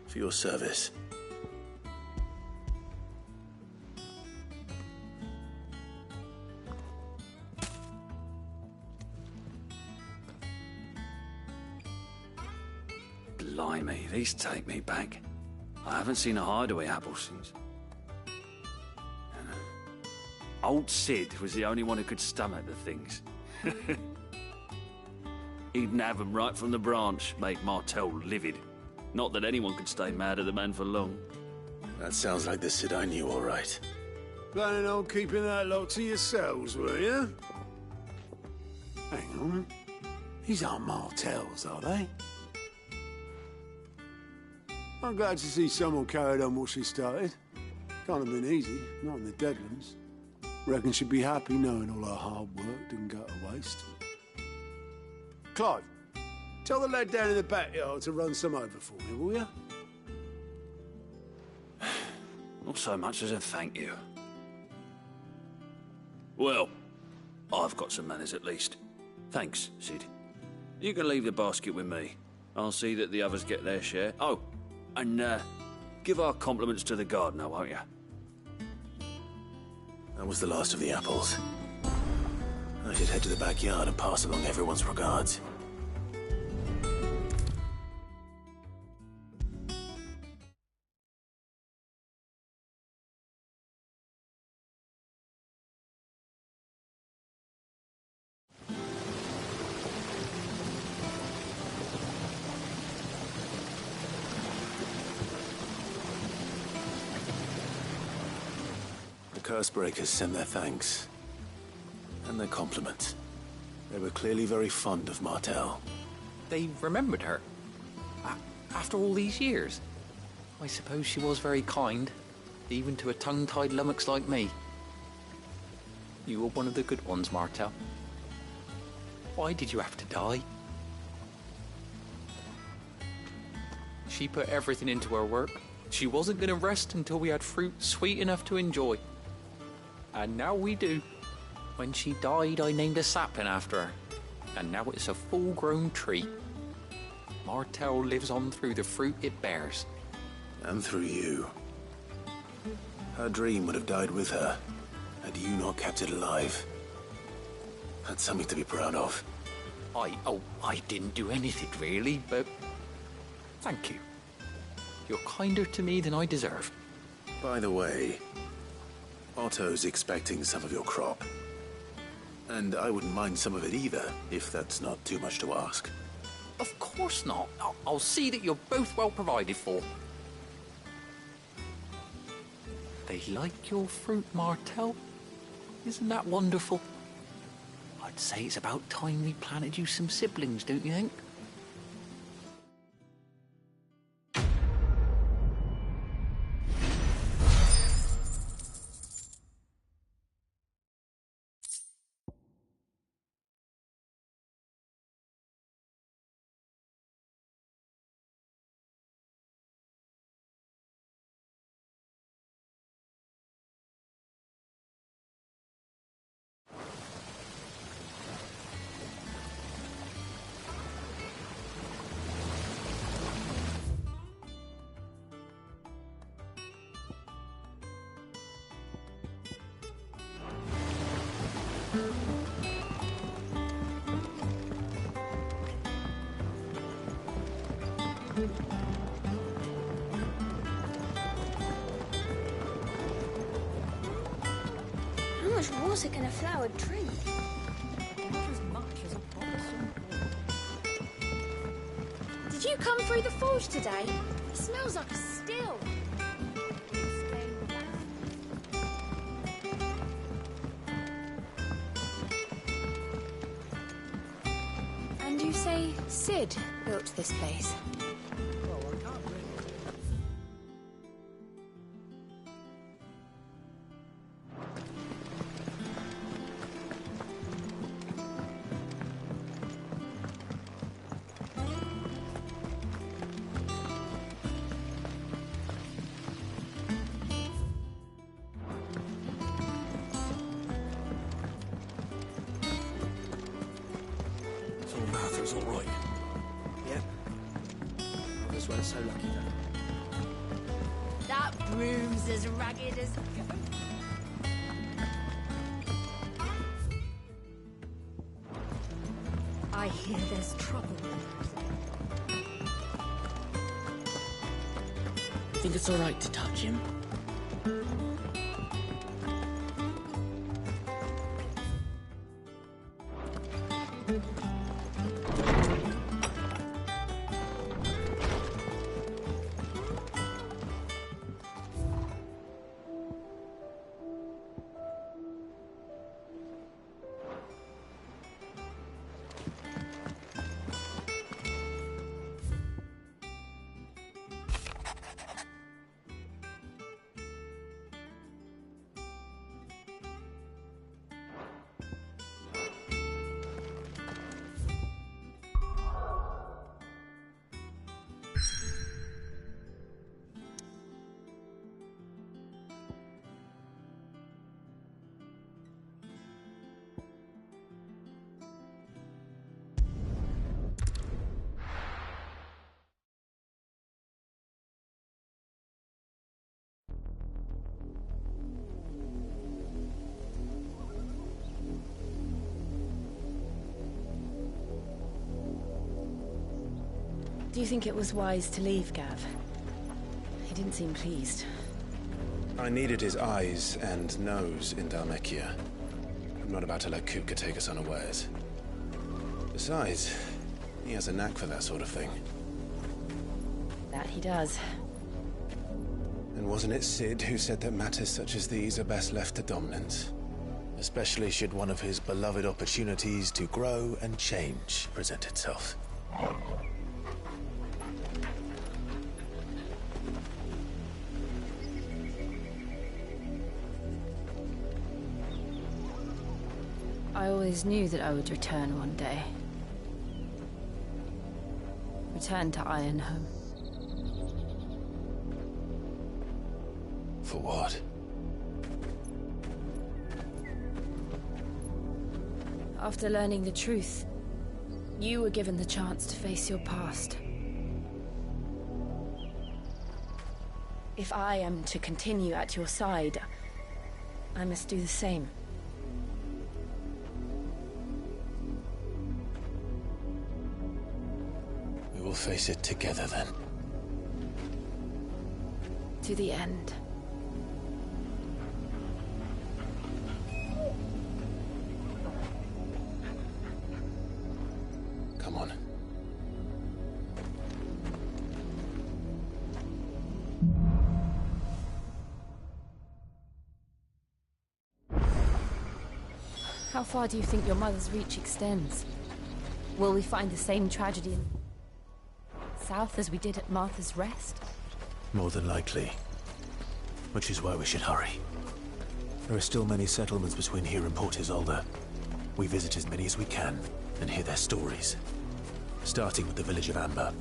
For your service. Blimey, these take me back. I haven't seen a hideaway apple since. Old Sid was the only one who could stomach the things. He'd nab them right from the branch, make Martell livid. Not that anyone could stay mad at the man for long. That sounds like the Sid I knew, all right. Planning on keeping that lot to yourselves, were you? Hang on. These aren't Martells, are they? I'm glad to see someone carried on what she started. Can't have been easy, not in the Deadlands. Reckon she'd be happy knowing all her hard work didn't go to waste. Clive, tell the lad down in the backyard to run some over for me, will you? Not so much as a thank you. Well, I've got some manners at least. Thanks, Sid. You can leave the basket with me. I'll see that the others get their share. Oh, and give our compliments to the gardener, won't you? That was the last of the apples. I should head to the backyard and pass along everyone's regards. The Cursebreakers sent their thanks. And their compliments. They were clearly very fond of Martell. They remembered her. After all these years. I suppose she was very kind, even to a tongue-tied lummox like me. You were one of the good ones, Martell. Why did you have to die? She put everything into her work. She wasn't going to rest until we had fruit sweet enough to enjoy. And now we do. When she died, I named a sapling after her. And now it's a full-grown tree. Martell lives on through the fruit it bears. And through you. Her dream would have died with her, had you not kept it alive. That's something to be proud of. I didn't do anything really, but thank you. You're kinder to me than I deserve. By the way, Otto's expecting some of your crop. And I wouldn't mind some of it either, if that's not too much to ask. Of course not. I'll see that you're both well provided for. They like your fruit, Martell. Isn't that wonderful? I'd say it's about time we planted you some siblings, don't you think? How much water can a flower drink? Not as much as a bothersome. Did you come through the forge today? It smells like a still. And you say Sid built this place? all right? Yep. Others weren't so lucky though. That broom's as ragged as go. I hear there's trouble. Think it's all right to touch him? Do you think it was wise to leave, Gav? He didn't seem pleased. I needed his eyes and nose in Dhalmekia. I'm not about to let Kupka take us unawares. Besides, he has a knack for that sort of thing. That he does. And wasn't it Sid who said that matters such as these are best left to dominance? Especially should one of his beloved opportunities to grow and change present itself. I always knew that I would return one day. Return to Ironhome. For what? After learning the truth, you were given the chance to face your past. If I am to continue at your side, I must do the same. We will face it together then. To the end. Come on. How far do you think your mother's reach extends? Will we find the same tragedy in south as we did at Martha's Rest? More than likely. Which is why we should hurry. There are still many settlements between here and Port Isolde. We visit as many as we can and hear their stories. Starting with the village of Amber.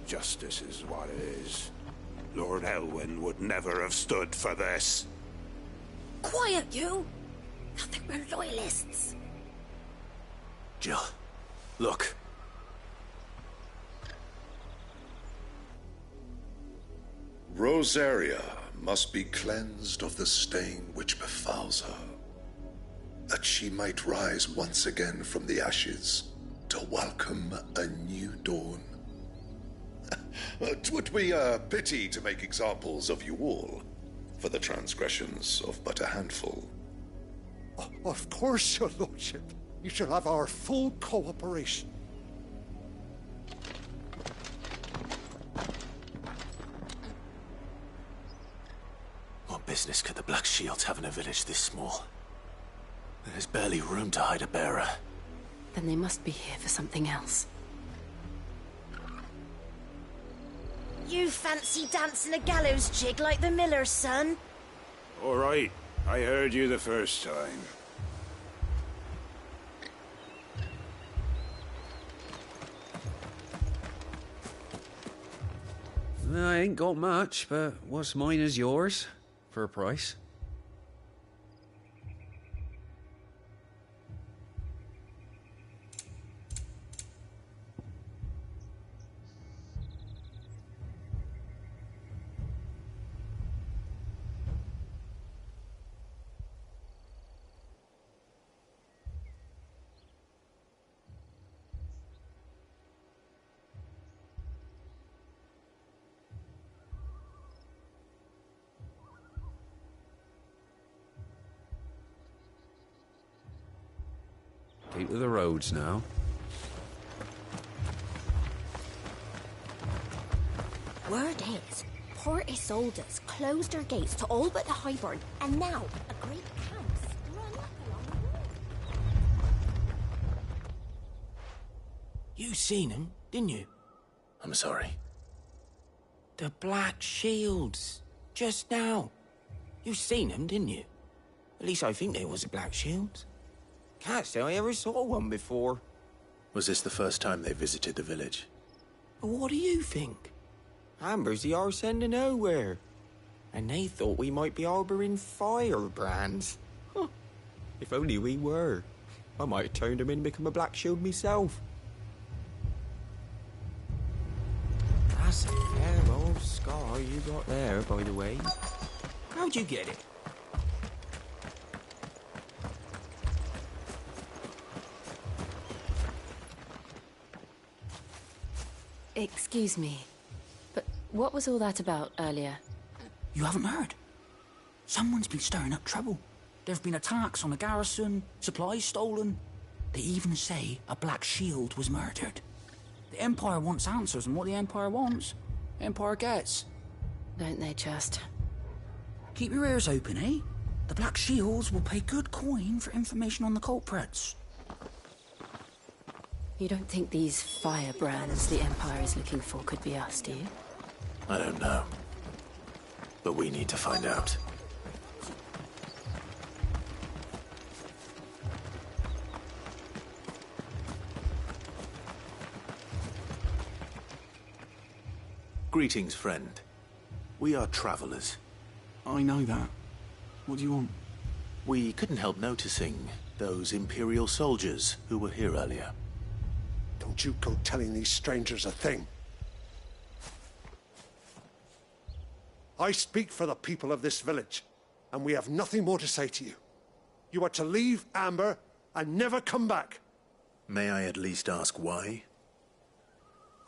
Justice is what it is. Lord Elwyn would never have stood for this. Quiet, you! Nothing but loyalists. Jill, look. Rosaria must be cleansed of the stain which befouls her, that she might rise once again from the ashes to welcome a new dawn. 'Twould be a pity to make examples of you all for the transgressions of but a handful. Of course, your lordship. You shall have our full cooperation. What business could the Black Shields have in a village this small? There's barely room to hide a bearer. Then they must be here for something else. You fancy dancing a gallows jig like the miller's son? All right, I heard you the first time. I ain't got much, but what's mine is yours, for a price. Keep to the roads now. Word is, Port Isolde's closed her gates to all but the Highborn, and now a great camp's sprung up along the road. You seen him, didn't you? I'm sorry. The Black Shields. Just now. You seen them, didn't you? At least I think they was the Black Shields. Can't say I ever saw one before. Was this the first time they visited the village? What do you think? Amber's the arse end of nowhere. And they thought we might be harbouring firebrands. Huh. If only we were. I might have turned them in and become a Black Shield myself. That's a fair old scar you got there, by the way. How'd you get it? Excuse me, but what was all that about earlier? You haven't heard? Someone's been stirring up trouble. There have been attacks on the garrison, supplies stolen. They even say a Black Shield was murdered. The Empire wants answers, and what the Empire wants, the Empire gets. Don't they just? Keep your ears open, eh? The Black Shields will pay good coin for information on the culprits. You don't think these firebrands the Empire is looking for could be us, do you? I don't know. But we need to find out. Greetings, friend. We are travelers. I know that. What do you want? We couldn't help noticing those Imperial soldiers who were here earlier. Don't you go telling these strangers a thing. I speak for the people of this village, and we have nothing more to say to you. You are to leave Amber and never come back. May I at least ask why?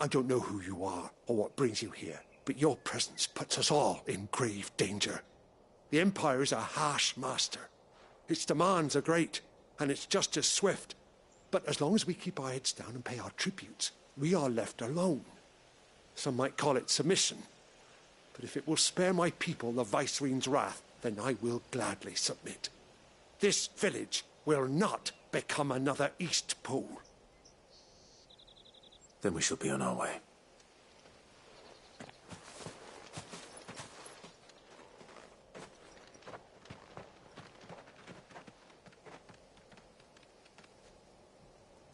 I don't know who you are or what brings you here, but your presence puts us all in grave danger. The Empire is a harsh master. Its demands are great, and its justice swift. But as long as we keep our heads down and pay our tributes, we are left alone. Some might call it submission. But if it will spare my people the Viceroy's wrath, then I will gladly submit. This village will not become another East Pole. Then we shall be on our way.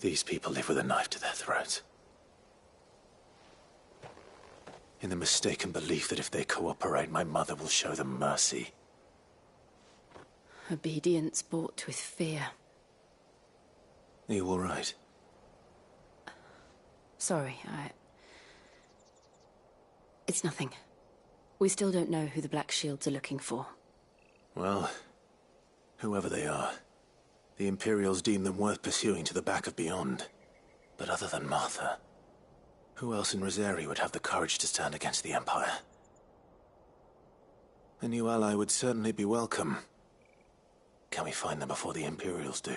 These people live with a knife to their throats. mistaken belief that if they cooperate, my mother will show them mercy. Obedience bought with fear. Are you all right? Sorry, It's nothing. We still don't know who the Black Shields are looking for. Well, whoever they are, the Imperials deem them worth pursuing to the back of beyond. But other than Martha, who else in Rosari would have the courage to stand against the Empire? A new ally would certainly be welcome. Can we find them before the Imperials do?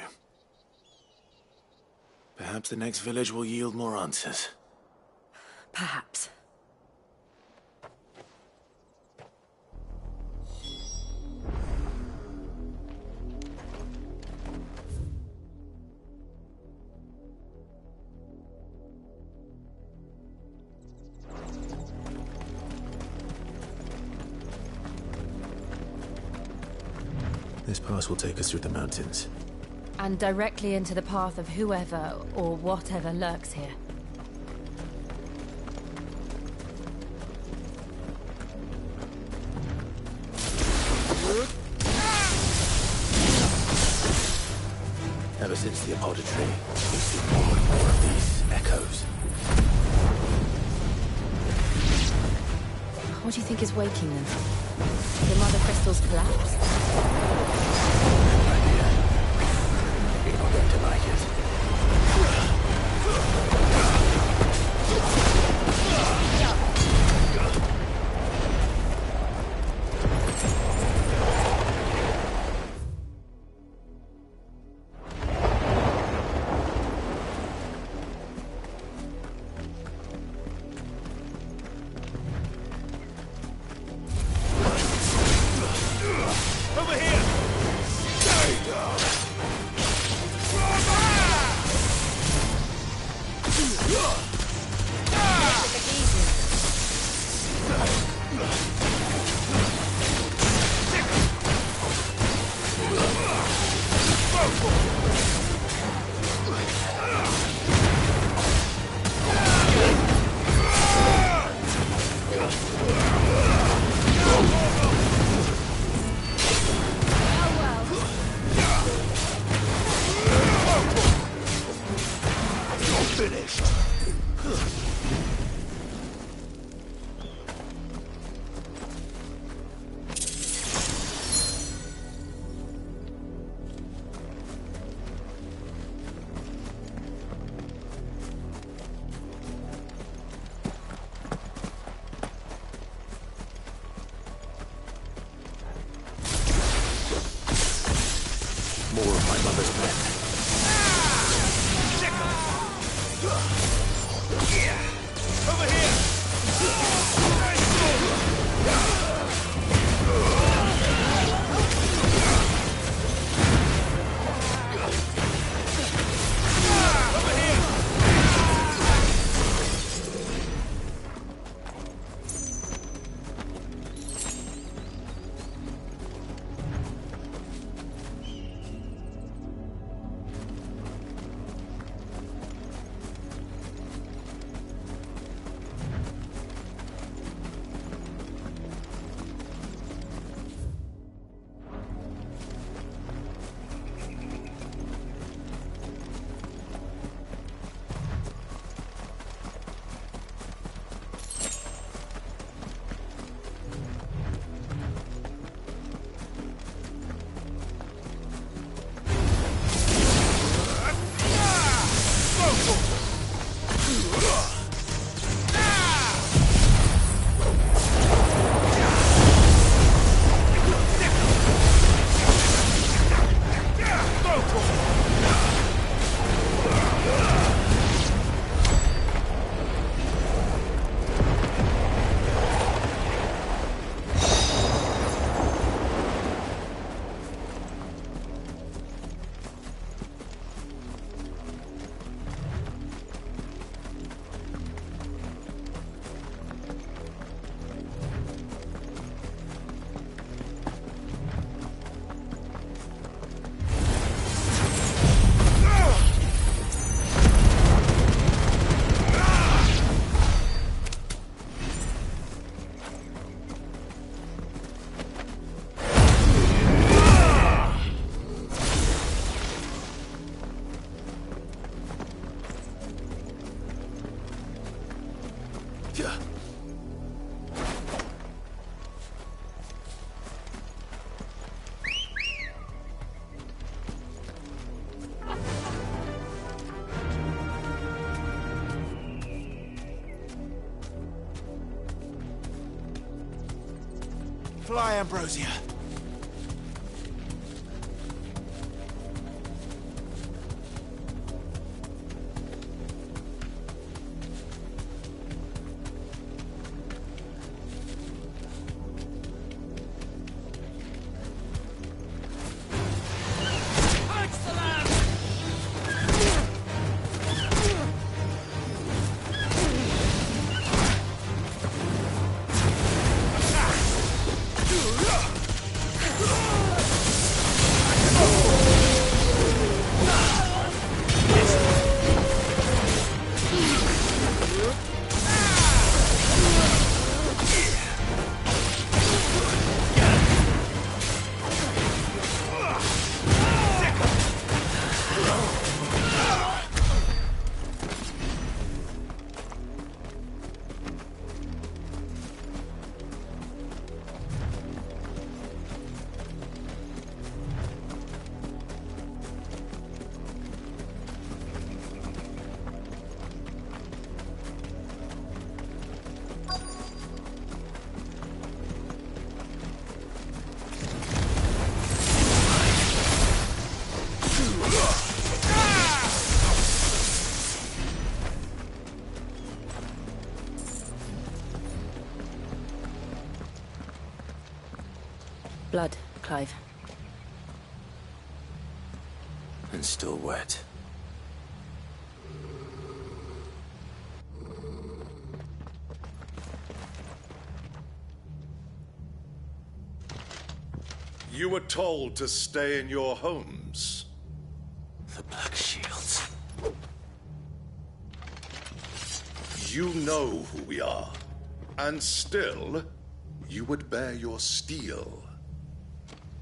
Perhaps the next village will yield more answers. Perhaps. This pass will take us through the mountains. And directly into the path of whoever or whatever lurks here. Ever since the apothecary, we've seen more and more of these echoes. What do you think is waking them? The mother crystal's collapse? No idea. You're not going to like it. More of my mother's men. Over here! Fly, Ambrosia. Blood, Clive. And still wet. You were told to stay in your homes. The Black Shields. You know who we are. And still, you would bear your steel.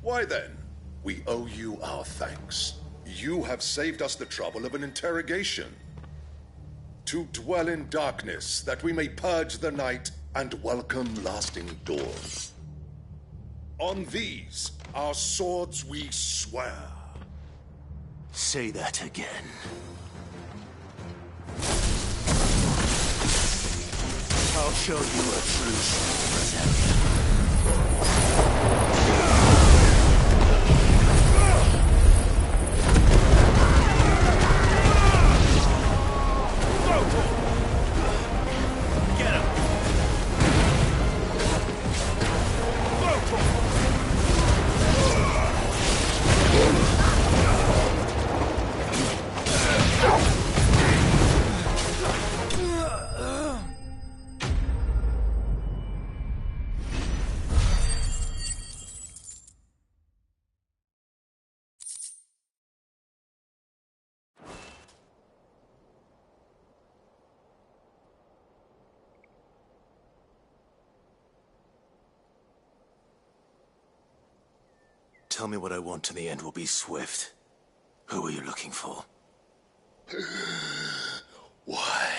Why then? We owe you our thanks. You have saved us the trouble of an interrogation. To dwell in darkness, that we may purge the night and welcome lasting dawn. On these, our swords we swear. Say that again. I'll show you a true sword. Tell me what I want and the end will be swift. Who are you looking for? Why,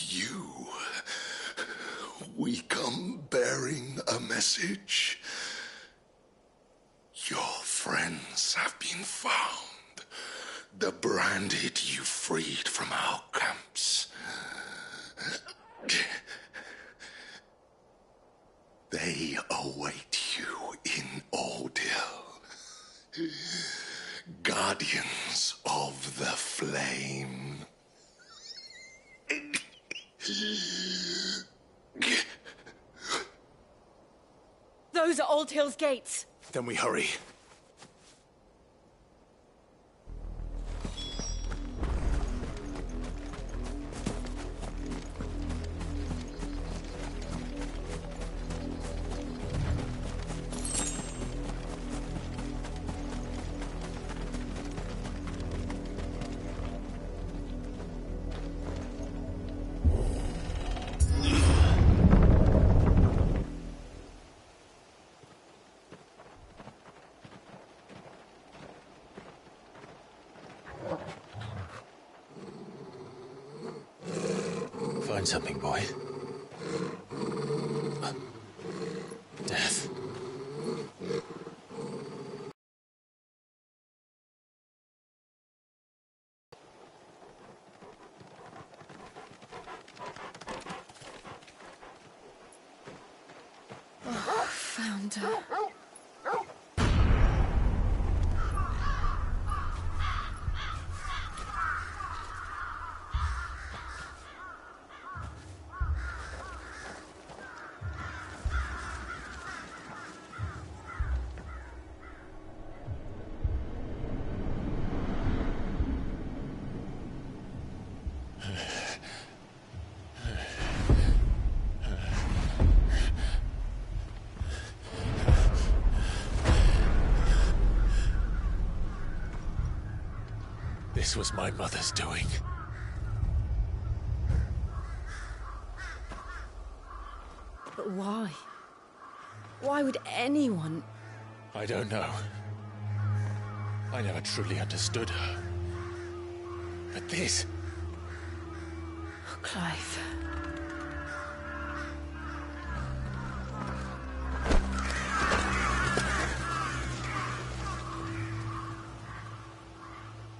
you. We come bearing a message. Your friends have been found. The branded you freed from our camps. They await you in Ordeal. Guardians of the Flame. Those are Old Hill's gates. Then we hurry. Find something, boy. Death. Oh, found And, This was my mother's doing. But why? Why would anyone... I don't know. I never truly understood her. But this... Oh, Clive.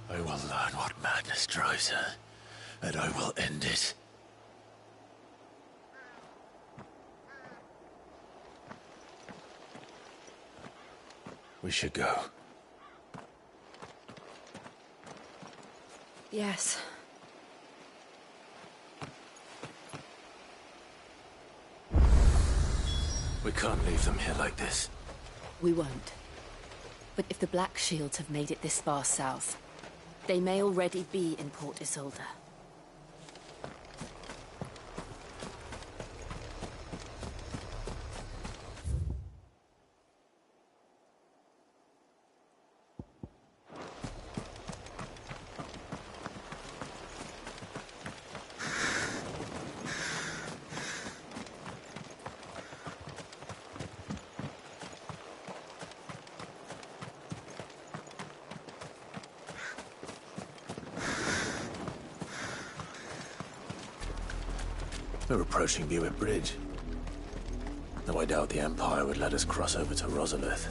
I will learn what madness drives her, and I will end it. We should go. Yes. We can't leave them here like this. We won't. But if the Black Shields have made it this far south, they may already be in Port Isolde. We're approaching Buick Bridge. Though I doubt the Empire would let us cross over to Rosalith.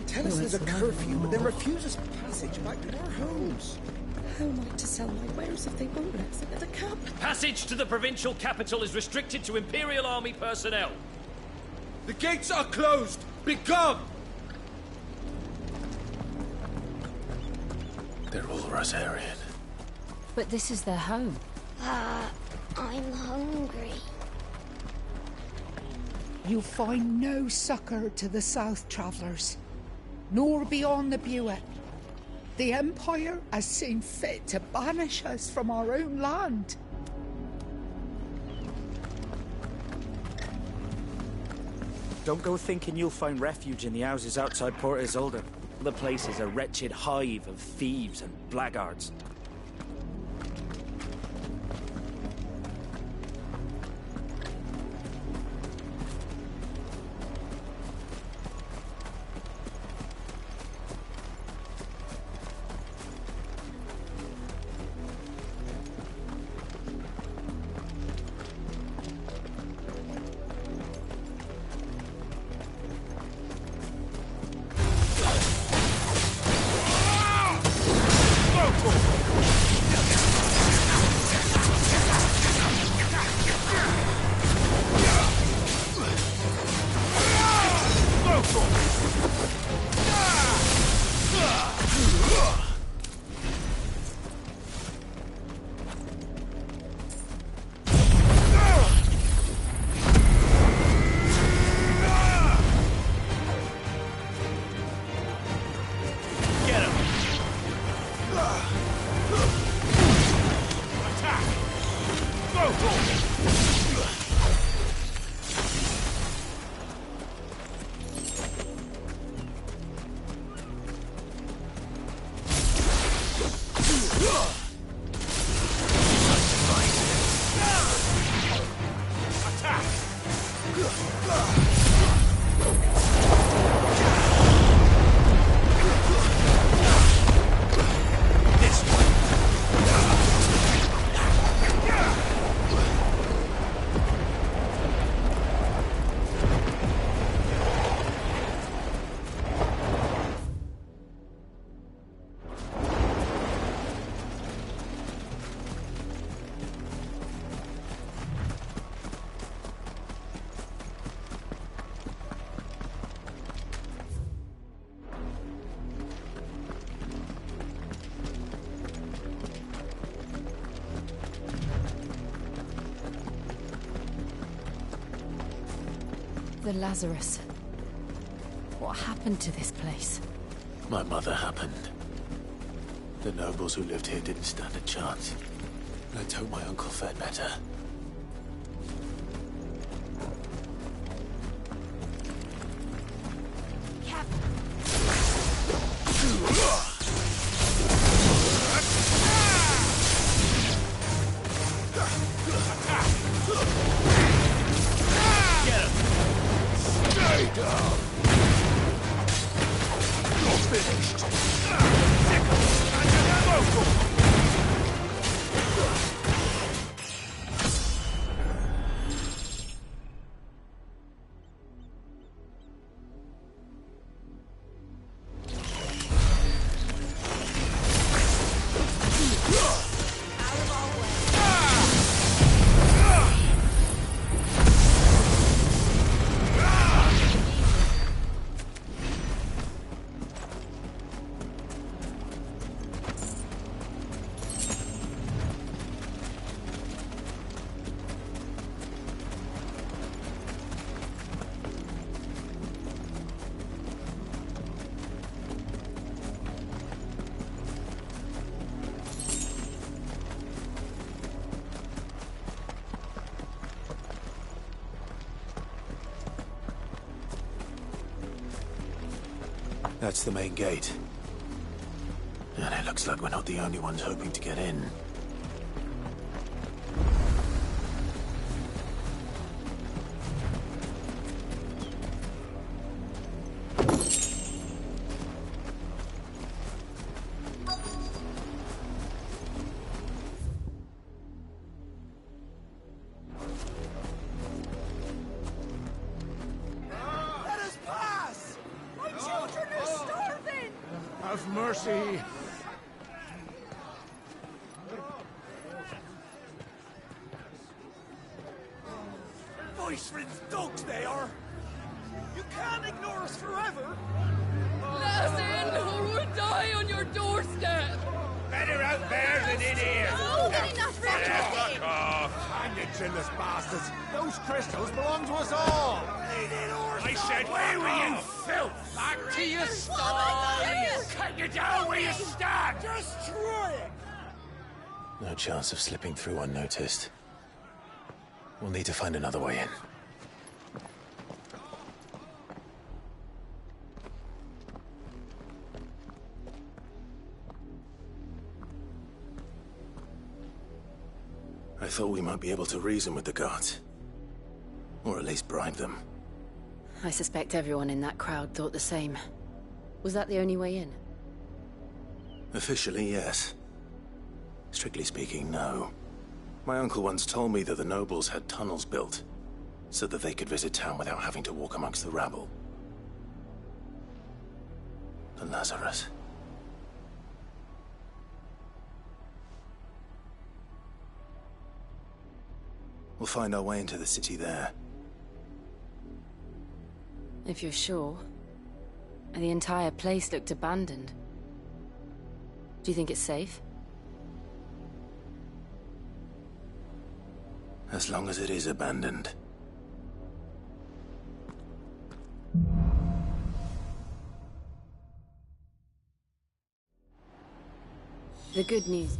Tell us there's a curfew, but then refuse us passage back to our homes. How am I to sell my wares if they won't let us into the camp? Passage to the provincial capital is restricted to Imperial Army personnel. The gates are closed! Begone! They're all Rosarian. But this is their home. I'm hungry. You find no succor to the South Travellers, nor beyond the Buet. The Empire has seen fit to banish us from our own land. Don't go thinking you'll find refuge in the houses outside Port Isolde. The place is a wretched hive of thieves and blackguards. The Lazarus. What happened to this place? My mother happened. The nobles who lived here didn't stand a chance. Let's hope my uncle fared better. That's the main gate. And it looks like we're not the only ones hoping to get in. Mercy! Voice-ridden dogs they are! You can't ignore us forever! Let us in, or we'll die on your doorstep! Better out there than in here! Oh, good enough for everything! Fuck off! Hang it, chinless bastards! Those crystals belong to us all! I said, away with you, filth! Back to your sties! Cut you down where you stand! Destroy it! No chance of slipping through unnoticed. We'll need to find another way in. I thought we might be able to reason with the guards. Or at least bribe them. I suspect everyone in that crowd thought the same. Was that the only way in? Officially, yes. Strictly speaking, no. My uncle once told me that the nobles had tunnels built, so that they could visit town without having to walk amongst the rabble. The Lazarus. We'll find our way into the city there. If you're sure. The entire place looked abandoned. Do you think it's safe? As long as it is abandoned. The good news.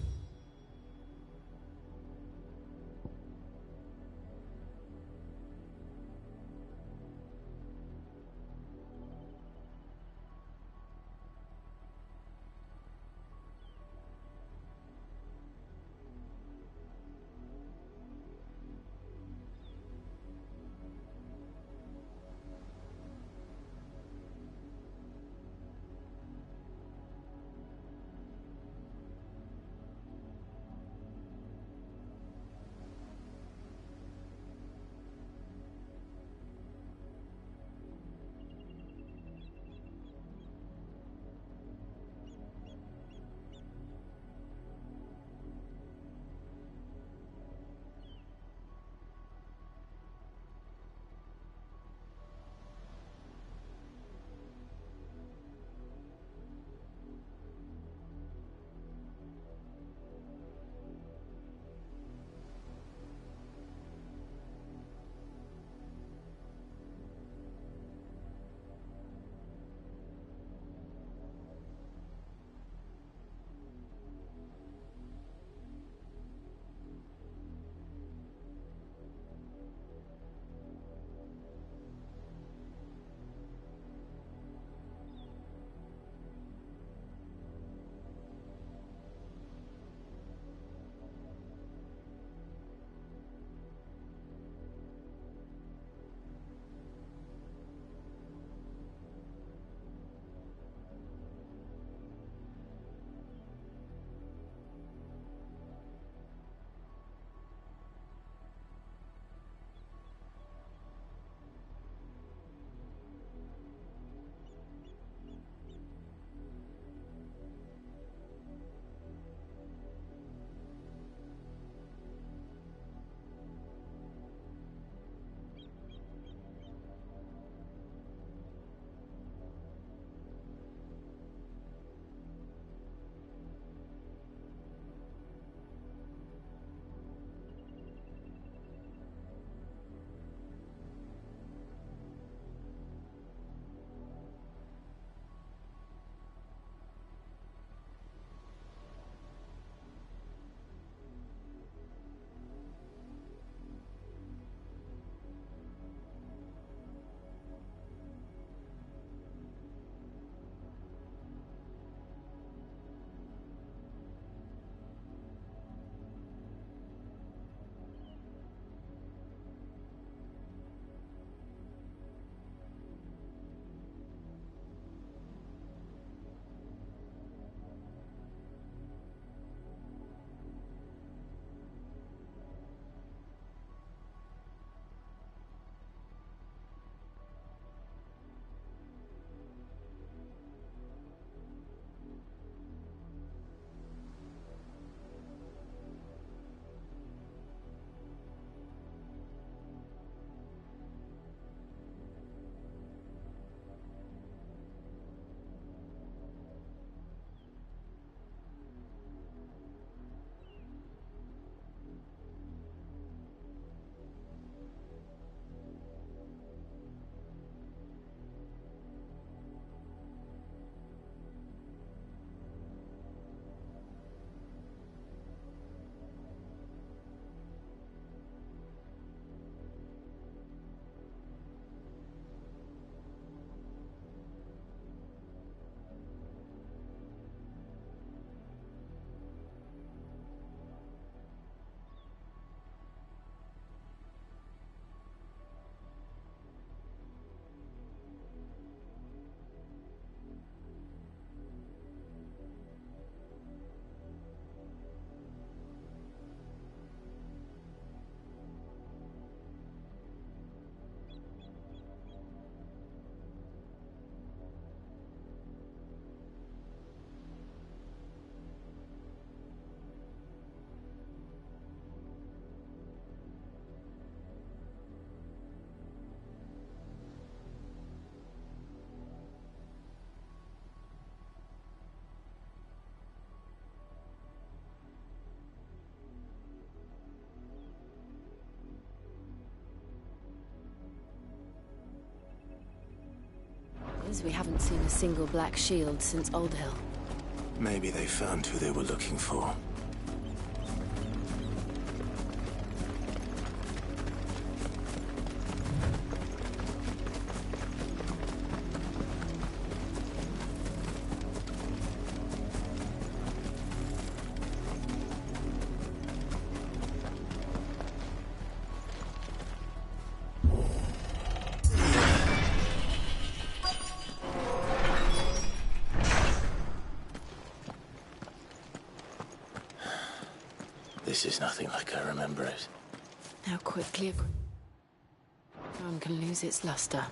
Seems we haven't seen a single black shield since Old Hill. Maybe they found who they were looking for. This is nothing like I remember it. How quickly a crown can lose its luster.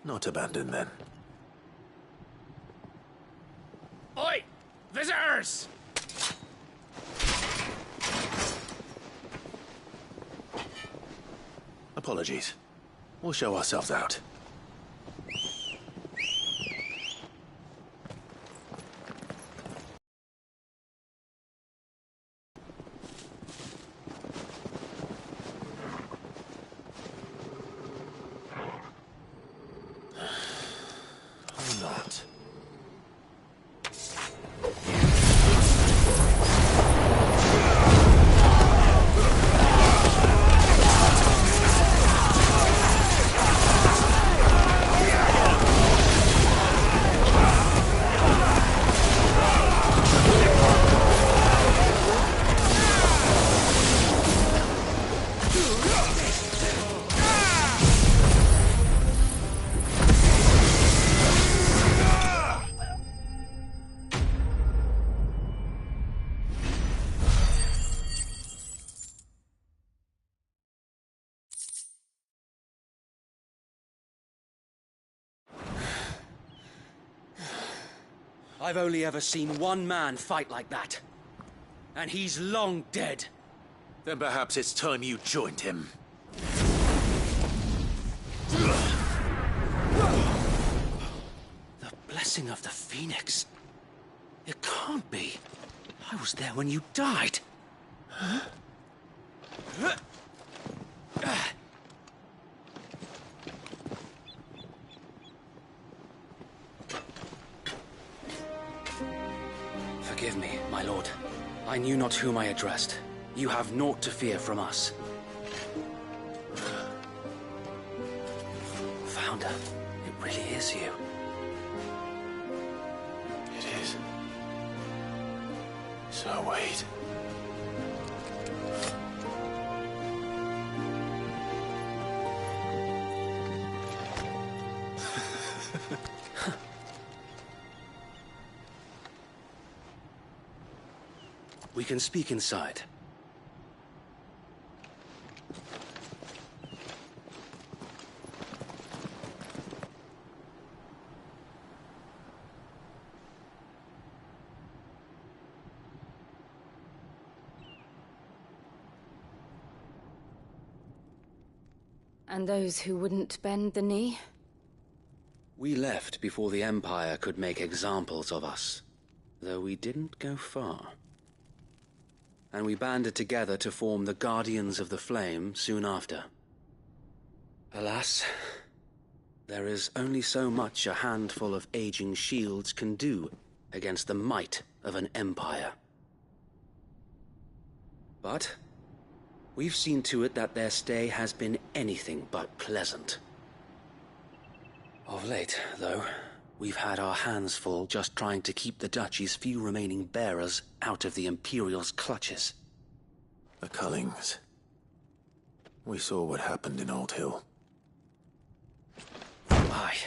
Not abandoned, then. Oi! Visitors! Apologies. We'll show ourselves out. Or not. I've only ever seen one man fight like that. And he's long dead. Then perhaps it's time you joined him. The blessing of the Phoenix. It can't be. I was there when you died. Huh? Forgive me, my lord. I knew not whom I addressed. You have naught to fear from us. Founder, it really is you. It is. So wait. We can speak inside. And those who wouldn't bend the knee? We left before the Empire could make examples of us, though we didn't go far. And we banded together to form the Guardians of the Flame soon after. Alas, there is only so much a handful of aging shields can do against the might of an empire. But we've seen to it that their stay has been anything but pleasant. Of late, though, we've had our hands full just trying to keep the Duchy's few remaining bearers out of the Imperial's clutches. The Cullings. We saw what happened in Old Hill. Aye.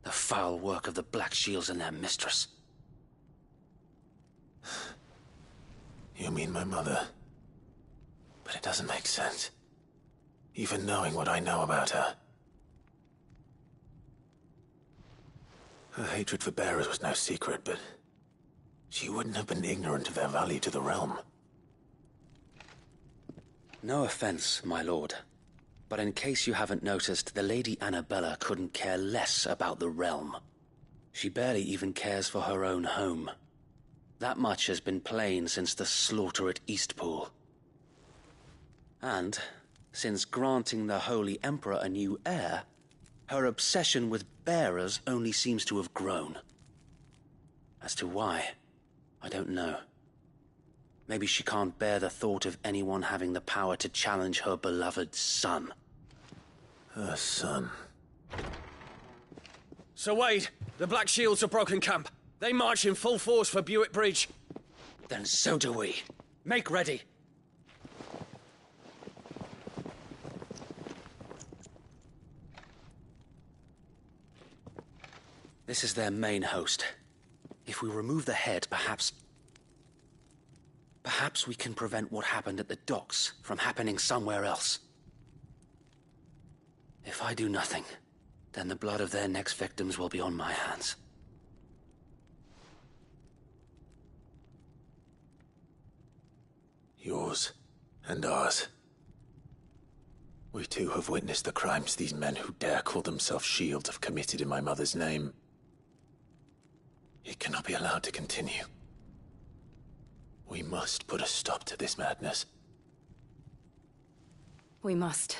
The foul work of the Black Shields and their mistress. You mean my mother? But it doesn't make sense. Even knowing what I know about her. Her hatred for bearers was no secret, but she wouldn't have been ignorant of their value to the realm. No offense, my lord, but in case you haven't noticed, the Lady Annabella couldn't care less about the realm. She barely even cares for her own home. That much has been plain since the slaughter at Eastpool. And, since granting the Holy Emperor a new heir, her obsession with bearers only seems to have grown. As to why, I don't know. Maybe she can't bear the thought of anyone having the power to challenge her beloved son. Her son. Sir Wade, the Black Shields have broken camp. They march in full force for Buick Bridge. Then so do we. Make ready. This is their main host. If we remove the head, perhaps we can prevent what happened at the docks from happening somewhere else. If I do nothing, then the blood of their next victims will be on my hands. Yours and ours. We too have witnessed the crimes these men who dare call themselves Shield have committed in my mother's name. It cannot be allowed to continue. We must put a stop to this madness. We must.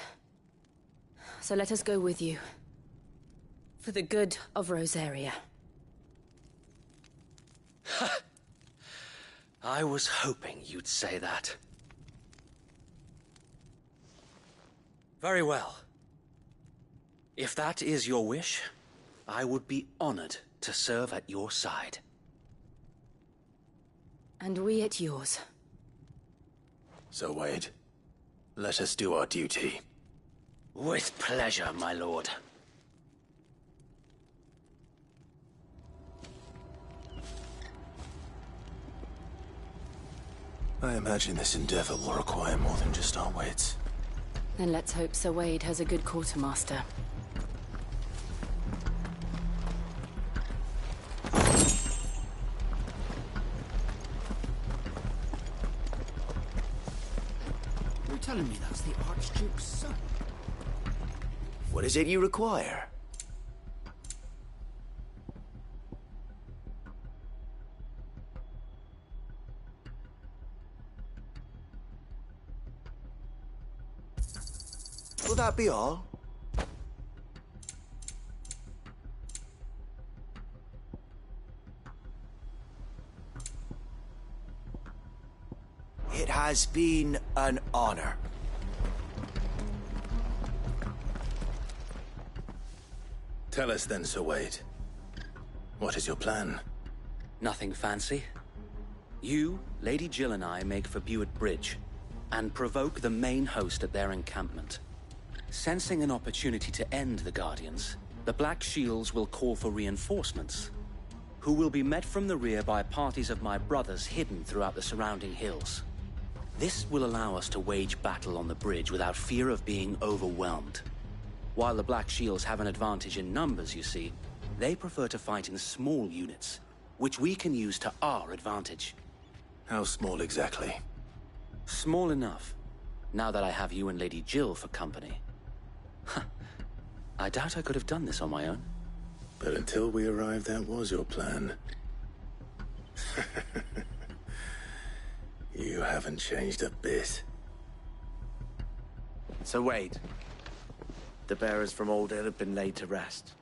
So let us go with you. For the good of Rosaria. I was hoping you'd say that. Very well. If that is your wish, I would be honored to serve at your side. And we at yours. So, Wade, let us do our duty. With pleasure, my lord. I imagine this endeavor will require more than just our wits. Then let's hope Sir Wade has a good quartermaster. You're telling me that's the Archduke's son? What is it you require? Will that be all? It has been an honor. Tell us then, Sir Wade. What is your plan? Nothing fancy. You, Lady Jill and I make for Buick Bridge, and provoke the main host at their encampment. Sensing an opportunity to end the Guardians, the Black Shields will call for reinforcements, who will be met from the rear by parties of my brothers hidden throughout the surrounding hills. This will allow us to wage battle on the bridge without fear of being overwhelmed. While the Black Shields have an advantage in numbers, you see, they prefer to fight in small units, which we can use to our advantage. How small exactly? Small enough, now that I have you and Lady Jill for company. I doubt I could have done this on my own. But until we arrived, that was your plan. You haven't changed a bit. So Wade, the bearers from Old Hill have been laid to rest.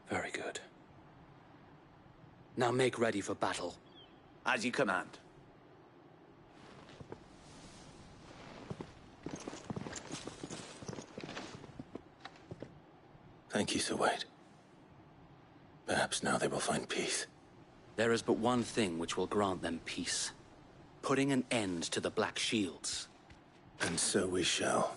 Very good. Now make ready for battle. As you command. Thank you, Sir Wade. Perhaps now they will find peace. There is but one thing which will grant them peace. Putting an end to the Black Shields. And so we shall.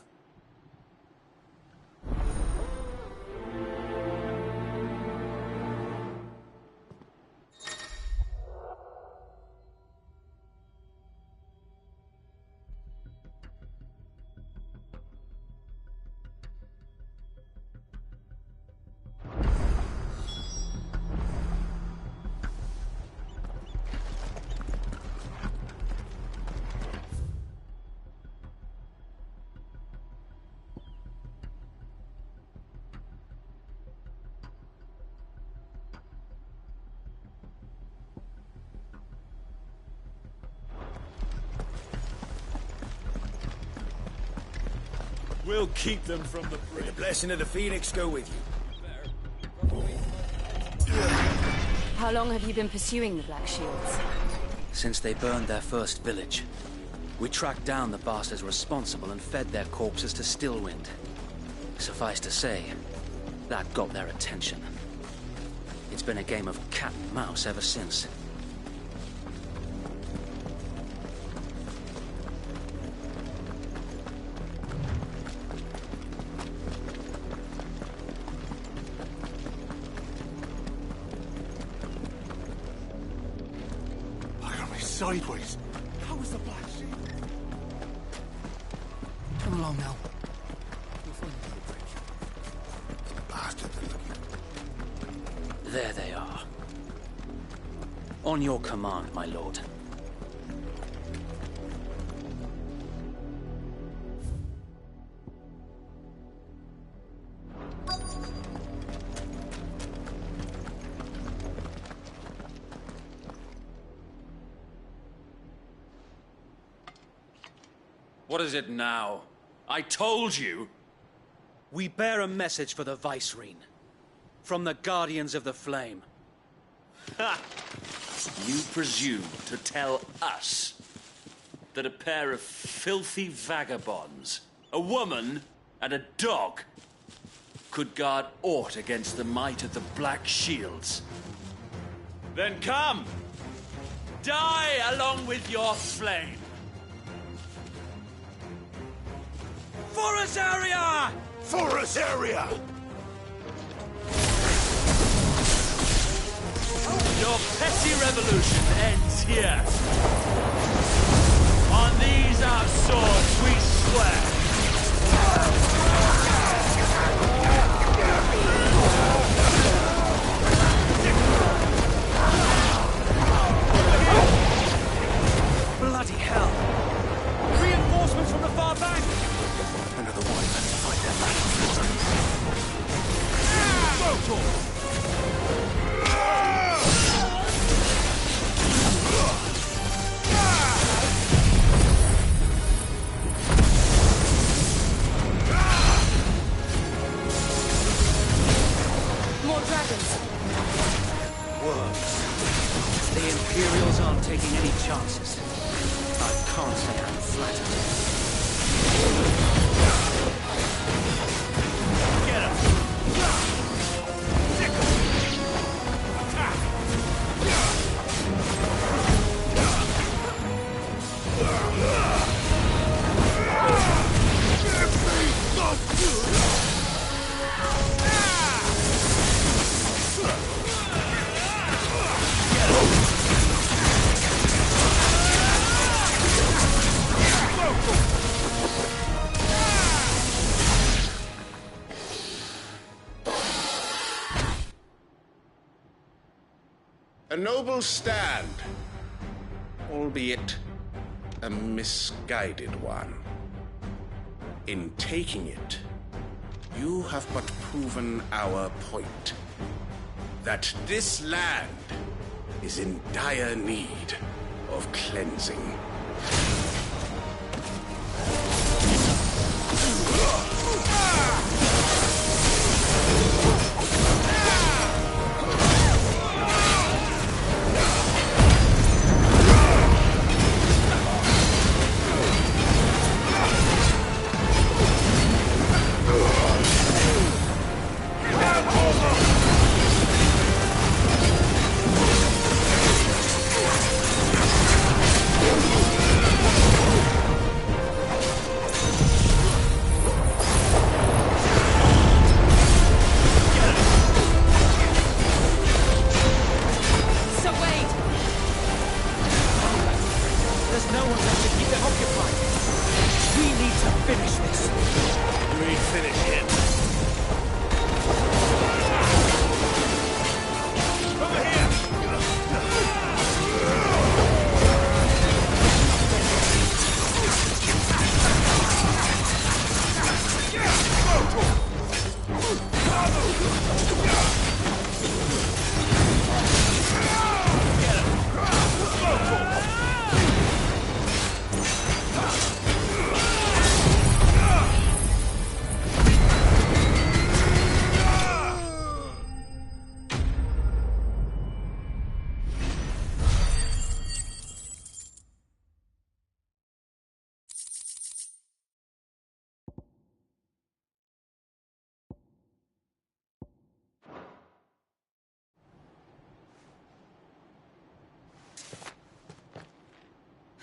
We'll keep them from the bridge. May the blessing of the Phoenix go with you. How long have you been pursuing the Black Shields? Since they burned their first village. We tracked down the bastards responsible and fed their corpses to Stillwind. Suffice to say, that got their attention. It's been a game of cat and mouse ever since. Look at me sideways. How was the Black Sheep? Come along now. There they are. On your command, my lord. What is it now? I told you! We bear a message for the Vicereine. From the Guardians of the Flame. Ha! You presume to tell us that a pair of filthy vagabonds, a woman and a dog, could guard aught against the might of the Black Shields? Then come! Die along with your flame! For Azaria! For Azaria! Your petty revolution ends here. On these our swords we swear. Bloody hell! Reinforcements from the far bank! Another one. Fight that man. More dragons. Worms. The Imperials aren't taking any chances. I can't say I'm flattered. Get him! Attack! A noble stand, albeit a misguided one. In taking it, you have but proven our point. That this land is in dire need of cleansing.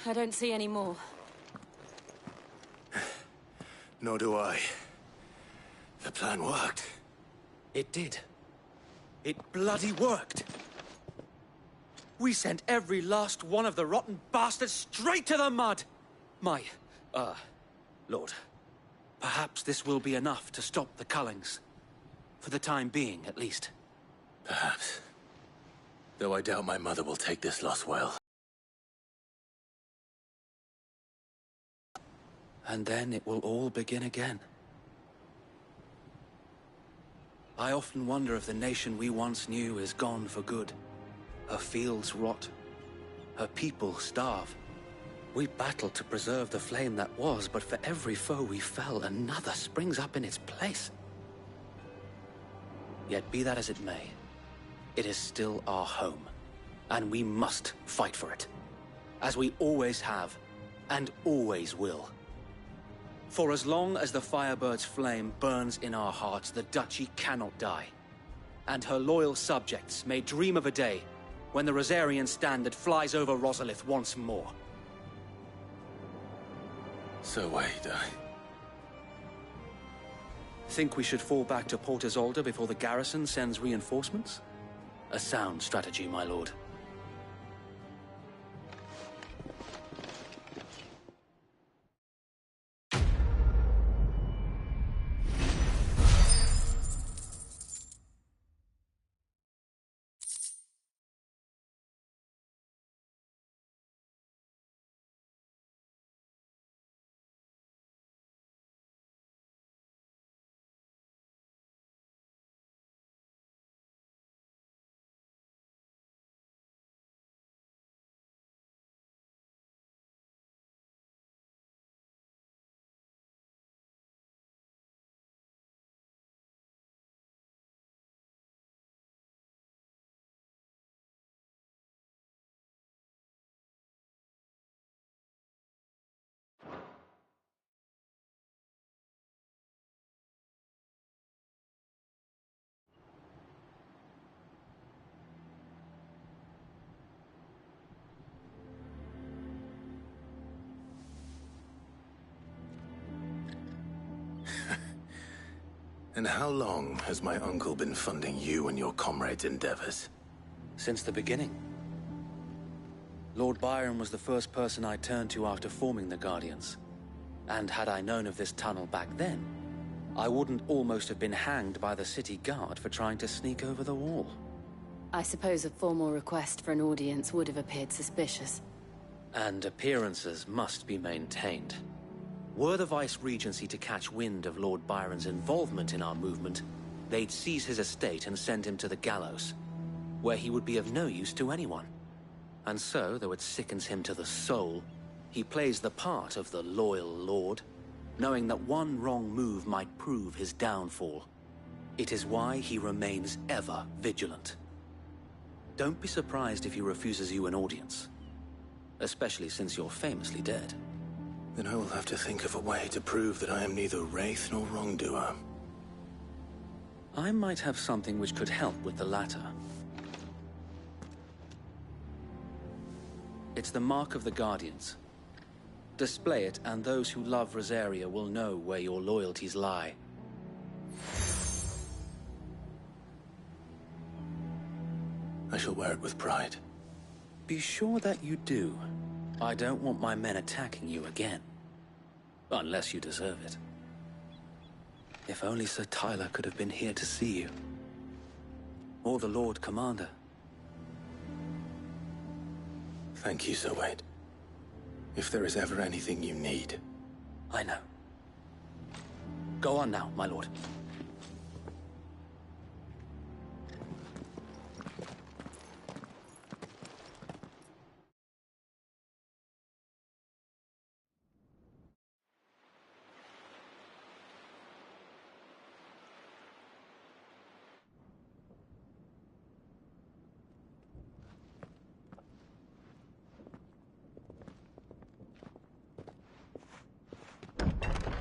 I don't see any more. Nor do I. The plan worked. It did. It bloody worked. We sent every last one of the rotten bastards straight to the mud! Lord, perhaps this will be enough to stop the Cullings. For the time being, at least. Perhaps. Though I doubt my mother will take this loss well. And then it will all begin again. I often wonder if the nation we once knew is gone for good. Her fields rot. Her people starve. We battled to preserve the flame that was, but for every foe we fell, another springs up in its place. Yet be that as it may, it is still our home, and we must fight for it, as we always have, and always will. For as long as the Firebird's flame burns in our hearts, the Duchy cannot die, and her loyal subjects may dream of a day when the Rosarian standard flies over Rosalith once more. So wait, Think we should fall back to Port Isolde before the garrison sends reinforcements? A sound strategy, my lord. And how long has my uncle been funding you and your comrades' endeavors? Since the beginning. Lord Byron was the first person I turned to after forming the Guardians. And had I known of this tunnel back then, I wouldn't almost have been hanged by the city guard for trying to sneak over the wall. I suppose a formal request for an audience would have appeared suspicious. And appearances must be maintained. Were the Vice-Regency to catch wind of Lord Byron's involvement in our movement, they'd seize his estate and send him to the gallows, where he would be of no use to anyone. And so, though it sickens him to the soul, he plays the part of the loyal lord, knowing that one wrong move might prove his downfall. It is why he remains ever vigilant. Don't be surprised if he refuses you an audience, especially since you're famously dead. Then I will have to think of a way to prove that I am neither wraith nor wrongdoer. I might have something which could help with the latter. It's the mark of the Guardians. Display it, and those who love Rosaria will know where your loyalties lie. I shall wear it with pride. Be sure that you do. I don't want my men attacking you again. Unless you deserve it. If only Sir Tyler could have been here to see you. Or the Lord Commander. Thank you, Sir Wade. If there is ever anything you need. I know. Go on now, my lord.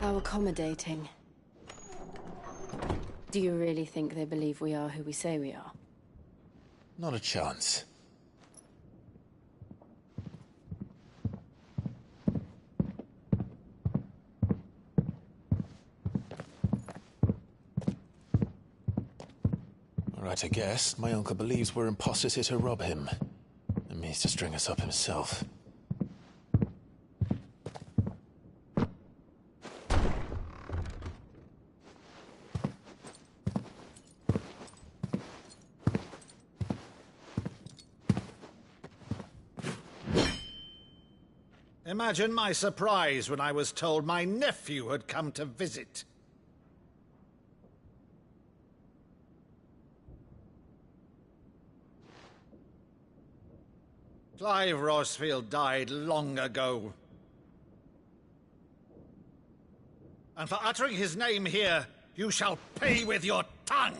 How accommodating. Do you really think they believe we are who we say we are? Not a chance. Right, I guess. My uncle believes we're imposters here to rob him. And means to string us up himself. Imagine my surprise when I was told my nephew had come to visit. Clive Rosfield died long ago. And for uttering his name here, you shall pay with your tongue!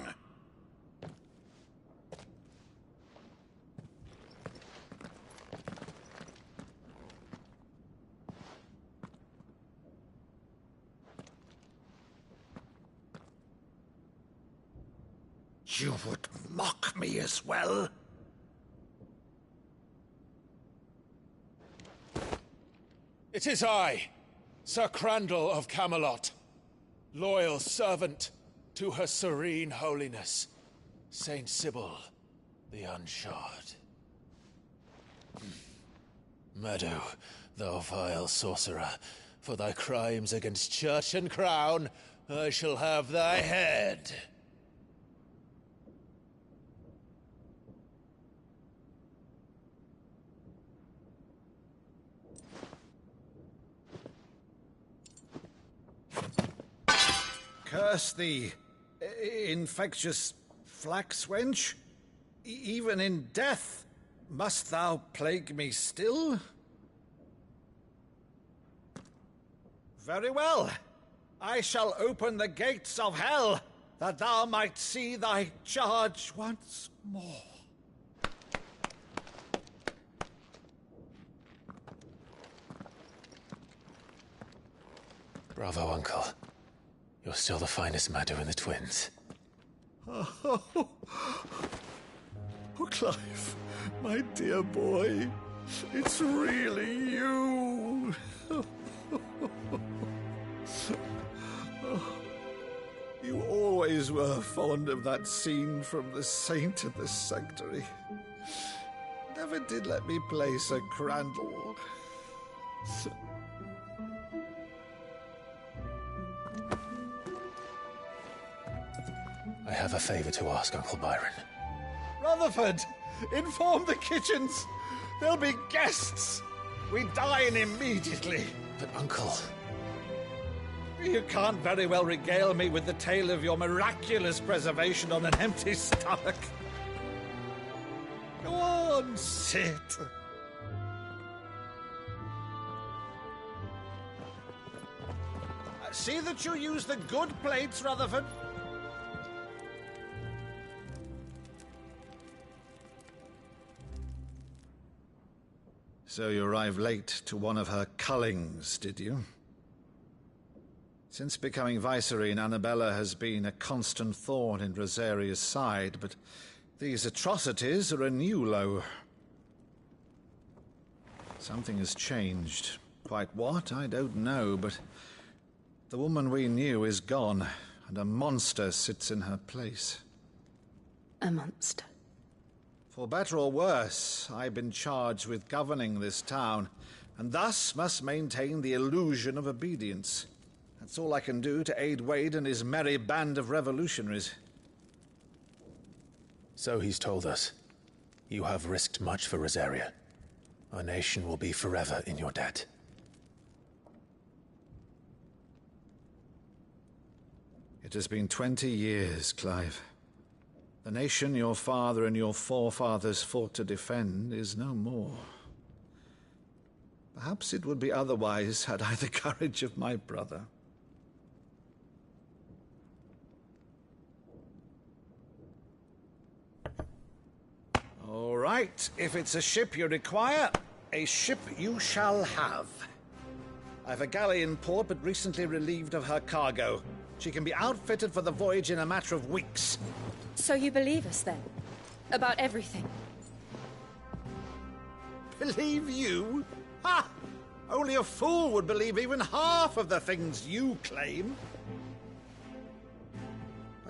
You would mock me as well? It is I, Sir Crandall of Camelot, loyal servant to Her Serene Holiness, Saint Sybil the Unshod. Meadow, thou vile sorcerer, for thy crimes against church and crown, I shall have thy head. Curse thee, infectious flax wench. Even in death, must thou plague me still? Very well. I shall open the gates of hell, that thou might see thy charge once more. Bravo, Uncle. You're still the finest Maddo in the twins. Oh, Clive, my dear boy, it's really you. You always were fond of that scene from The Saint of the Sanctuary. Never did let me play Sir Crandall. I have a favor to ask, Uncle Byron. Rutherford, inform the kitchens. There'll be guests. We dine immediately. But, Uncle... You can't very well regale me with the tale of your miraculous preservation on an empty stomach. Go on, sit. See that you use the good plates, Rutherford. So you arrived late to one of her cullings, did you? Since becoming Vicereine, Annabella has been a constant thorn in Rosaria's side, but these atrocities are a new low. Something has changed. Quite what, I don't know, but the woman we knew is gone, and a monster sits in her place. A monster? For better or worse, I've been charged with governing this town, and thus must maintain the illusion of obedience. That's all I can do to aid Wade and his merry band of revolutionaries. So he's told us. You have risked much for Rosaria. Our nation will be forever in your debt. It has been 20 years, Clive. The nation your father and your forefathers fought to defend is no more. Perhaps it would be otherwise had I the courage of my brother. All right, if it's a ship you require, a ship you shall have. I've a galley in port, but recently relieved of her cargo. She can be outfitted for the voyage in a matter of weeks. So you believe us, then? About everything? Believe you? Ha! Only a fool would believe even half of the things you claim.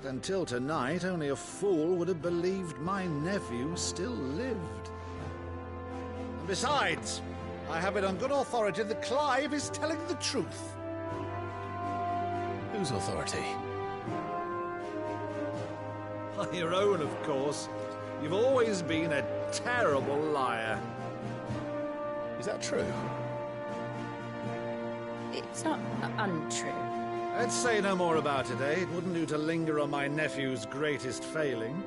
But until tonight, only a fool would have believed my nephew still lived. And besides, I have it on good authority that Clive is telling the truth. Whose authority? Your own, of course. You've always been a terrible liar. Is that true? It's not untrue. Let's say no more about it, eh? It wouldn't do to linger on my nephew's greatest failing.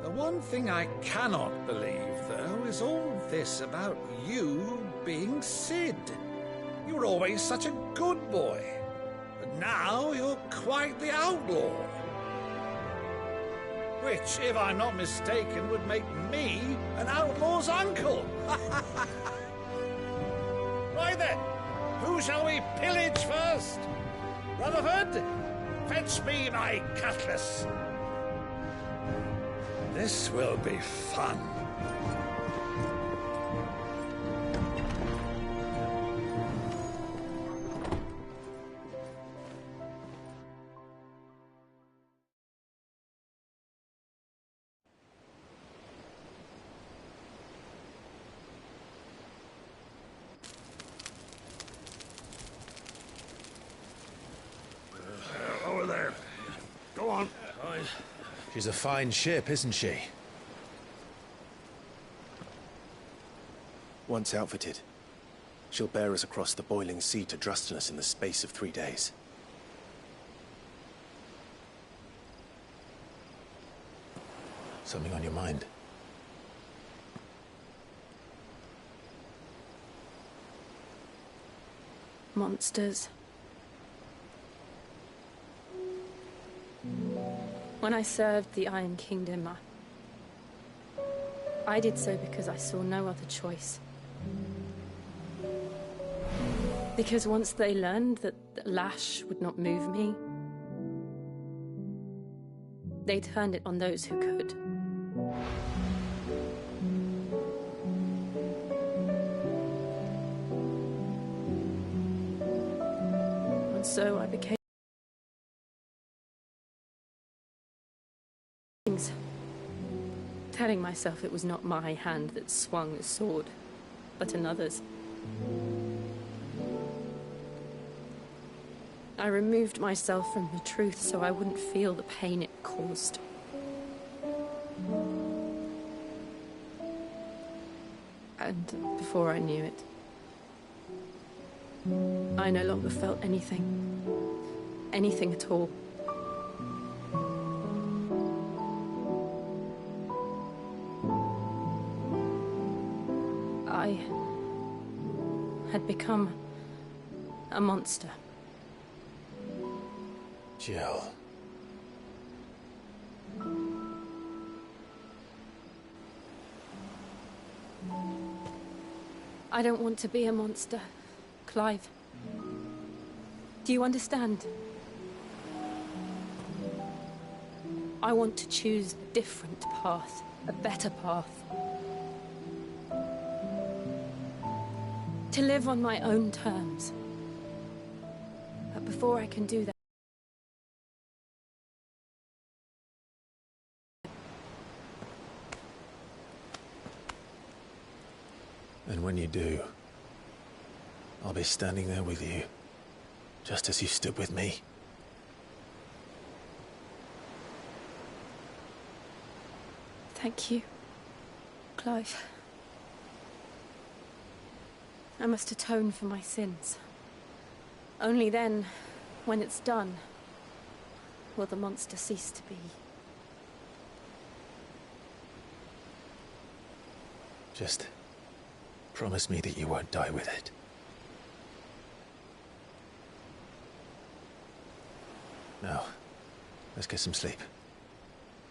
The one thing I cannot believe, though, is all this about you being Sid. You were always such a good boy, but now you're quite the outlaw. Which, if I'm not mistaken, would make me an outlaw's uncle. Right then, who shall we pillage first? Rutherford, fetch me my cutlass. This will be fun. Over there. Go on. She's a fine ship, isn't she? Once outfitted, she'll bear us across the boiling sea to Drustinus in the space of 3 days. Something on your mind? Monsters. When I served the Iron Kingdom, I did so because I saw no other choice. Because once they learned that the lash would not move me, they turned it on those who could. And so I became telling myself it was not my hand that swung the sword, but another's. I removed myself from the truth so I wouldn't feel the pain it caused. And before I knew it, I no longer felt anything. Anything at all. I had become a monster. Jill. I don't want to be a monster, Clive. Do you understand? I want to choose a different path, a better path. To live on my own terms. But before I can do that, And when you do, I'll be standing there with you, just as you stood with me. thank you, Clive. I must atone for my sins. Only then, when it's done, will the monster cease to be. Just promise me that you won't die with it. Now, let's get some sleep.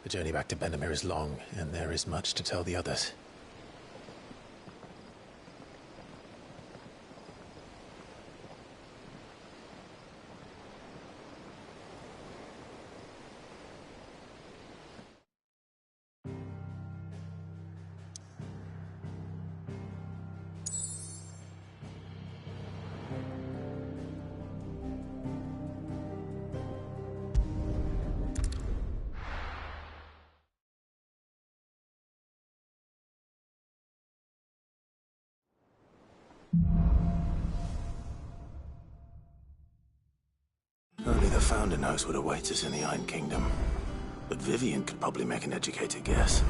The journey back to Benamir is long, and there is much to tell the others. founder knows what awaits us in the Iron Kingdom, but Vivian could probably make an educated guess.